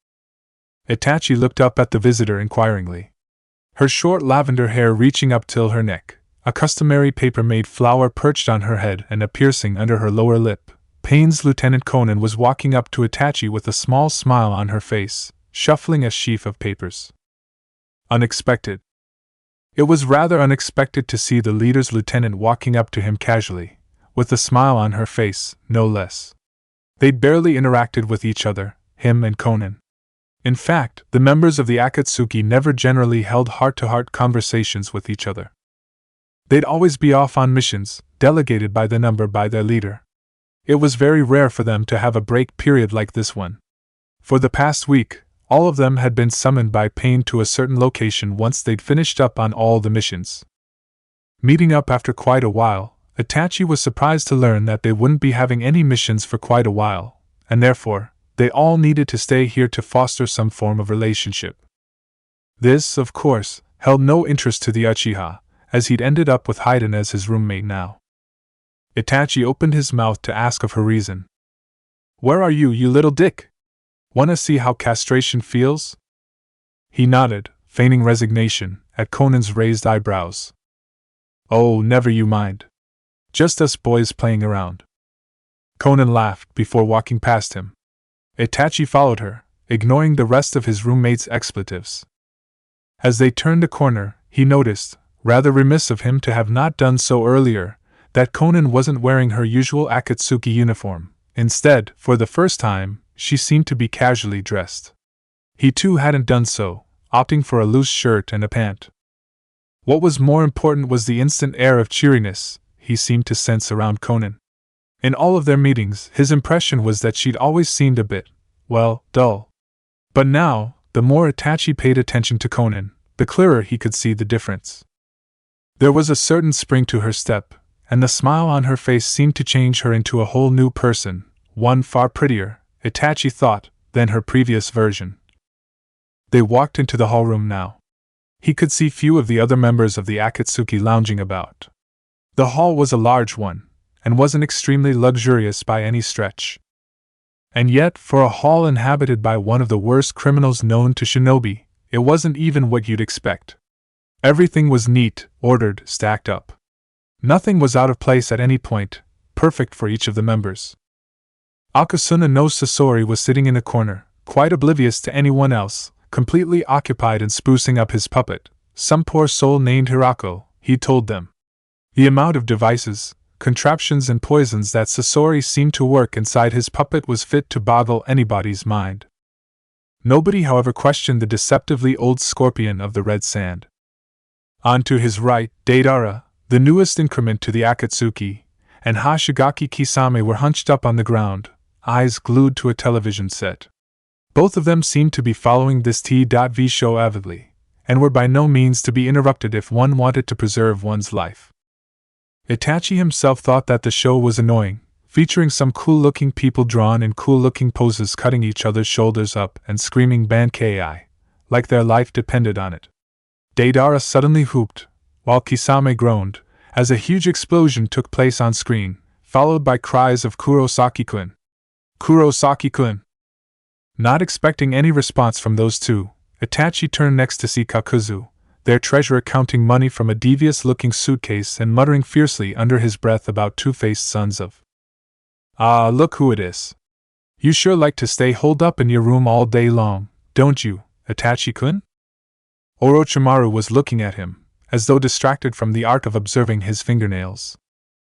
Itachi looked up at the visitor inquiringly. Her short lavender hair reaching up till her neck, a customary paper-made flower perched on her head and a piercing under her lower lip, Pain's Lieutenant Conan was walking up to Itachi with a small smile on her face, shuffling a sheaf of papers. Unexpected. It was rather unexpected to see the leader's lieutenant walking up to him casually, with a smile on her face, no less. They'd barely interacted with each other, him and Conan. In fact, the members of the Akatsuki never generally held heart-to-heart conversations with each other. They'd always be off on missions, delegated by the number by their leader. It was very rare for them to have a break period like this one. For the past week, all of them had been summoned by Pain to a certain location once they'd finished up on all the missions. Meeting up after quite a while, Itachi was surprised to learn that they wouldn't be having any missions for quite a while, and therefore, they all needed to stay here to foster some form of relationship. This, of course, held no interest to the Uchiha, as he'd ended up with Haiden as his roommate now. Itachi opened his mouth to ask of Hiruzen. "Where are you, you little dick? Wanna see how castration feels?" He nodded, feigning resignation, at Conan's raised eyebrows. "Oh, never you mind. Just us boys playing around." Conan laughed before walking past him. Itachi followed her, ignoring the rest of his roommate's expletives. As they turned a corner, he noticed, rather remiss of him to have not done so earlier, that Konan wasn't wearing her usual Akatsuki uniform. Instead, for the first time, she seemed to be casually dressed. He too hadn't done so, opting for a loose shirt and a pant. What was more important was the instant air of cheeriness he seemed to sense around Konan. In all of their meetings, his impression was that she'd always seemed a bit, well, dull. But now, the more Itachi paid attention to Konan, the clearer he could see the difference. There was a certain spring to her step, and the smile on her face seemed to change her into a whole new person, one far prettier, Itachi thought, than her previous version. They walked into the hallroom now. He could see few of the other members of the Akatsuki lounging about. The hall was a large one, and wasn't extremely luxurious by any stretch. And yet, for a hall inhabited by one of the worst criminals known to shinobi, it wasn't even what you'd expect. Everything was neat, ordered, stacked up. Nothing was out of place at any point, perfect for each of the members. Akasuna no Sasori was sitting in a corner, quite oblivious to anyone else, completely occupied in sprucing up his puppet, some poor soul named Hirako, he told them. The amount of devices, contraptions and poisons that Sasori seemed to work inside his puppet was fit to boggle anybody's mind. Nobody, however, questioned the deceptively old scorpion of the red sand. On to his right, Deidara, the newest increment to the Akatsuki, and Hashigaki Kisame were hunched up on the ground, eyes glued to a television set. Both of them seemed to be following this T.V. show avidly, and were by no means to be interrupted if one wanted to preserve one's life. Itachi himself thought that the show was annoying, featuring some cool-looking people drawn in cool-looking poses cutting each other's shoulders up and screaming Bankei, like their life depended on it. Deidara suddenly whooped, while Kisame groaned, as a huge explosion took place on screen, followed by cries of Kurosaki-kun. Kurosaki-kun! Not expecting any response from those two, Itachi turned next to see Kakuzu, their treasurer, counting money from a devious-looking suitcase and muttering fiercely under his breath about two-faced sons of. Ah, look who it is. You sure like to stay holed up in your room all day long, don't you, Itachi-kun? Orochimaru was looking at him, as though distracted from the art of observing his fingernails.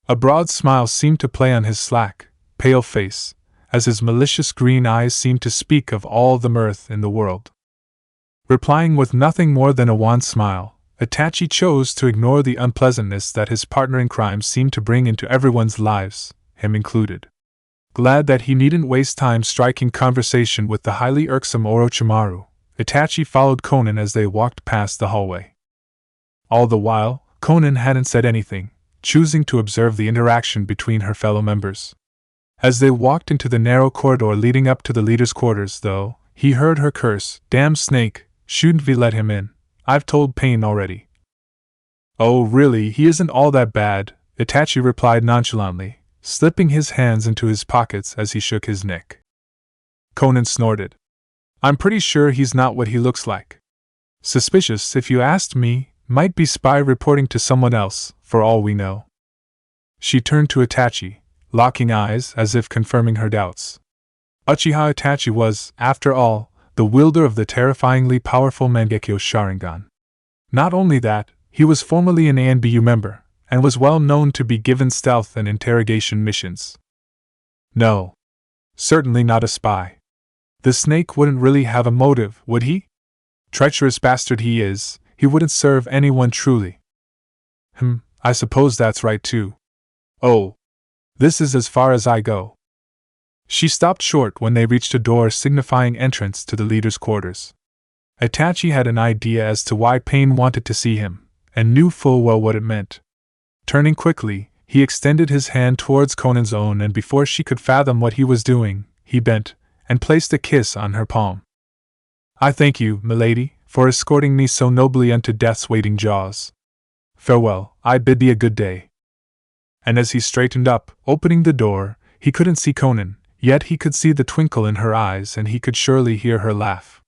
A broad smile seemed to play on his slack, pale face, as his malicious green eyes seemed to speak of all the mirth in the world. Replying with nothing more than a wan smile, Itachi chose to ignore the unpleasantness that his partner in crime seemed to bring into everyone's lives, him included. Glad that he needn't waste time striking conversation with the highly irksome Orochimaru, Itachi followed Konan as they walked past the hallway. All the while, Konan hadn't said anything, choosing to observe the interaction between her fellow members. As they walked into the narrow corridor leading up to the leader's quarters, though, he heard her curse, "Damn snake, shouldn't we let him in? I've told Pain already." "Oh, really, he isn't all that bad," Itachi replied nonchalantly, slipping his hands into his pockets as he shook his neck. Konan snorted. "I'm pretty sure he's not what he looks like. Suspicious, if you asked me, might be spy reporting to someone else, for all we know." She turned to Itachi, locking eyes as if confirming her doubts. Uchiha Itachi was, after all, the wielder of the terrifyingly powerful Mangekyo Sharingan. Not only that, he was formerly an ANBU member, and was well known to be given stealth and interrogation missions. No. Certainly not a spy. The snake wouldn't really have a motive, would he? Treacherous bastard he is, he wouldn't serve anyone truly. I suppose that's right too. Oh. This is as far as I go. She stopped short when they reached a door signifying entrance to the leader's quarters. Itachi had an idea as to why Pain wanted to see him, and knew full well what it meant. Turning quickly, he extended his hand towards Konan's own, and before she could fathom what he was doing, he bent and placed a kiss on her palm. "I thank you, milady, for escorting me so nobly unto death's waiting jaws. Farewell, I bid thee a good day." And as he straightened up, opening the door, he couldn't see Konan, yet he could see the twinkle in her eyes and he could surely hear her laugh.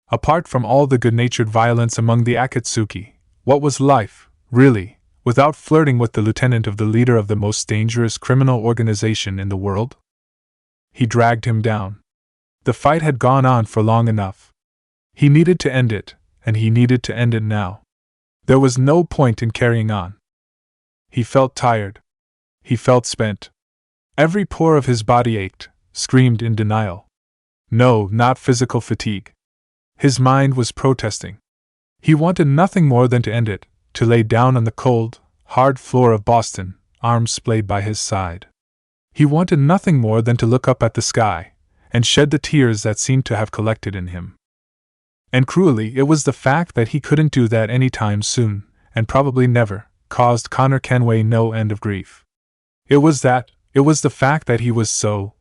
Apart from all the good-natured violence among the Akatsuki, what was life, really, without flirting with the lieutenant of the leader of the most dangerous criminal organization in the world? He dragged him down. The fight had gone on for long enough. He needed to end it, and he needed to end it now. There was no point in carrying on. He felt tired. He felt spent. Every pore of his body ached, screamed in denial. No, not physical fatigue. His mind was protesting. He wanted nothing more than to end it, to lay down on the cold, hard floor of Boston, arms splayed by his side. He wanted nothing more than to look up at the sky, and shed the tears that seemed to have collected in him. And cruelly, it was the fact that he couldn't do that any time soon, and probably never, caused Connor Kenway no end of grief. It was the fact that he was so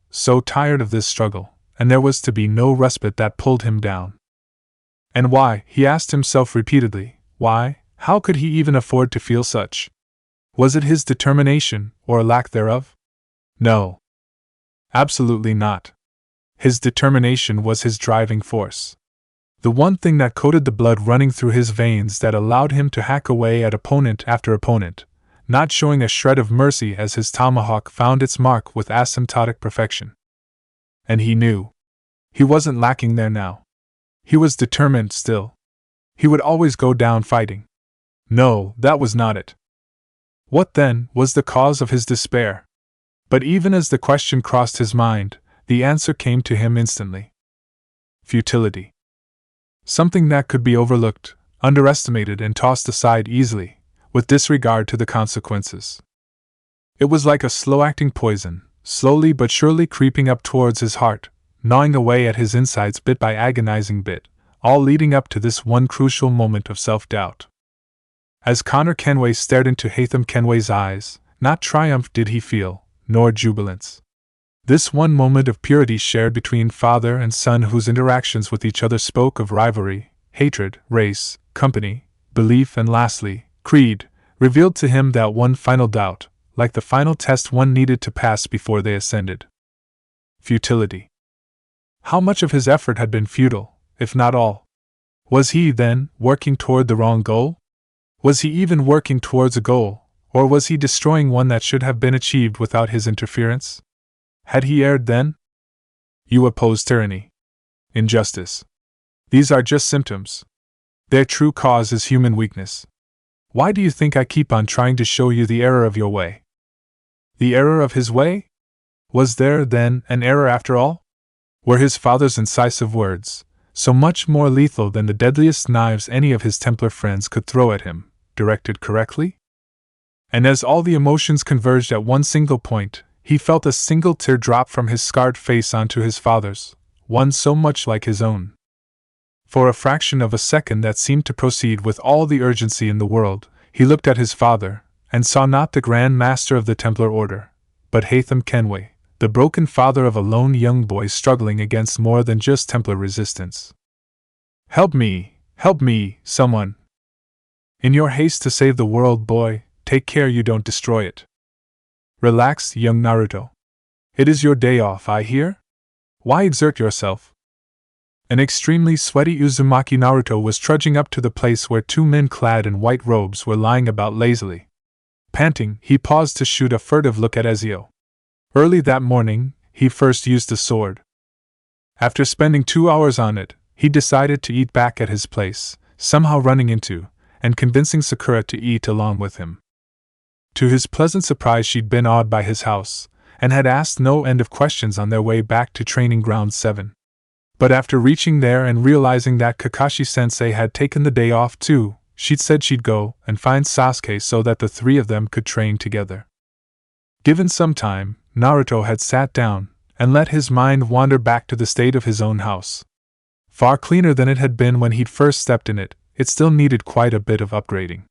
tired of this struggle, and there was to be no respite, that pulled him down. And why, he asked himself repeatedly, why, how could he even afford to feel such? Was it his determination, or lack thereof? No. Absolutely not. His determination was his driving force. The one thing that coated the blood running through his veins, that allowed him to hack away at opponent after opponent, not showing a shred of mercy as his tomahawk found its mark with asymptotic perfection. And he knew. He wasn't lacking there now. He was determined still. He would always go down fighting. No, that was not it. What then was the cause of his despair? But even as the question crossed his mind, the answer came to him instantly. Futility. Something that could be overlooked, underestimated, and tossed aside easily, with disregard to the consequences. It was like a slow-acting poison, slowly but surely creeping up towards his heart, gnawing away at his insides bit by agonizing bit, all leading up to this one crucial moment of self-doubt. As Connor Kenway stared into Haytham Kenway's eyes, not triumph did he feel, nor jubilance. This one moment of purity shared between father and son, whose interactions with each other spoke of rivalry, hatred, race, company, belief, and lastly, creed, revealed to him that one final doubt, like the final test one needed to pass before they ascended. Futility. How much of his effort had been futile, if not all? Was he, then, working toward the wrong goal? Was he even working towards a goal, or was he destroying one that should have been achieved without his interference? Had he erred then? You oppose tyranny. Injustice. These are just symptoms. Their true cause is human weakness. Why do you think I keep on trying to show you the error of your way? The error of his way? Was there, then, an error after all? Were his father's incisive words, so much more lethal than the deadliest knives any of his Templar friends could throw at him, directed correctly? And as all the emotions converged at one single point, he felt a single tear drop from his scarred face onto his father's, one so much like his own. For a fraction of a second that seemed to proceed with all the urgency in the world, he looked at his father, and saw not the Grand Master of the Templar Order, but Haytham Kenway, the broken father of a lone young boy struggling against more than just Templar resistance. Help me, someone! In your haste to save the world, boy, take care you don't destroy it. Relax, young Naruto. It is your day off, I hear? Why exert yourself? An extremely sweaty Uzumaki Naruto was trudging up to the place where two men clad in white robes were lying about lazily. Panting, he paused to shoot a furtive look at Ezio. Early that morning, he first used the sword. After spending 2 hours on it, he decided to eat back at his place, somehow running into, and convincing Sakura to eat along with him. To his pleasant surprise, she'd been awed by his house, and had asked no end of questions on their way back to Training Ground 7. But after reaching there and realizing that Kakashi-sensei had taken the day off too, she'd said she'd go and find Sasuke so that the three of them could train together. Given some time, Naruto had sat down and let his mind wander back to the state of his own house. Far cleaner than it had been when he'd first stepped in it, it still needed quite a bit of upgrading.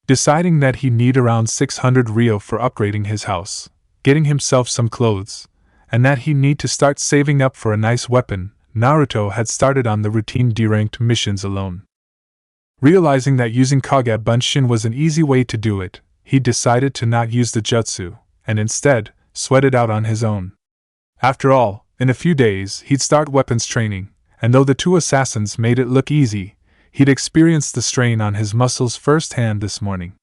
Deciding that he'd need around 600 ryo for upgrading his house, getting himself some clothes, and that he'd need to start saving up for a nice weapon, Naruto had started on the routine D-ranked missions alone. Realizing that using Kage Bunshin was an easy way to do it, he decided to not use the jutsu, and instead, sweat it out on his own. After all, in a few days he'd start weapons training, and though the two assassins made it look easy, he'd experienced the strain on his muscles firsthand this morning.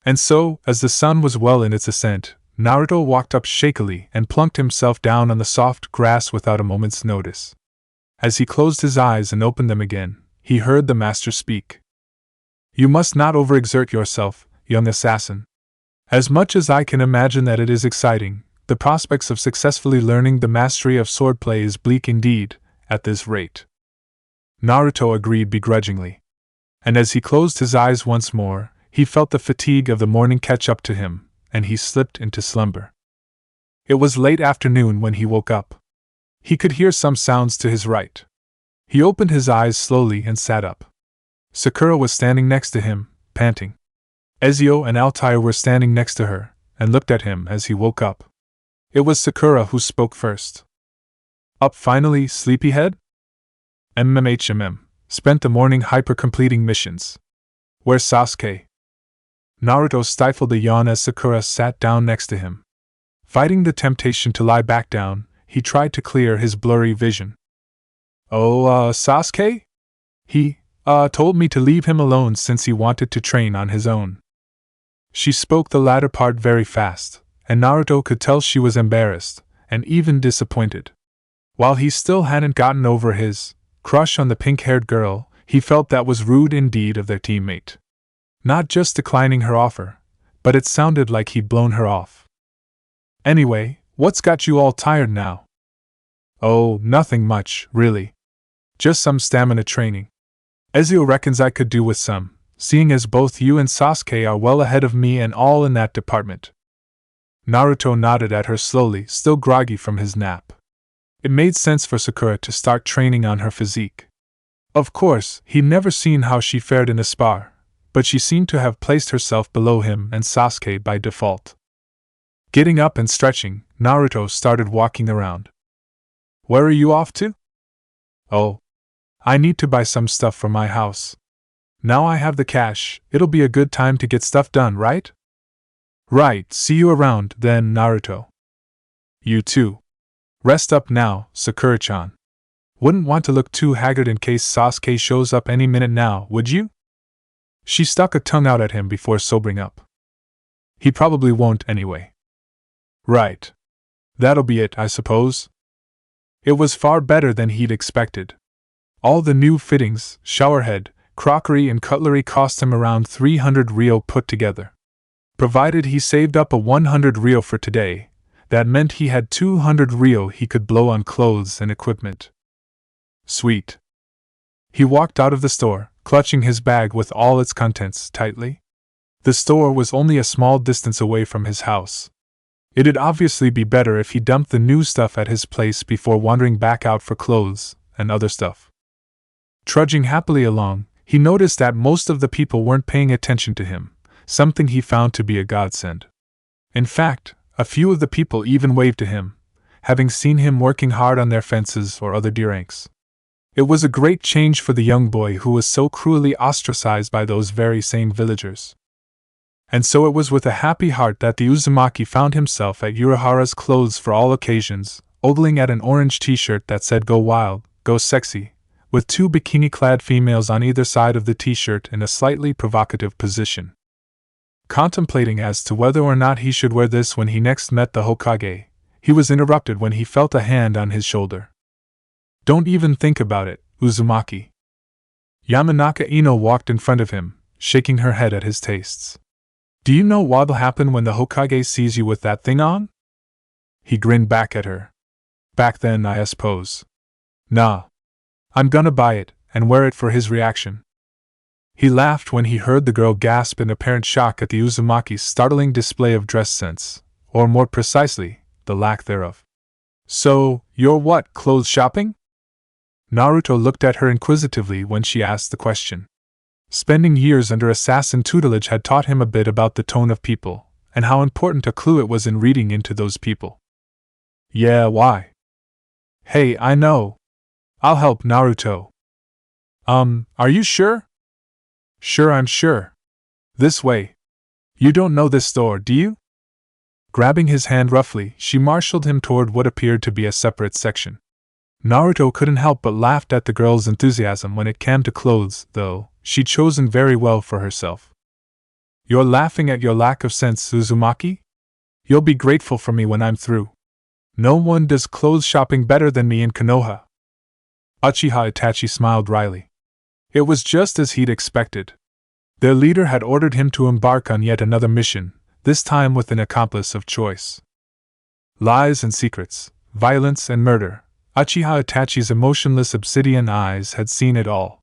And so, as the sun was well in its ascent, Naruto walked up shakily and plunked himself down on the soft grass without a moment's notice. As he closed his eyes and opened them again, he heard the master speak. You must not overexert yourself, young assassin. As much as I can imagine that it is exciting, the prospects of successfully learning the mastery of swordplay is bleak indeed, at this rate. Naruto agreed begrudgingly. And as he closed his eyes once more, he felt the fatigue of the morning catch up to him, and he slipped into slumber. It was late afternoon when he woke up. He could hear some sounds to his right. He opened his eyes slowly and sat up. Sakura was standing next to him, panting. Ezio and Altair were standing next to her, and looked at him as he woke up. It was Sakura who spoke first. Up finally, sleepyhead? Spent the morning hyper-completing missions. Where's Sasuke? Naruto stifled a yawn as Sakura sat down next to him. Fighting the temptation to lie back down, he tried to clear his blurry vision. Sasuke? He told me to leave him alone since he wanted to train on his own. She spoke the latter part very fast, and Naruto could tell she was embarrassed, and even disappointed. While he still hadn't gotten over his crush on the pink-haired girl, he felt that was rude indeed of their teammate. Not just declining her offer, but it sounded like he'd blown her off. Anyway, what's got you all tired now? Oh, nothing much, really. Just some stamina training. Ezio reckons I could do with some, seeing as both you and Sasuke are well ahead of me and all in that department. Naruto nodded at her slowly, still groggy from his nap. It made sense for Sakura to start training on her physique. Of course, he'd never seen how she fared in a spar, but she seemed to have placed herself below him and Sasuke by default. Getting up and stretching, Naruto started walking around. Where are you off to? Oh, I need to buy some stuff for my house. Now I have the cash, it'll be a good time to get stuff done, right? Right, see you around, then, Naruto. You too. Rest up now, Sakura-chan. Wouldn't want to look too haggard in case Sasuke shows up any minute now, would you? She stuck a tongue out at him before sobering up. He probably won't anyway. Right. That'll be it, I suppose. It was far better than he'd expected. All the new fittings, showerhead, crockery and cutlery cost him around 300 ryo put together. Provided he saved up a 100 ryo for today, that meant he had 200 ryo he could blow on clothes and equipment. Sweet. He walked out of the store, clutching his bag with all its contents tightly. The store was only a small distance away from his house. It'd obviously be better if he dumped the new stuff at his place before wandering back out for clothes and other stuff. Trudging happily along, he noticed that most of the people weren't paying attention to him, something he found to be a godsend. In fact, a few of the people even waved to him, having seen him working hard on their fences or other D-ranks. It was a great change for the young boy who was so cruelly ostracized by those very same villagers. And so it was with a happy heart that the Uzumaki found himself at Urahara's clothes for all occasions, ogling at an orange t-shirt that said "Go Wild, Go Sexy," with two bikini-clad females on either side of the t-shirt in a slightly provocative position. Contemplating as to whether or not he should wear this when he next met the Hokage, he was interrupted when he felt a hand on his shoulder. Don't even think about it, Uzumaki. Yamanaka Ino walked in front of him, shaking her head at his tastes. Do you know what'll happen when the Hokage sees you with that thing on? He grinned back at her. Back then, I suppose. Nah. I'm gonna buy it, and wear it for his reaction. He laughed when he heard the girl gasp in apparent shock at the Uzumaki's startling display of dress sense, or more precisely, the lack thereof. So, you're what, clothes shopping? Naruto looked at her inquisitively when she asked the question. Spending years under assassin tutelage had taught him a bit about the tone of people, and how important a clue it was in reading into those people. Yeah, why? Hey, I know. I'll help, Naruto. Are you sure? Sure, I'm sure. This way. You don't know this store, do you? Grabbing his hand roughly, she marshaled him toward what appeared to be a separate section. Naruto couldn't help but laugh at the girl's enthusiasm when it came to clothes, though she'd chosen very well for herself. You're laughing at your lack of sense, Uzumaki? You'll be grateful for me when I'm through. No one does clothes shopping better than me in Konoha. Uchiha Itachi smiled wryly. It was just as he'd expected. Their leader had ordered him to embark on yet another mission, this time with an accomplice of choice. Lies and secrets, violence and murder. Uchiha Itachi's emotionless obsidian eyes had seen it all.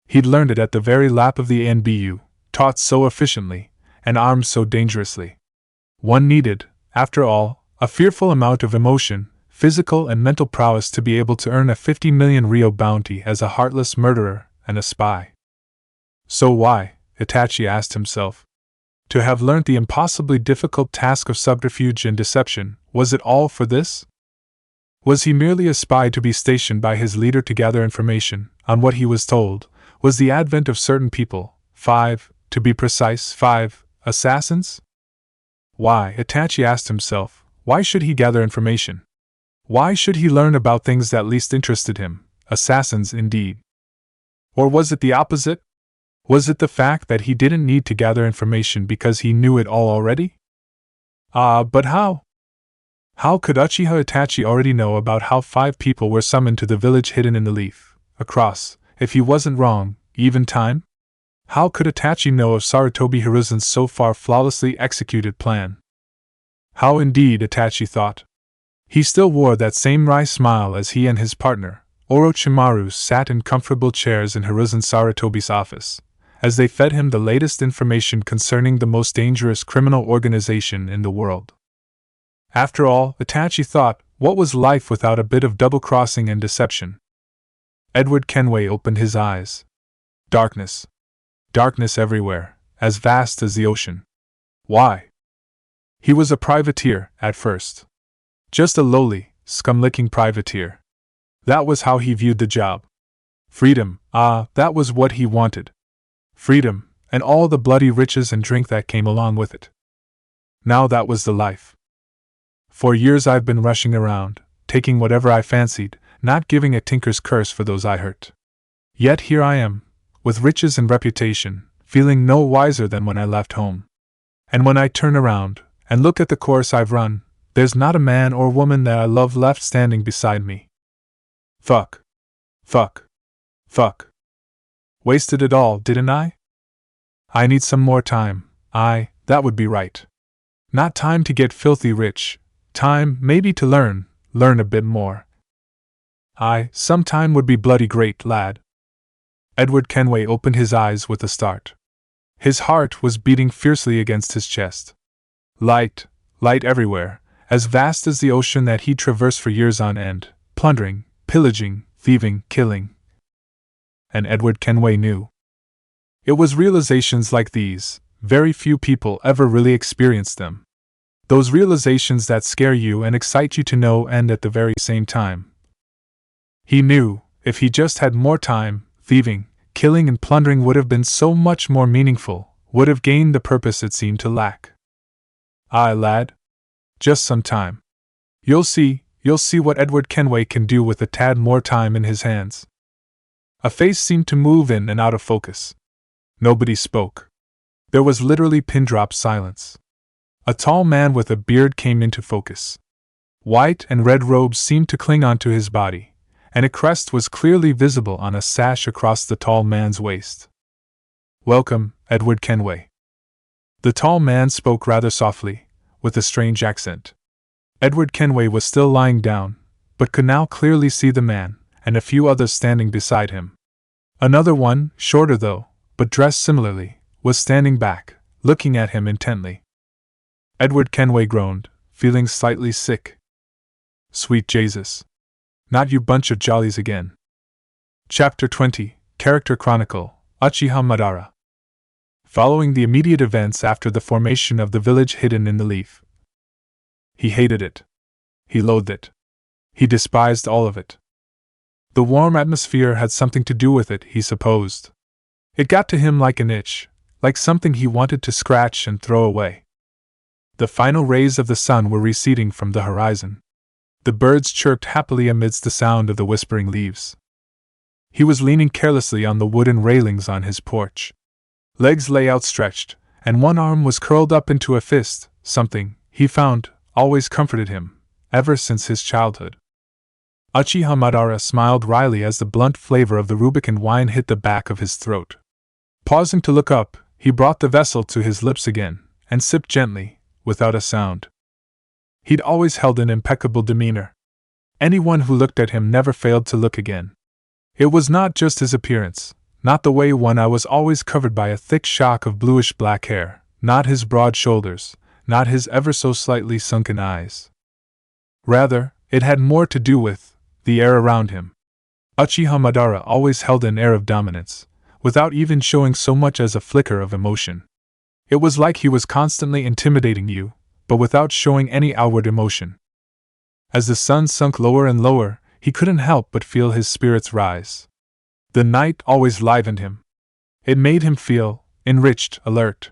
He'd learned it at the very lap of the ANBU, taught so efficiently, and armed so dangerously. One needed, after all, a fearful amount of emotion, physical and mental prowess to be able to earn a 50 million Ryo bounty as a heartless murderer and a spy. So why, Itachi asked himself, to have learnt the impossibly difficult task of subterfuge and deception, was it all for this? Was he merely a spy to be stationed by his leader to gather information on what he was told? Was the advent of certain people, 5, to be precise, 5, assassins? Why, Itachi asked himself, why should he gather information? Why should he learn about things that least interested him, assassins indeed? Or was it the opposite? Was it the fact that he didn't need to gather information because he knew it all already? But how? How could Uchiha Itachi already know about how 5 people were summoned to the village hidden in the leaf, across, if he wasn't wrong, even time? How could Itachi know of Sarutobi Hiruzen's so far flawlessly executed plan? How indeed, Itachi thought. He still wore that same wry smile as he and his partner, Orochimaru, sat in comfortable chairs in Hiruzen Sarutobi's office, as they fed him the latest information concerning the most dangerous criminal organization in the world. After all, Itachi thought, what was life without a bit of double-crossing and deception? Edward Kenway opened his eyes. Darkness. Darkness everywhere, as vast as the ocean. Why? He was a privateer, at first. Just a lowly, scum-licking privateer. That was how he viewed the job. Freedom, that was what he wanted. Freedom, and all the bloody riches and drink that came along with it. Now that was the life. For years I've been rushing around, taking whatever I fancied, not giving a tinker's curse for those I hurt. Yet here I am, with riches and reputation, feeling no wiser than when I left home. And when I turn around, and look at the course I've run, there's not a man or woman that I love left standing beside me. Fuck. Fuck. Fuck. Wasted it all, didn't I? I need some more time, that would be right. Not time to get filthy rich, time maybe to learn a bit more. Some time would be bloody great, lad. Edward Kenway opened his eyes with a start. His heart was beating fiercely against his chest. Light everywhere, as vast as the ocean that he'd traversed for years on end, plundering, pillaging, thieving, killing. And Edward Kenway knew. It was realizations like these, very few people ever really experienced them. Those realizations that scare you and excite you to no end at the very same time. He knew, if he just had more time, thieving, killing and plundering would have been so much more meaningful, would have gained the purpose it seemed to lack. Lad. Just some time. You'll see what Edward Kenway can do with a tad more time in his hands. A face seemed to move in and out of focus. Nobody spoke. There was literally pin-drop silence. A tall man with a beard came into focus. White and red robes seemed to cling onto his body, and a crest was clearly visible on a sash across the tall man's waist. Welcome, Edward Kenway. The tall man spoke rather softly, with a strange accent. Edward Kenway was still lying down, but could now clearly see the man, and a few others standing beside him. Another one, shorter though, but dressed similarly, was standing back, looking at him intently. Edward Kenway groaned, feeling slightly sick. Sweet Jesus. Not you bunch of jollies again. Chapter 20, Character Chronicle, Uchiha Madara. Following the immediate events after the formation of the village hidden in the leaf. He hated it. He loathed it. He despised all of it. The warm atmosphere had something to do with it, he supposed. It got to him like an itch, like something he wanted to scratch and throw away. The final rays of the sun were receding from the horizon. The birds chirped happily amidst the sound of the whispering leaves. He was leaning carelessly on the wooden railings on his porch. Legs lay outstretched, and one arm was curled up into a fist, something, he found, always comforted him, ever since his childhood. Uchiha Madara smiled wryly as the blunt flavor of the Rubicon wine hit the back of his throat. Pausing to look up, he brought the vessel to his lips again, and sipped gently, without a sound. He'd always held an impeccable demeanor. Anyone who looked at him never failed to look again. It was not just his appearance, not the way one eye was always covered by a thick shock of bluish-black hair, not his broad shoulders, not his ever so slightly sunken eyes. Rather, it had more to do with the air around him. Uchiha Madara always held an air of dominance, without even showing so much as a flicker of emotion. It was like he was constantly intimidating you, but without showing any outward emotion. As the sun sunk lower and lower, he couldn't help but feel his spirits rise. The night always livened him. It made him feel enriched, alert.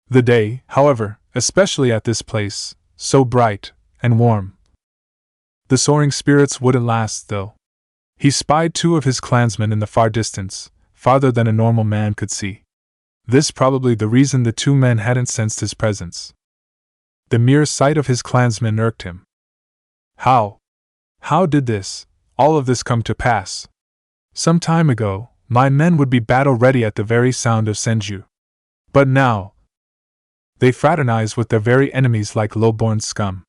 The day, however, especially at this place, so bright and warm. The soaring spirits wouldn't last, though. He spied 2 of his clansmen in the far distance, farther than a normal man could see. This probably the reason the 2 men hadn't sensed his presence. The mere sight of his clansmen irked him. How did all of this come to pass? Some time ago, my men would be battle-ready at the very sound of Senju. But now, they fraternize with their very enemies like low-born scum.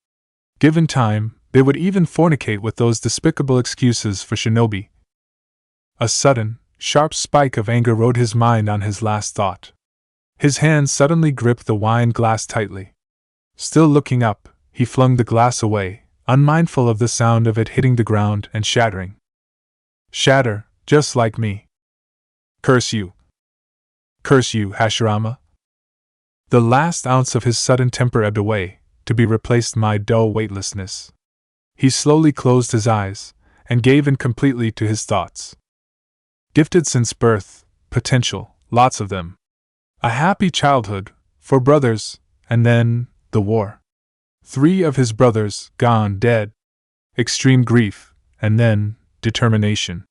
Given time, they would even fornicate with those despicable excuses for shinobi. A sudden, sharp spike of anger rode his mind on his last thought. His hand suddenly gripped the wine glass tightly. Still looking up, he flung the glass away, unmindful of the sound of it hitting the ground and shattering. Shatter, just like me. Curse you. Curse you, Hashirama. The last ounce of his sudden temper ebbed away, to be replaced by dull weightlessness. He slowly closed his eyes, and gave in completely to his thoughts. Gifted since birth, potential, lots of them. A happy childhood, 4 brothers, and then, the war. 3 of his brothers, gone, dead. Extreme grief, and then, determination.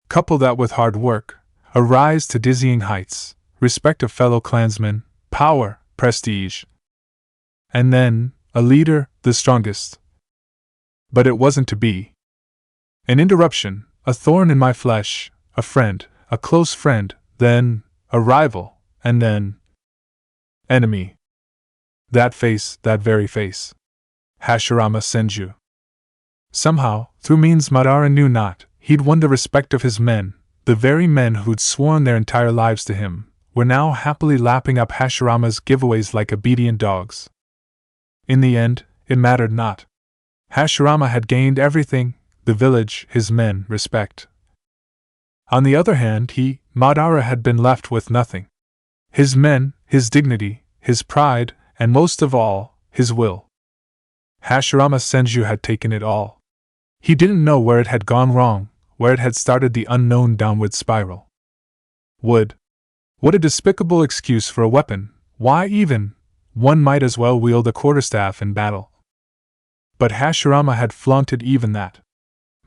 Couple that with hard work, a rise to dizzying heights, respect of fellow clansmen, power, prestige. And then, a leader, the strongest. But it wasn't to be. An interruption, a thorn in my flesh, a friend, a close friend, then, a rival, and then, enemy. That face, that very face. Hashirama Senju. Somehow, through means Madara knew not, he'd won the respect of his men. The very men who'd sworn their entire lives to him were now happily lapping up Hashirama's giveaways like obedient dogs. In the end, it mattered not. Hashirama had gained everything: the village, his men, respect. On the other hand, he, Madara, had been left with nothing. His men, his dignity, his pride, and most of all, his will. Hashirama Senju had taken it all. He didn't know where it had gone wrong, where it had started the unknown downward spiral. What a despicable excuse for a weapon! Why even, one might as well wield a quarterstaff in battle. But Hashirama had flaunted even that.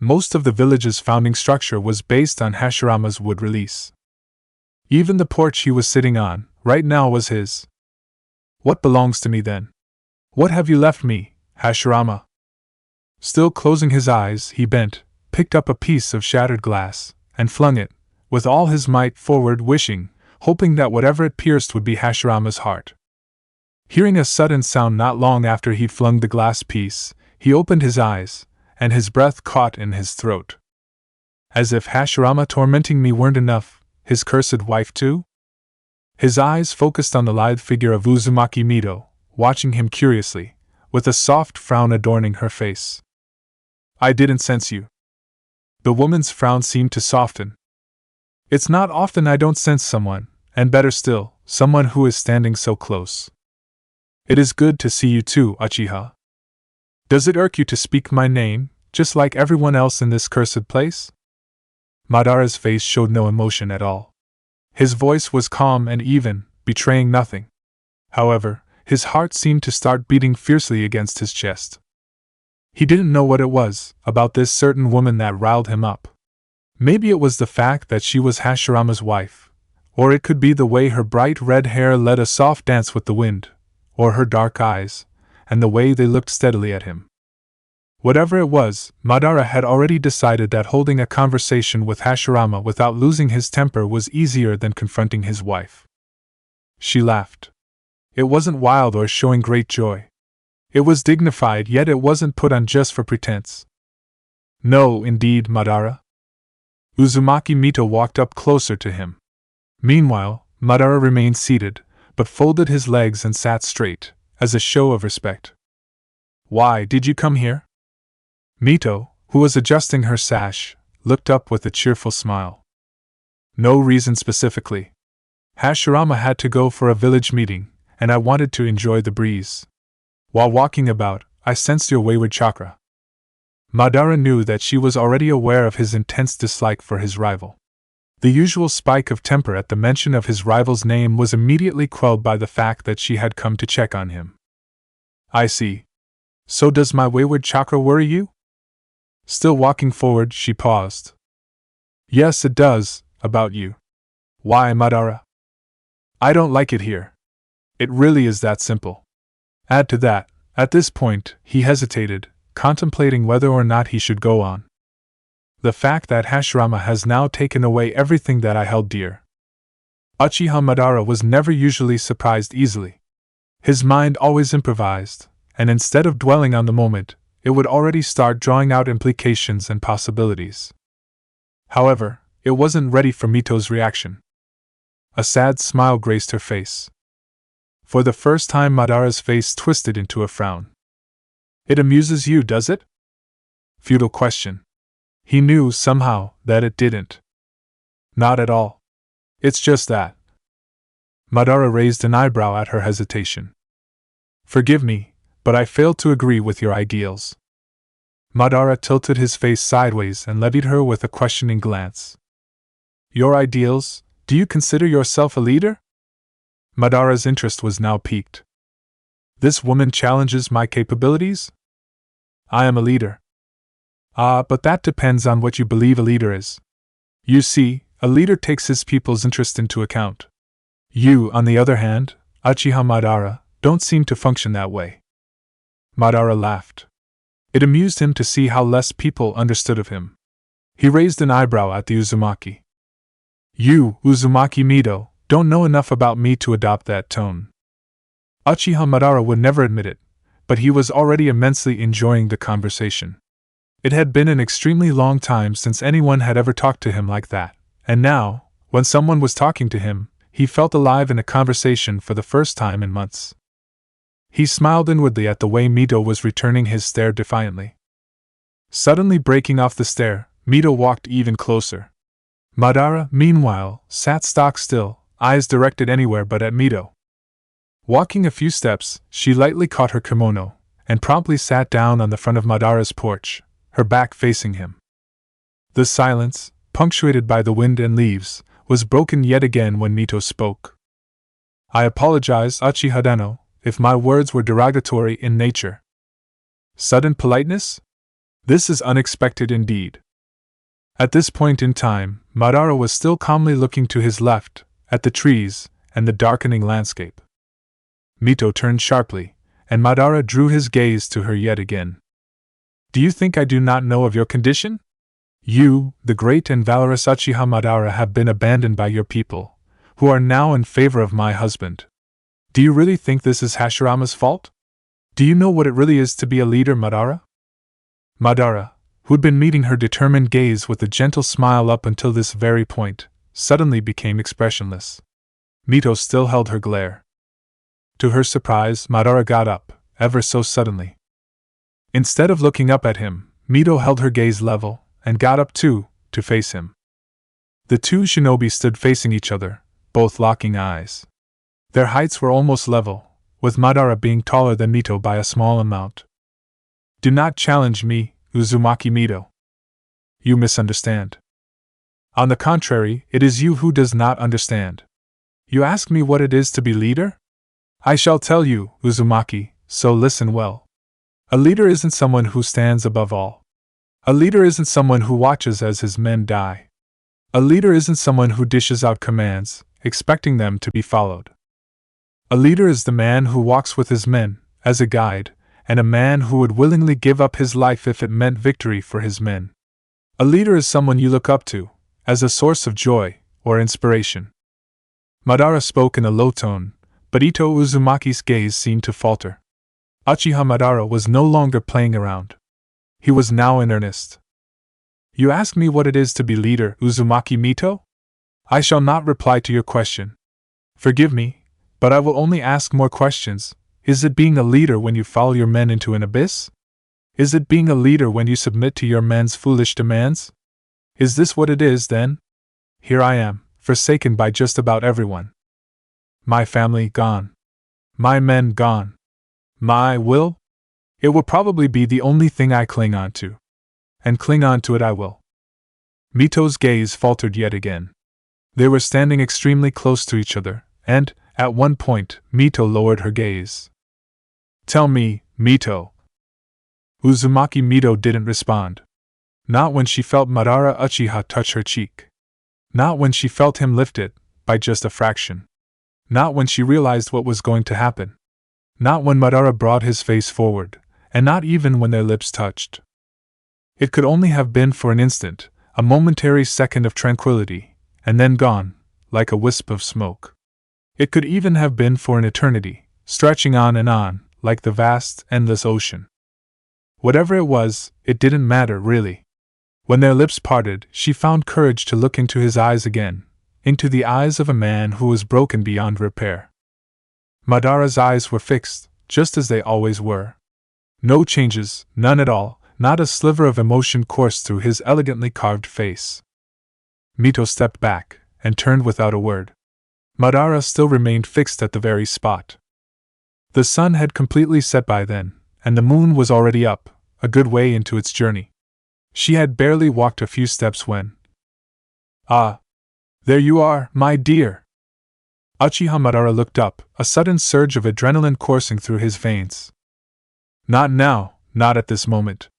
Most of the village's founding structure was based on Hashirama's wood release. Even the porch he was sitting on, right now, was his. What belongs to me then? What have you left me, Hashirama? Still closing his eyes, he bent, picked up a piece of shattered glass, and flung it, with all his might, forward, wishing, hoping that whatever it pierced would be Hashirama's heart. Hearing a sudden sound not long after he'd flung the glass piece, he opened his eyes, and his breath caught in his throat. As if Hashirama tormenting me weren't enough, his cursed wife too? His eyes focused on the lithe figure of Uzumaki Mito, watching him curiously, with a soft frown adorning her face. I didn't sense you. The woman's frown seemed to soften. It's not often I don't sense someone, and better still, someone who is standing so close. It is good to see you too, Uchiha. Does it irk you to speak my name, just like everyone else in this cursed place? Madara's face showed no emotion at all. His voice was calm and even, betraying nothing. However, his heart seemed to start beating fiercely against his chest. He didn't know what it was about this certain woman that riled him up. Maybe it was the fact that she was Hashirama's wife, or it could be the way her bright red hair led a soft dance with the wind, or her dark eyes, and the way they looked steadily at him. Whatever it was, Madara had already decided that holding a conversation with Hashirama without losing his temper was easier than confronting his wife. She laughed. It wasn't wild or showing great joy. It was dignified, yet it wasn't put on just for pretense. No, indeed, Madara. Uzumaki Mito walked up closer to him. Meanwhile, Madara remained seated, but folded his legs and sat straight, as a show of respect. Why did you come here? Mito, who was adjusting her sash, looked up with a cheerful smile. No reason specifically. Hashirama had to go for a village meeting, and I wanted to enjoy the breeze. While walking about, I sensed your wayward chakra. Madara knew that she was already aware of his intense dislike for his rival. The usual spike of temper at the mention of his rival's name was immediately quelled by the fact that she had come to check on him. I see. So does my wayward chakra worry you? Still walking forward, she paused. Yes, it does, about you. Why, Madara? I don't like it here. It really is that simple. Add to that, at this point, he hesitated, contemplating whether or not he should go on. The fact that Hashirama has now taken away everything that I held dear. Uchiha Madara was never usually surprised easily. His mind always improvised, and instead of dwelling on the moment, it would already start drawing out implications and possibilities. However, it wasn't ready for Mito's reaction. A sad smile graced her face. For the first time, Madara's face twisted into a frown. It amuses you, does it? Futile question. He knew, somehow, that it didn't. Not at all. It's just that. Madara raised an eyebrow at her hesitation. Forgive me, but I fail to agree with your ideals. Madara tilted his face sideways and levied her with a questioning glance. Your ideals? Do you consider yourself a leader? Madara's interest was now piqued. This woman challenges my capabilities? I am a leader. Ah, but that depends on what you believe a leader is. You see, a leader takes his people's interest into account. You, on the other hand, Uchiha Madara, don't seem to function that way. Madara laughed. It amused him to see how less people understood of him. He raised an eyebrow at the Uzumaki. You, Uzumaki Mito, don't know enough about me to adopt that tone. Uchiha Madara would never admit it, but he was already immensely enjoying the conversation. It had been an extremely long time since anyone had ever talked to him like that, and now, when someone was talking to him, he felt alive in a conversation for the first time in months. He smiled inwardly at the way Mito was returning his stare defiantly. Suddenly breaking off the stare, Mito walked even closer. Madara, meanwhile, sat stock still, eyes directed anywhere but at Mito. Walking a few steps, she lightly caught her kimono, and promptly sat down on the front of Madara's porch, her back facing him. The silence, punctuated by the wind and leaves, was broken yet again when Mito spoke. I apologize, Uchiha Deno, if my words were derogatory in nature. Sudden politeness? This is unexpected indeed. At this point in time, Madara was still calmly looking to his left, at the trees, and the darkening landscape. Mito turned sharply, and Madara drew his gaze to her yet again. Do you think I do not know of your condition? You, the great and valorous Uchiha Madara, have been abandoned by your people, who are now in favor of my husband. Do you really think this is Hashirama's fault? Do you know what it really is to be a leader, Madara? Madara, who'd been meeting her determined gaze with a gentle smile up until this very point, suddenly became expressionless. Mito still held her glare. To her surprise, Madara got up, ever so suddenly. Instead of looking up at him, Mito held her gaze level, and got up too, to face him. The two shinobi stood facing each other, both locking eyes. Their heights were almost level, with Madara being taller than Mito by a small amount. Do not challenge me, Uzumaki Mito. You misunderstand. On the contrary, it is you who does not understand. You ask me what it is to be leader? I shall tell you, Uzumaki, so listen well. A leader isn't someone who stands above all. A leader isn't someone who watches as his men die. A leader isn't someone who dishes out commands, expecting them to be followed. A leader is the man who walks with his men, as a guide, and a man who would willingly give up his life if it meant victory for his men. A leader is someone you look up to, as a source of joy or inspiration. Madara spoke in a low tone, but Ito Uzumaki's gaze seemed to falter. Uchiha Madara was no longer playing around. He was now in earnest. You ask me what it is to be leader, Uzumaki Mito? I shall not reply to your question. Forgive me, but I will only ask more questions. Is it being a leader when you follow your men into an abyss? Is it being a leader when you submit to your men's foolish demands? Is this what it is, then? Here I am, forsaken by just about everyone. My family gone. My men gone. My will? It will probably be the only thing I cling on to. And cling on to it I will. Mito's gaze faltered yet again. They were standing extremely close to each other, and, at one point, Mito lowered her gaze. Tell me, Mito. Uzumaki Mito didn't respond. Not when she felt Madara Uchiha touch her cheek. Not when she felt him lift it, by just a fraction. Not when she realized what was going to happen. Not when Madara brought his face forward, and not even when their lips touched. It could only have been for an instant, a momentary second of tranquility, and then gone, like a wisp of smoke. It could even have been for an eternity, stretching on and on, like the vast, endless ocean. Whatever it was, it didn't matter, really. When their lips parted, she found courage to look into his eyes again, into the eyes of a man who was broken beyond repair. Madara's eyes were fixed, just as they always were. No changes, none at all, not a sliver of emotion coursed through his elegantly carved face. Mito stepped back, and turned without a word. Madara still remained fixed at the very spot. The sun had completely set by then, and the moon was already up, a good way into its journey. She had barely walked a few steps when... Ah! There you are, my dear! Uchiha Madara looked up, a sudden surge of adrenaline coursing through his veins. Not now, not at this moment.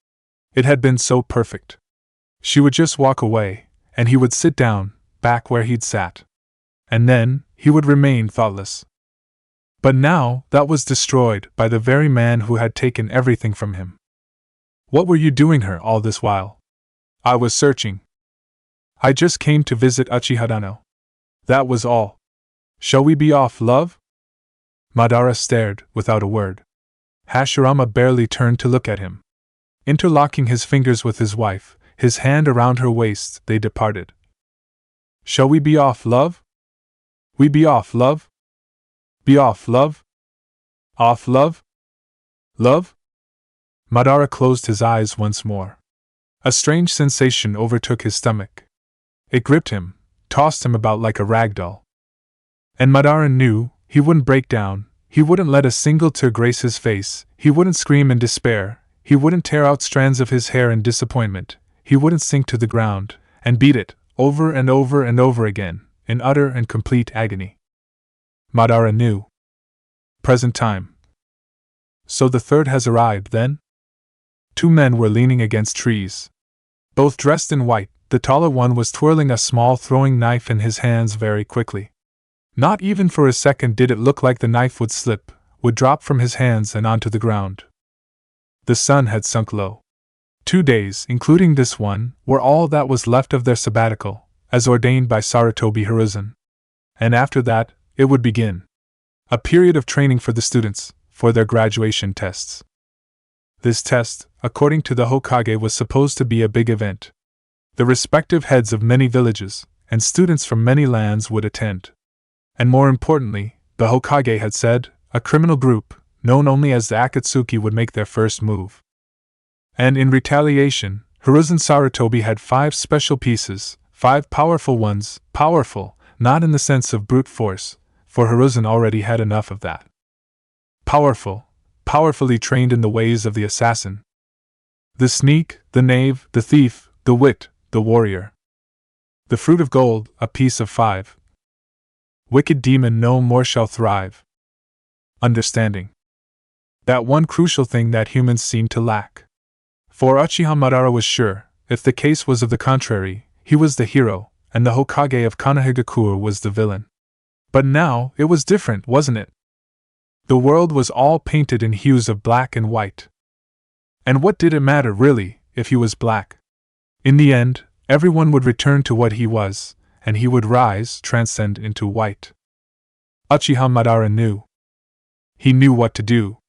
It had been so perfect. She would just walk away, and he would sit down, back where he'd sat. And then, he would remain thoughtless. But now, that was destroyed by the very man who had taken everything from him. What were you doing here all this while? I was searching. I just came to visit Uchiha-dano. That was all. Shall we be off, love? Madara stared, without a word. Hashirama barely turned to look at him. Interlocking his fingers with his wife, his hand around her waist, they departed. Shall we be off, love? We be off, love? Be off, love? Off, love? Love? Madara closed his eyes once more. A strange sensation overtook his stomach. It gripped him, tossed him about like a rag doll. And Madara knew he wouldn't break down, he wouldn't let a single tear grace his face, he wouldn't scream in despair, he wouldn't tear out strands of his hair in disappointment, he wouldn't sink to the ground, and beat it, over and over and over again, in utter and complete agony. Madara knew. Present time. So the third has arrived, then? Two men were leaning against trees. Both dressed in white, the taller one was twirling a small throwing knife in his hands very quickly. Not even for a second did it look like the knife would slip, would drop from his hands and onto the ground. The sun had sunk low. 2 days, including this one, were all that was left of their sabbatical, as ordained by Sarutobi Hiruzen. And after that, it would begin. A period of training for the students, for their graduation tests. This test, according to the Hokage, was supposed to be a big event. The respective heads of many villages, and students from many lands would attend. And more importantly, the Hokage had said, a criminal group, known only as the Akatsuki, would make their first move. And in retaliation, Hiruzen Sarutobi had 5 special pieces, 5 powerful ones, powerful, not in the sense of brute force, for Hiruzen already had enough of that. Powerful, powerfully trained in the ways of the assassin. The sneak, the knave, the thief, the wit, the warrior. The fruit of gold, a piece of 5. Wicked demon no more shall thrive. Understanding. That one crucial thing that humans seem to lack. For Uchiha Madara was sure, if the case was of the contrary, he was the hero, and the Hokage of Konohagakure was the villain. But now, it was different, wasn't it? The world was all painted in hues of black and white. And what did it matter, really, if he was black? In the end, everyone would return to what he was, and he would rise, transcend into white. Uchiha Madara knew. He knew what to do.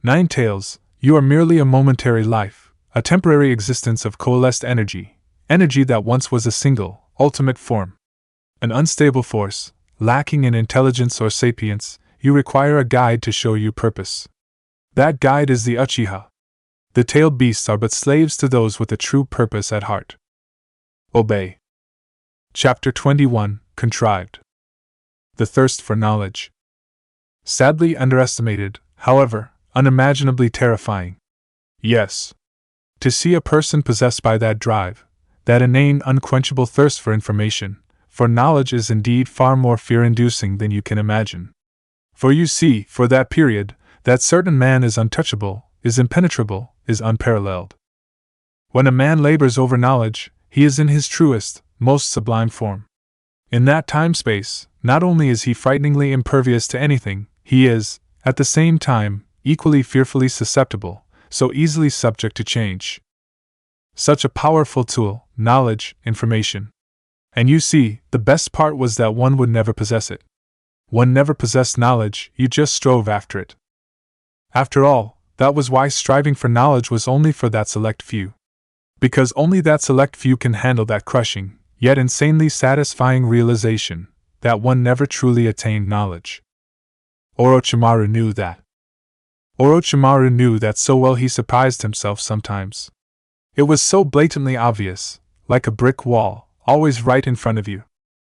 Nine Tails, you are merely a momentary life, a temporary existence of coalesced energy, energy that once was a single, ultimate form. An unstable force, lacking in intelligence or sapience. You require a guide to show you purpose. That guide is the Uchiha. The tailed beasts are but slaves to those with a true purpose at heart. Obey. Chapter 21, Contrived. The Thirst for Knowledge. Sadly underestimated, however, unimaginably terrifying. Yes. To see a person possessed by that drive, that inane, unquenchable thirst for information, for knowledge is indeed far more fear-inducing than you can imagine. For you see, for that period, that certain man is untouchable, is impenetrable, is unparalleled. When a man labors over knowledge, he is in his truest, most sublime form. In that time-space, not only is he frighteningly impervious to anything, he is, at the same time, equally fearfully susceptible, so easily subject to change. Such a powerful tool, knowledge, information. And you see, the best part was that one would never possess it. One never possessed knowledge, you just strove after it. After all, that was why striving for knowledge was only for that select few. Because only that select few can handle that crushing, yet insanely satisfying realization, that one never truly attained knowledge. Orochimaru knew that. Orochimaru knew that so well he surprised himself sometimes. It was so blatantly obvious, like a brick wall, always right in front of you.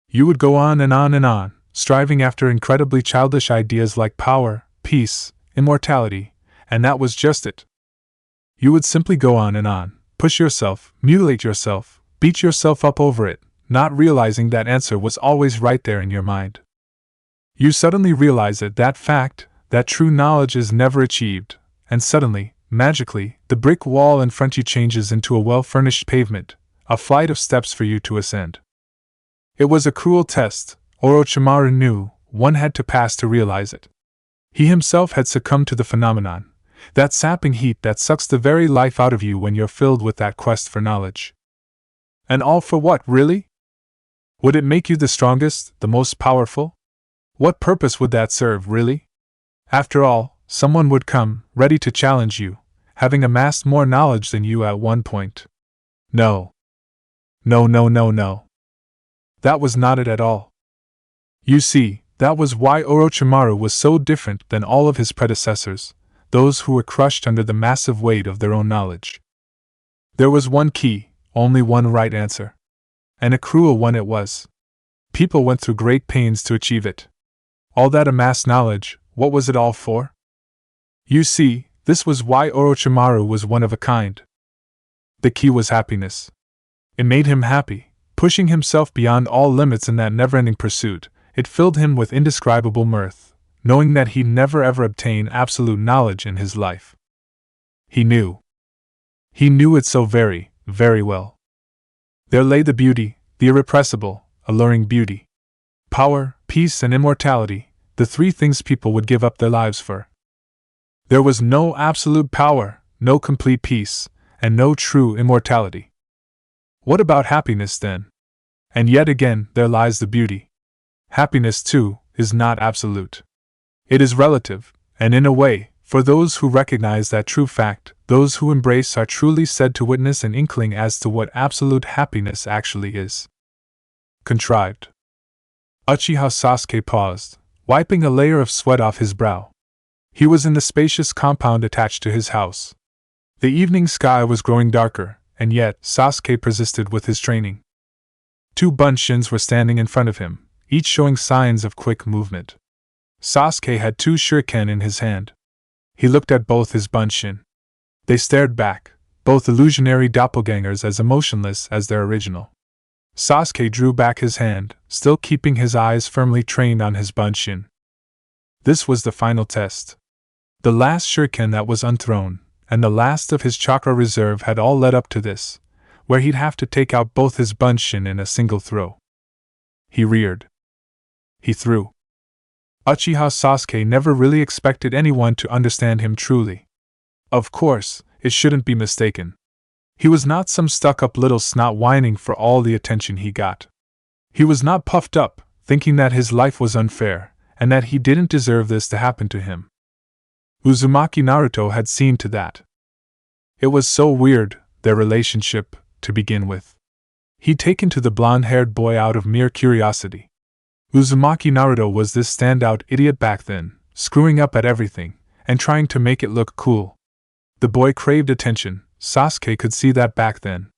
You would go on and on and on, striving after incredibly childish ideas like power, peace, immortality, and that was just it. You would simply go on and on, push yourself, mutilate yourself, beat yourself up over it, not realizing that answer was always right there in your mind. You suddenly realize that fact, that true knowledge is never achieved, and suddenly, magically, the brick wall in front you changes into a well-furnished pavement, a flight of steps for you to ascend. It was a cruel test, Orochimaru knew, one had to pass to realize it. He himself had succumbed to the phenomenon, that sapping heat that sucks the very life out of you when you're filled with that quest for knowledge. And all for what, really? Would it make you the strongest, the most powerful? What purpose would that serve, really? After all, someone would come, ready to challenge you, having amassed more knowledge than you at one point. No. No, no, no, no. That was not it at all. You see, that was why Orochimaru was so different than all of his predecessors, those who were crushed under the massive weight of their own knowledge. There was one key, only one right answer. And a cruel one it was. People went through great pains to achieve it. All that amassed knowledge, what was it all for? You see, this was why Orochimaru was one of a kind. The key was happiness. It made him happy, pushing himself beyond all limits in that never-ending pursuit. It filled him with indescribable mirth, knowing that he'd never ever obtain absolute knowledge in his life. He knew. He knew it so very, very well. There lay the beauty, the irrepressible, alluring beauty. Power, peace, and immortality, the three things people would give up their lives for. There was no absolute power, no complete peace, and no true immortality. What about happiness then? And yet again, there lies the beauty. Happiness, too, is not absolute. It is relative, and in a way, for those who recognize that true fact, those who embrace are truly said to witness an inkling as to what absolute happiness actually is. Contrived. Uchiha Sasuke paused, wiping a layer of sweat off his brow. He was in the spacious compound attached to his house. The evening sky was growing darker, and yet Sasuke persisted with his training. Two bunshins were standing in front of him, each showing signs of quick movement. Sasuke had two shuriken in his hand. He looked at both his bunshin. They stared back, both illusionary doppelgangers as emotionless as their original. Sasuke drew back his hand, still keeping his eyes firmly trained on his bunshin. This was the final test. The last shuriken that was unthrown, and the last of his chakra reserve had all led up to this, where he'd have to take out both his bunshin in a single throw. He reared. He threw. Uchiha Sasuke never really expected anyone to understand him truly. Of course, it shouldn't be mistaken. He was not some stuck-up little snot whining for all the attention he got. He was not puffed up, thinking that his life was unfair, and that he didn't deserve this to happen to him. Uzumaki Naruto had seen to that. It was so weird, their relationship, to begin with. He'd taken to the blonde-haired boy out of mere curiosity. Uzumaki Naruto was this standout idiot back then, screwing up at everything, and trying to make it look cool. The boy craved attention. Sasuke could see that back then.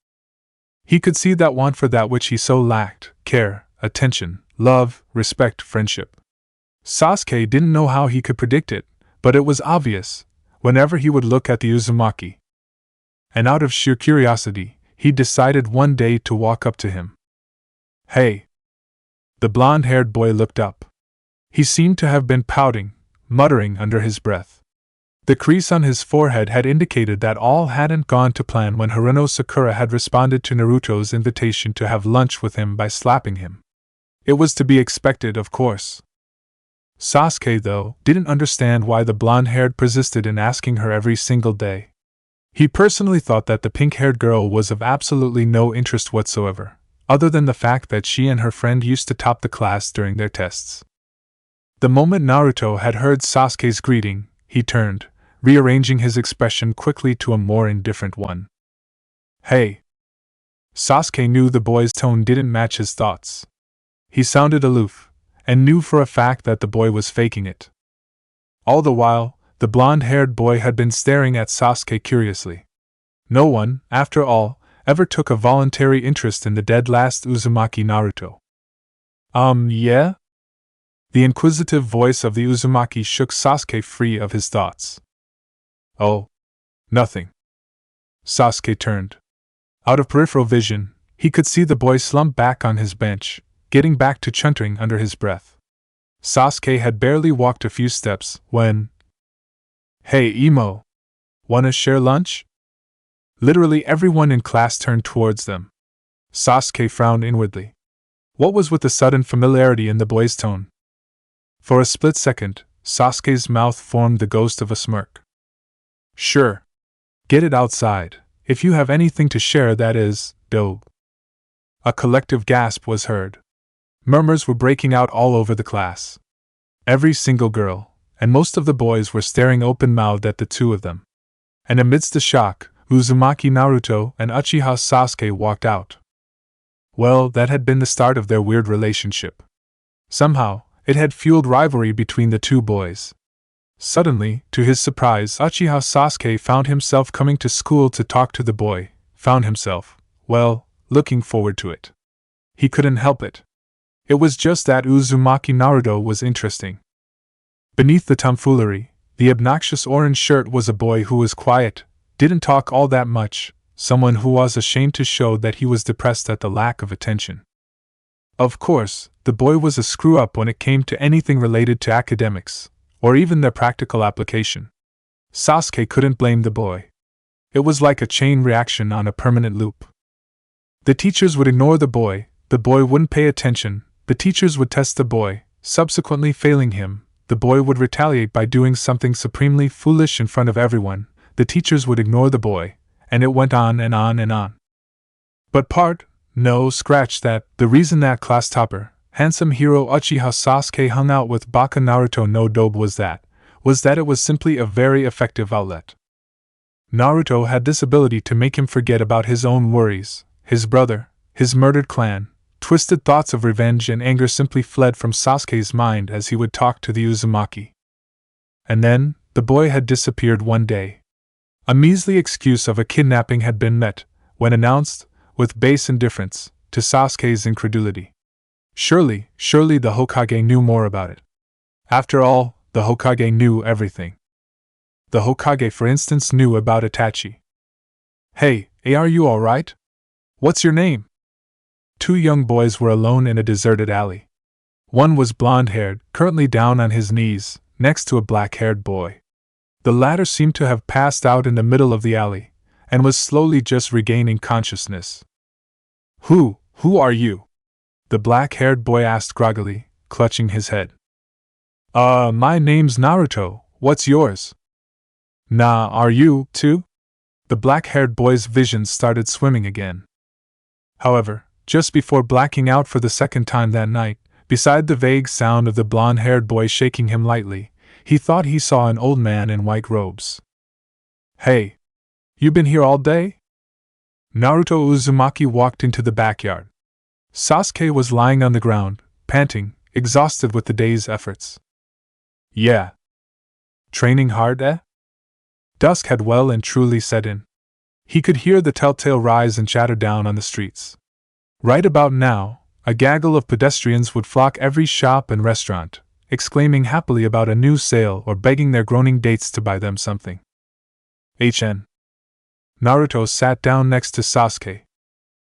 He could see that want for that which he so lacked: care, attention, love, respect, friendship. Sasuke didn't know how he could predict it, but it was obvious, whenever he would look at the Uzumaki. And out of sheer curiosity, he decided one day to walk up to him. "Hey!" The blonde-haired boy looked up. He seemed to have been pouting, muttering under his breath. The crease on his forehead had indicated that all hadn't gone to plan when Haruno Sakura had responded to Naruto's invitation to have lunch with him by slapping him. It was to be expected, of course. Sasuke, though, didn't understand why the blonde-haired persisted in asking her every single day. He personally thought that the pink-haired girl was of absolutely no interest whatsoever, other than the fact that she and her friend used to top the class during their tests. The moment Naruto had heard Sasuke's greeting, he turned, rearranging his expression quickly to a more indifferent one. "Hey!" Sasuke knew the boy's tone didn't match his thoughts. He sounded aloof, and knew for a fact that the boy was faking it. All the while, the blonde-haired boy had been staring at Sasuke curiously. No one, after all, ever took a voluntary interest in the dead last Uzumaki Naruto. Yeah?" The inquisitive voice of the Uzumaki shook Sasuke free of his thoughts. "Oh, nothing." Sasuke turned. Out of peripheral vision, he could see the boy slump back on his bench, getting back to chuntering under his breath. Sasuke had barely walked a few steps when... "Hey, Emo! Wanna share lunch?" Literally everyone in class turned towards them. Sasuke frowned inwardly. What was with the sudden familiarity in the boy's tone? For a split second, Sasuke's mouth formed the ghost of a smirk. "Sure. Get it outside, if you have anything to share, that is, dough." A collective gasp was heard. Murmurs were breaking out all over the class. Every single girl, and most of the boys, were staring open-mouthed at the two of them. And amidst the shock, Uzumaki Naruto and Uchiha Sasuke walked out. Well, that had been the start of their weird relationship. Somehow, it had fueled rivalry between the two boys. Suddenly, to his surprise, Uchiha Sasuke found himself coming to school to talk to the boy, found himself, well, looking forward to it. He couldn't help it. It was just that Uzumaki Naruto was interesting. Beneath the tomfoolery, the obnoxious orange shirt was a boy who was quiet, didn't talk all that much, someone who was ashamed to show that he was depressed at the lack of attention. Of course, the boy was a screw-up when it came to anything related to academics, or even their practical application. Sasuke couldn't blame the boy. It was like a chain reaction on a permanent loop. The teachers would ignore the boy wouldn't pay attention, the teachers would test the boy, subsequently failing him, the boy would retaliate by doing something supremely foolish in front of everyone, the teachers would ignore the boy, and it went on and on and on. But scratch that, the reason that class topper, handsome hero Uchiha Sasuke hung out with Baka Naruto no Dobe was that it was simply a very effective outlet. Naruto had this ability to make him forget about his own worries, his brother, his murdered clan. Twisted thoughts of revenge and anger simply fled from Sasuke's mind as he would talk to the Uzumaki. And then, the boy had disappeared one day. A measly excuse of a kidnapping had been met, when announced, with base indifference, to Sasuke's incredulity. Surely the Hokage knew more about it. After all, the Hokage knew everything. The Hokage, for instance, knew about Itachi. "Hey, are you alright? What's your name?" Two young boys were alone in a deserted alley. One was blonde-haired, currently down on his knees, next to a black-haired boy. The latter seemed to have passed out in the middle of the alley, and was slowly just regaining consciousness. Who are you?" the black-haired boy asked groggily, clutching his head. My name's Naruto, what's yours? Nah, are you, too? The black-haired boy's vision started swimming again. However, just before blacking out for the second time that night, beside the vague sound of the blonde-haired boy shaking him lightly, he thought he saw an old man in white robes. Hey! You been here all day? Naruto Uzumaki walked into the backyard. Sasuke was lying on the ground, panting, exhausted with the day's efforts. Yeah. Training hard, eh? Dusk had well and truly set in. He could hear the telltale rise and chatter down on the streets. Right about now, a gaggle of pedestrians would flock every shop and restaurant, exclaiming happily about a new sale or begging their groaning dates to buy them something. Naruto sat down next to Sasuke.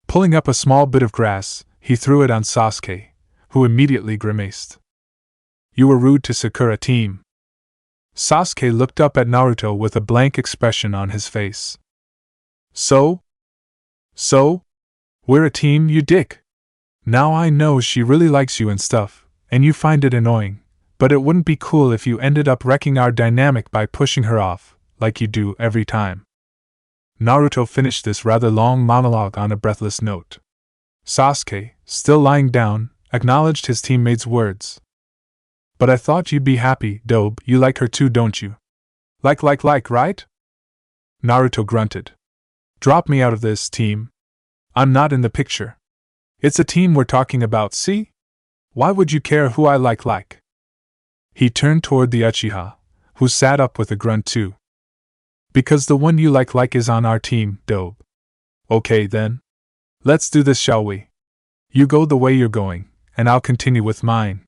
Pulling up a small bit of grass, he threw it on Sasuke, who immediately grimaced. You were rude to Sakura team. Sasuke looked up at Naruto with a blank expression on his face. So? We're a team, you dick. Now I know she really likes you and stuff, and you find it annoying, but it wouldn't be cool if you ended up wrecking our dynamic by pushing her off, like you do every time. Naruto finished this rather long monologue on a breathless note. Sasuke, still lying down, acknowledged his teammate's words. But I thought you'd be happy, Dobe, you like her too, don't you? Like, right? Naruto grunted. Drop me out of this, team. I'm not in the picture. It's a team we're talking about, see? Why would you care who I like? He turned toward the Uchiha, who sat up with a grunt too. Because the one you like is on our team, Dobe. Okay then. Let's do this, shall we? You go the way you're going, and I'll continue with mine.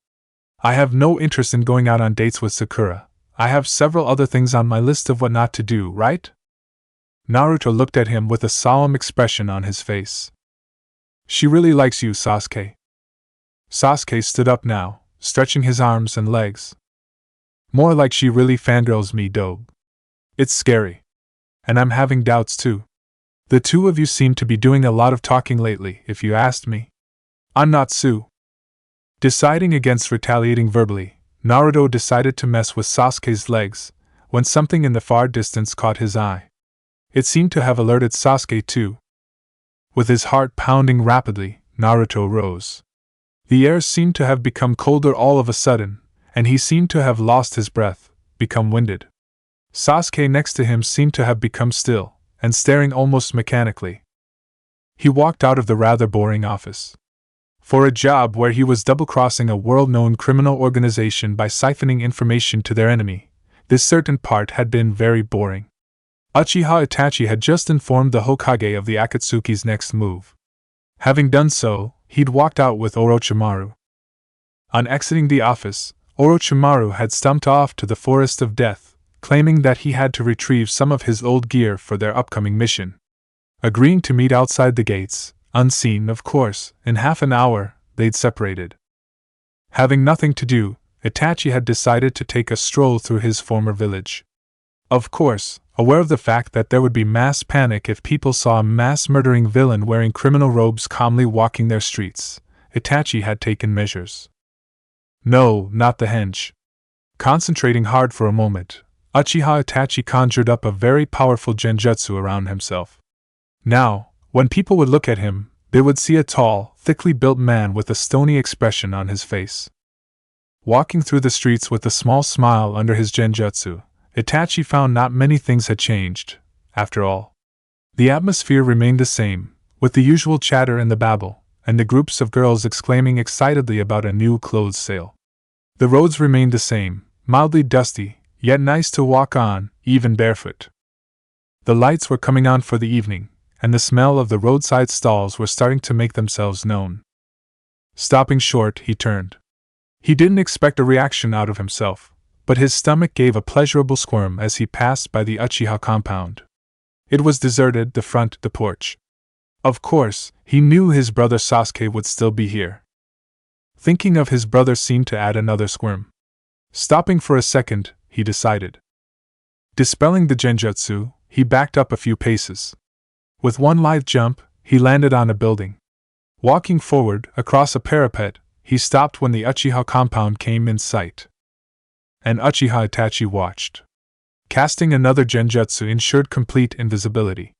I have no interest in going out on dates with Sakura. I have several other things on my list of what not to do, right? Naruto looked at him with a solemn expression on his face. She really likes you, Sasuke. Sasuke stood up now, stretching his arms and legs. More like she really fangirls me, Dobe. It's scary. And I'm having doubts too. The two of you seem to be doing a lot of talking lately, if you asked me. I'm not Sue. Deciding against retaliating verbally, Naruto decided to mess with Sasuke's legs, when something in the far distance caught his eye. It seemed to have alerted Sasuke too. With his heart pounding rapidly, Naruto rose. The air seemed to have become colder all of a sudden, and he seemed to have lost his breath, become winded. Sasuke next to him seemed to have become still, and staring almost mechanically. He walked out of the rather boring office. For a job where he was double-crossing a world-known criminal organization by siphoning information to their enemy, this certain part had been very boring. Uchiha Itachi had just informed the Hokage of the Akatsuki's next move. Having done so, he'd walked out with Orochimaru. On exiting the office, Orochimaru had stumped off to the Forest of Death, claiming that he had to retrieve some of his old gear for their upcoming mission. Agreeing to meet outside the gates, unseen, of course, in half an hour, they'd separated. Having nothing to do, Itachi had decided to take a stroll through his former village. Of course, aware of the fact that there would be mass panic if people saw a mass-murdering villain wearing criminal robes calmly walking their streets, Itachi had taken measures. No, not the henge. Concentrating hard for a moment, Uchiha Itachi conjured up a very powerful genjutsu around himself. Now, when people would look at him, they would see a tall, thickly built man with a stony expression on his face. Walking through the streets with a small smile under his genjutsu, Itachi found not many things had changed, after all. The atmosphere remained the same, with the usual chatter and the babble, and the groups of girls exclaiming excitedly about a new clothes sale. The roads remained the same, mildly dusty, yet nice to walk on, even barefoot. The lights were coming on for the evening, and the smell of the roadside stalls were starting to make themselves known. Stopping short, he turned. He didn't expect a reaction out of himself, but his stomach gave a pleasurable squirm as he passed by the Uchiha compound. It was deserted, the front, the porch. Of course, he knew his brother Sasuke would still be here. Thinking of his brother seemed to add another squirm. Stopping for a second, he decided. Dispelling the genjutsu, he backed up a few paces. With one lithe jump, he landed on a building. Walking forward, across a parapet, he stopped when the Uchiha compound came in sight. and Uchiha Itachi watched. Casting another genjutsu ensured complete invisibility.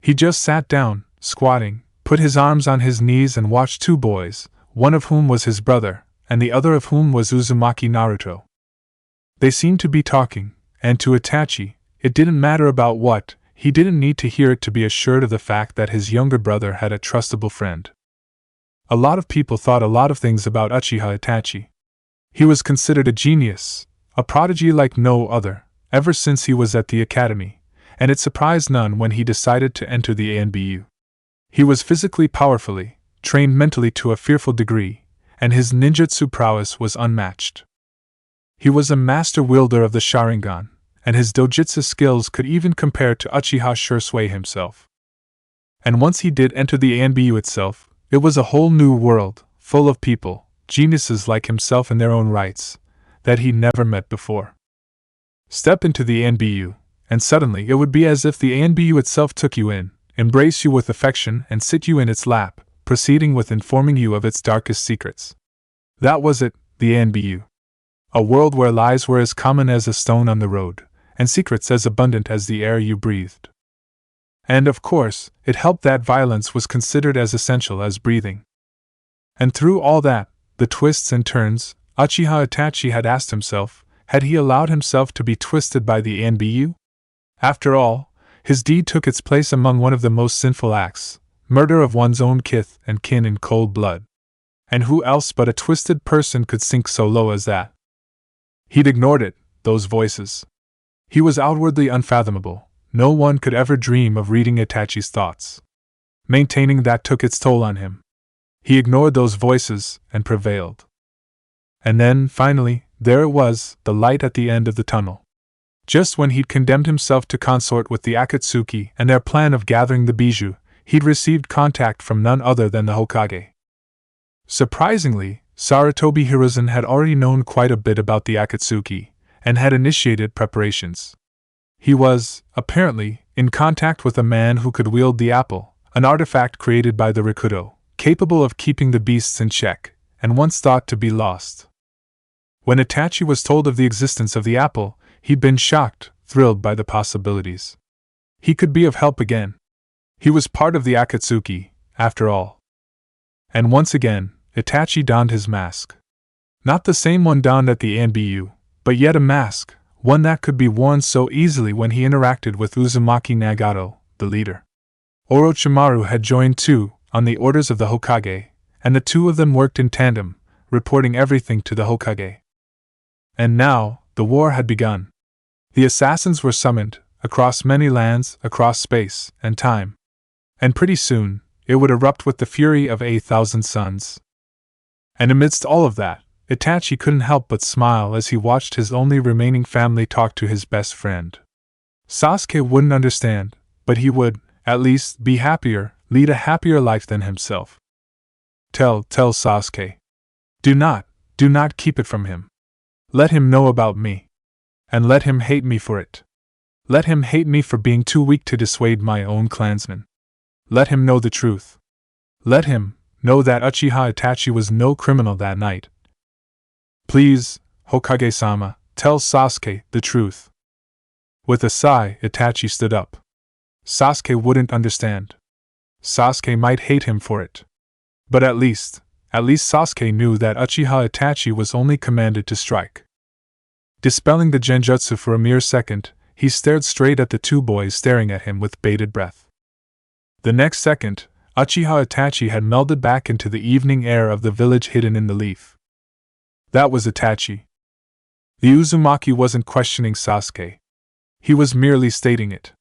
He just sat down, squatting, put his arms on his knees and watched two boys, one of whom was his brother, and the other of whom was Uzumaki Naruto. They seemed to be talking, and to Itachi, it didn't matter about what, he didn't need to hear it to be assured of the fact that his younger brother had a trustable friend. A lot of people thought a lot of things about Uchiha Itachi. He was considered a genius, a prodigy like no other, ever since he was at the academy, and it surprised none when he decided to enter the ANBU. He was physically powerfully, trained mentally to a fearful degree, and his ninjutsu prowess was unmatched. He was a master wielder of the Sharingan, and his dojutsu skills could even compare to Uchiha Shursui himself. And once he did enter the ANBU itself, it was a whole new world, full of people, geniuses like himself in their own rights, that he never met before. Step into the ANBU, and suddenly it would be as if the ANBU itself took you in, embrace you with affection and sit you in its lap, proceeding with informing you of its darkest secrets. That was it, the ANBU. A world where lies were as common as a stone on the road, and secrets as abundant as the air you breathed. And of course, it helped that violence was considered as essential as breathing. And through all that, the twists and turns, Uchiha Itachi had asked himself, had he allowed himself to be twisted by the ANBU? After all, his deed took its place among one of the most sinful acts, murder of one's own kith and kin in cold blood. And who else but a twisted person could sink so low as that? He'd ignored it, those voices. He was outwardly unfathomable. No one could ever dream of reading Itachi's thoughts. Maintaining that took its toll on him. He ignored those voices and prevailed. And then, finally, there it was, the light at the end of the tunnel. Just when he'd condemned himself to consort with the Akatsuki and their plan of gathering the bijou, he'd received contact from none other than the Hokage. Surprisingly, Sarutobi Hiruzen had already known quite a bit about the Akatsuki, and had initiated preparations. He was, apparently, in contact with a man who could wield the apple, an artifact created by the Rikudo, capable of keeping the beasts in check, and once thought to be lost. When Itachi was told of the existence of the apple, he'd been shocked, thrilled by the possibilities. He could be of help again. He was part of the Akatsuki, after all. And once again, Itachi donned his mask. Not the same one donned at the ANBU, but yet a mask, one that could be worn so easily when he interacted with Uzumaki Naruto, the leader. Orochimaru had joined too, on the orders of the Hokage, and the two of them worked in tandem, reporting everything to the Hokage. And now, the war had begun. The assassins were summoned, across many lands, across space and time. And pretty soon, it would erupt with the fury of 1,000 suns. And amidst all of that, Itachi couldn't help but smile as he watched his only remaining family talk to his best friend. Sasuke wouldn't understand, but he would, at least, be happier, lead a happier life than himself. Tell Sasuke. Do not keep it from him. Let him know about me. And let him hate me for it. Let him hate me for being too weak to dissuade my own clansmen. Let him know the truth. Let him know that Uchiha Itachi was no criminal that night. Please, Hokage-sama, tell Sasuke the truth. With a sigh, Itachi stood up. Sasuke wouldn't understand. Sasuke might hate him for it. But at least Sasuke knew that Uchiha Itachi was only commanded to strike. Dispelling the genjutsu for a mere second, he stared straight at the two boys staring at him with bated breath. The next second, Uchiha Itachi had melded back into the evening air of the village hidden in the leaf. That was Itachi. The Uzumaki wasn't questioning Sasuke. He was merely stating it.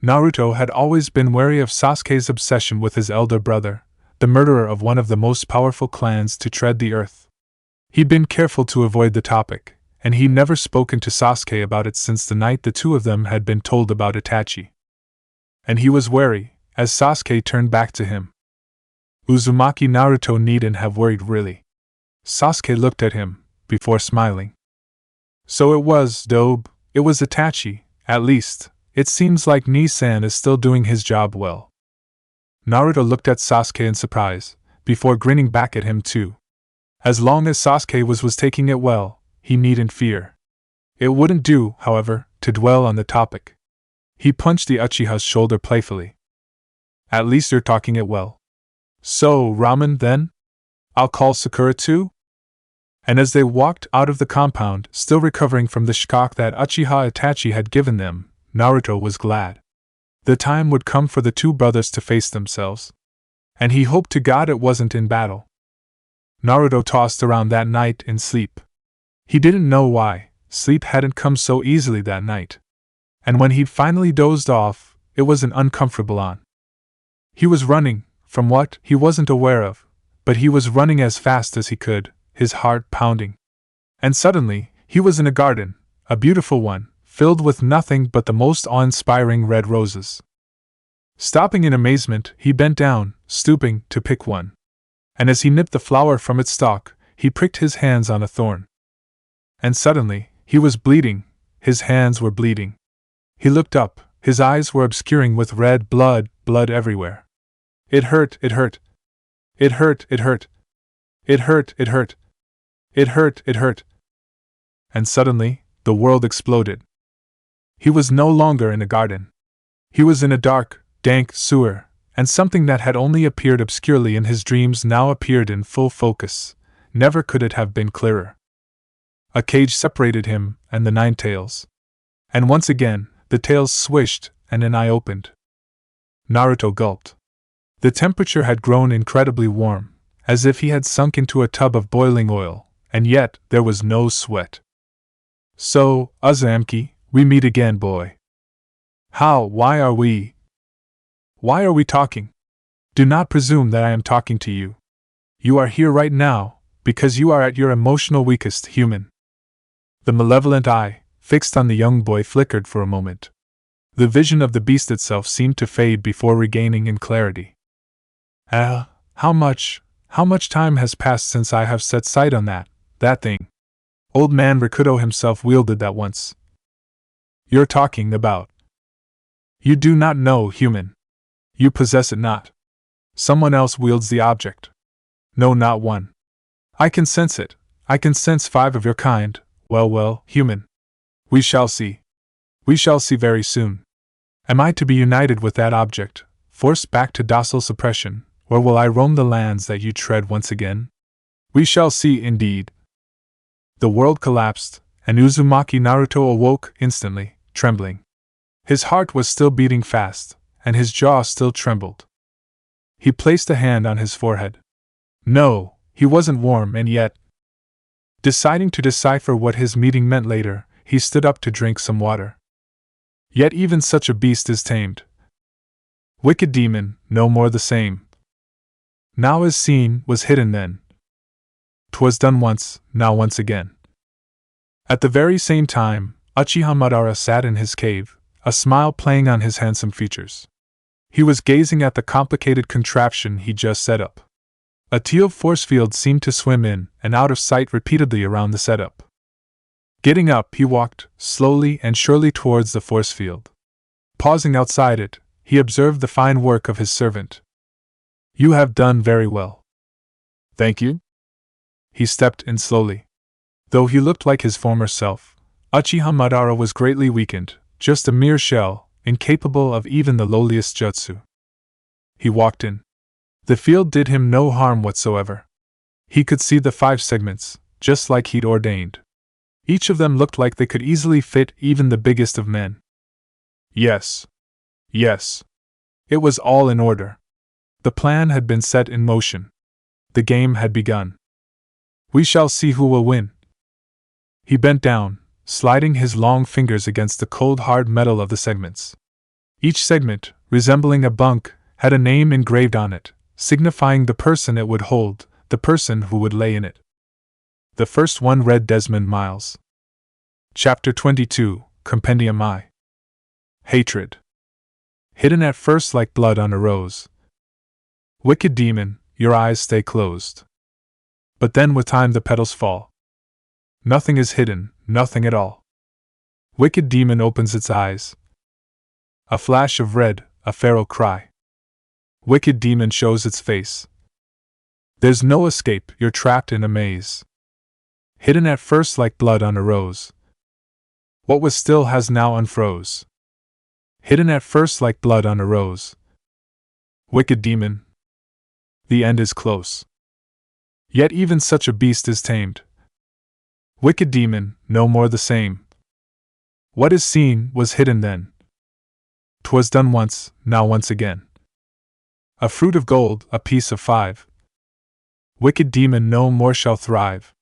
Naruto had always been wary of Sasuke's obsession with his elder brother, the murderer of one of the most powerful clans to tread the earth. He'd been careful to avoid the topic, and he'd never spoken to Sasuke about it since the night the two of them had been told about Itachi. And he was wary, as Sasuke turned back to him. Uzumaki Naruto needn't have worried really. Sasuke looked at him, before smiling. So it was, Dobe, it was Itachi, at least, it seems like Nii-san is still doing his job well. Naruto looked at Sasuke in surprise, before grinning back at him too. As long as Sasuke was taking it well, he needn't fear. It wouldn't do, however, to dwell on the topic. He punched the Uchiha's shoulder playfully. At least you're talking it well. So, ramen then? I'll call Sakura too? And as they walked out of the compound, still recovering from the shock that Uchiha Itachi had given them, Naruto was glad. The time would come for the two brothers to face themselves. And he hoped to God it wasn't in battle. Naruto tossed around that night in sleep. He didn't know why, sleep hadn't come so easily that night. And when he'd finally dozed off, it was an uncomfortable one. He was running, from what he wasn't aware of, but he was running as fast as he could, his heart pounding. And suddenly, he was in a garden, a beautiful one, filled with nothing but the most awe-inspiring red roses. Stopping in amazement, he bent down, stooping to pick one. And as he nipped the flower from its stalk, he pricked his hands on a thorn. And suddenly, he was bleeding, his hands were bleeding. He looked up, his eyes were obscuring with red blood everywhere. It hurt, it hurt. It hurt, it hurt. It hurt, it hurt. It hurt, it hurt. And suddenly, the world exploded. He was no longer in a garden. He was in a dark, dank sewer, and something that had only appeared obscurely in his dreams now appeared in full focus. Never could it have been clearer. A cage separated him and the nine tails. And once again, the tails swished, and an eye opened. Naruto gulped. The temperature had grown incredibly warm, as if he had sunk into a tub of boiling oil, and yet there was no sweat. So, Uzumaki, we meet again, boy. Why are we talking? Do not presume that I am talking to you. You are here right now, because you are at your emotional weakest, human. The malevolent eye, fixed on the young boy, flickered for a moment. The vision of the beast itself seemed to fade before regaining in clarity. How much time has passed since I have set sight on that thing? Old man Rikudo himself wielded that once. You're talking about. You do not know, human. You possess it not. Someone else wields the object. No, not one. I can sense it. I can sense 5 of your kind. Well, human. We shall see. We shall see very soon. Am I to be united with that object, forced back to docile suppression, or will I roam the lands that you tread once again? We shall see, indeed. The world collapsed, and Uzumaki Naruto awoke instantly, trembling. His heart was still beating fast, and his jaw still trembled. He placed a hand on his forehead. No, he wasn't warm, and yet. Deciding to decipher what his meeting meant later, he stood up to drink some water. Yet even such a beast is tamed. Wicked demon, no more the same. Now as seen, was hidden then. 'Twas done once, now once again. At the very same time, Uchiha Madara sat in his cave, a smile playing on his handsome features. He was gazing at the complicated contraption he just set up. A teal force field seemed to swim in and out of sight repeatedly around the setup. Getting up, he walked, slowly and surely, towards the force field. Pausing outside it, he observed the fine work of his servant. You have done very well. Thank you. He stepped in slowly. Though he looked like his former self, Uchiha Madara was greatly weakened, just a mere shell, incapable of even the lowliest jutsu. He walked in. The field did him no harm whatsoever. He could see the 5 segments, just like he'd ordained. Each of them looked like they could easily fit even the biggest of men. Yes. It was all in order. The plan had been set in motion. The game had begun. We shall see who will win. He bent down, sliding his long fingers against the cold hard metal of the segments. Each segment, resembling a bunk, had a name engraved on it, signifying the person it would hold, the person who would lay in it. The first one read Desmond Miles. Chapter 22, Compendium I. Hatred. Hidden at first like blood on a rose. Wicked demon, your eyes stay closed. But then with time the petals fall. Nothing is hidden, nothing at all. Wicked demon opens its eyes. A flash of red, a feral cry. Wicked demon shows its face. There's no escape, you're trapped in a maze. Hidden at first like blood on a rose. What was still has now unfroze. Hidden at first like blood on a rose. Wicked demon. The end is close. Yet even such a beast is tamed. Wicked demon, no more the same. What is seen was hidden then. 'Twas done once, now once again. A fruit of gold, a piece of 5. Wicked demon no more shall thrive.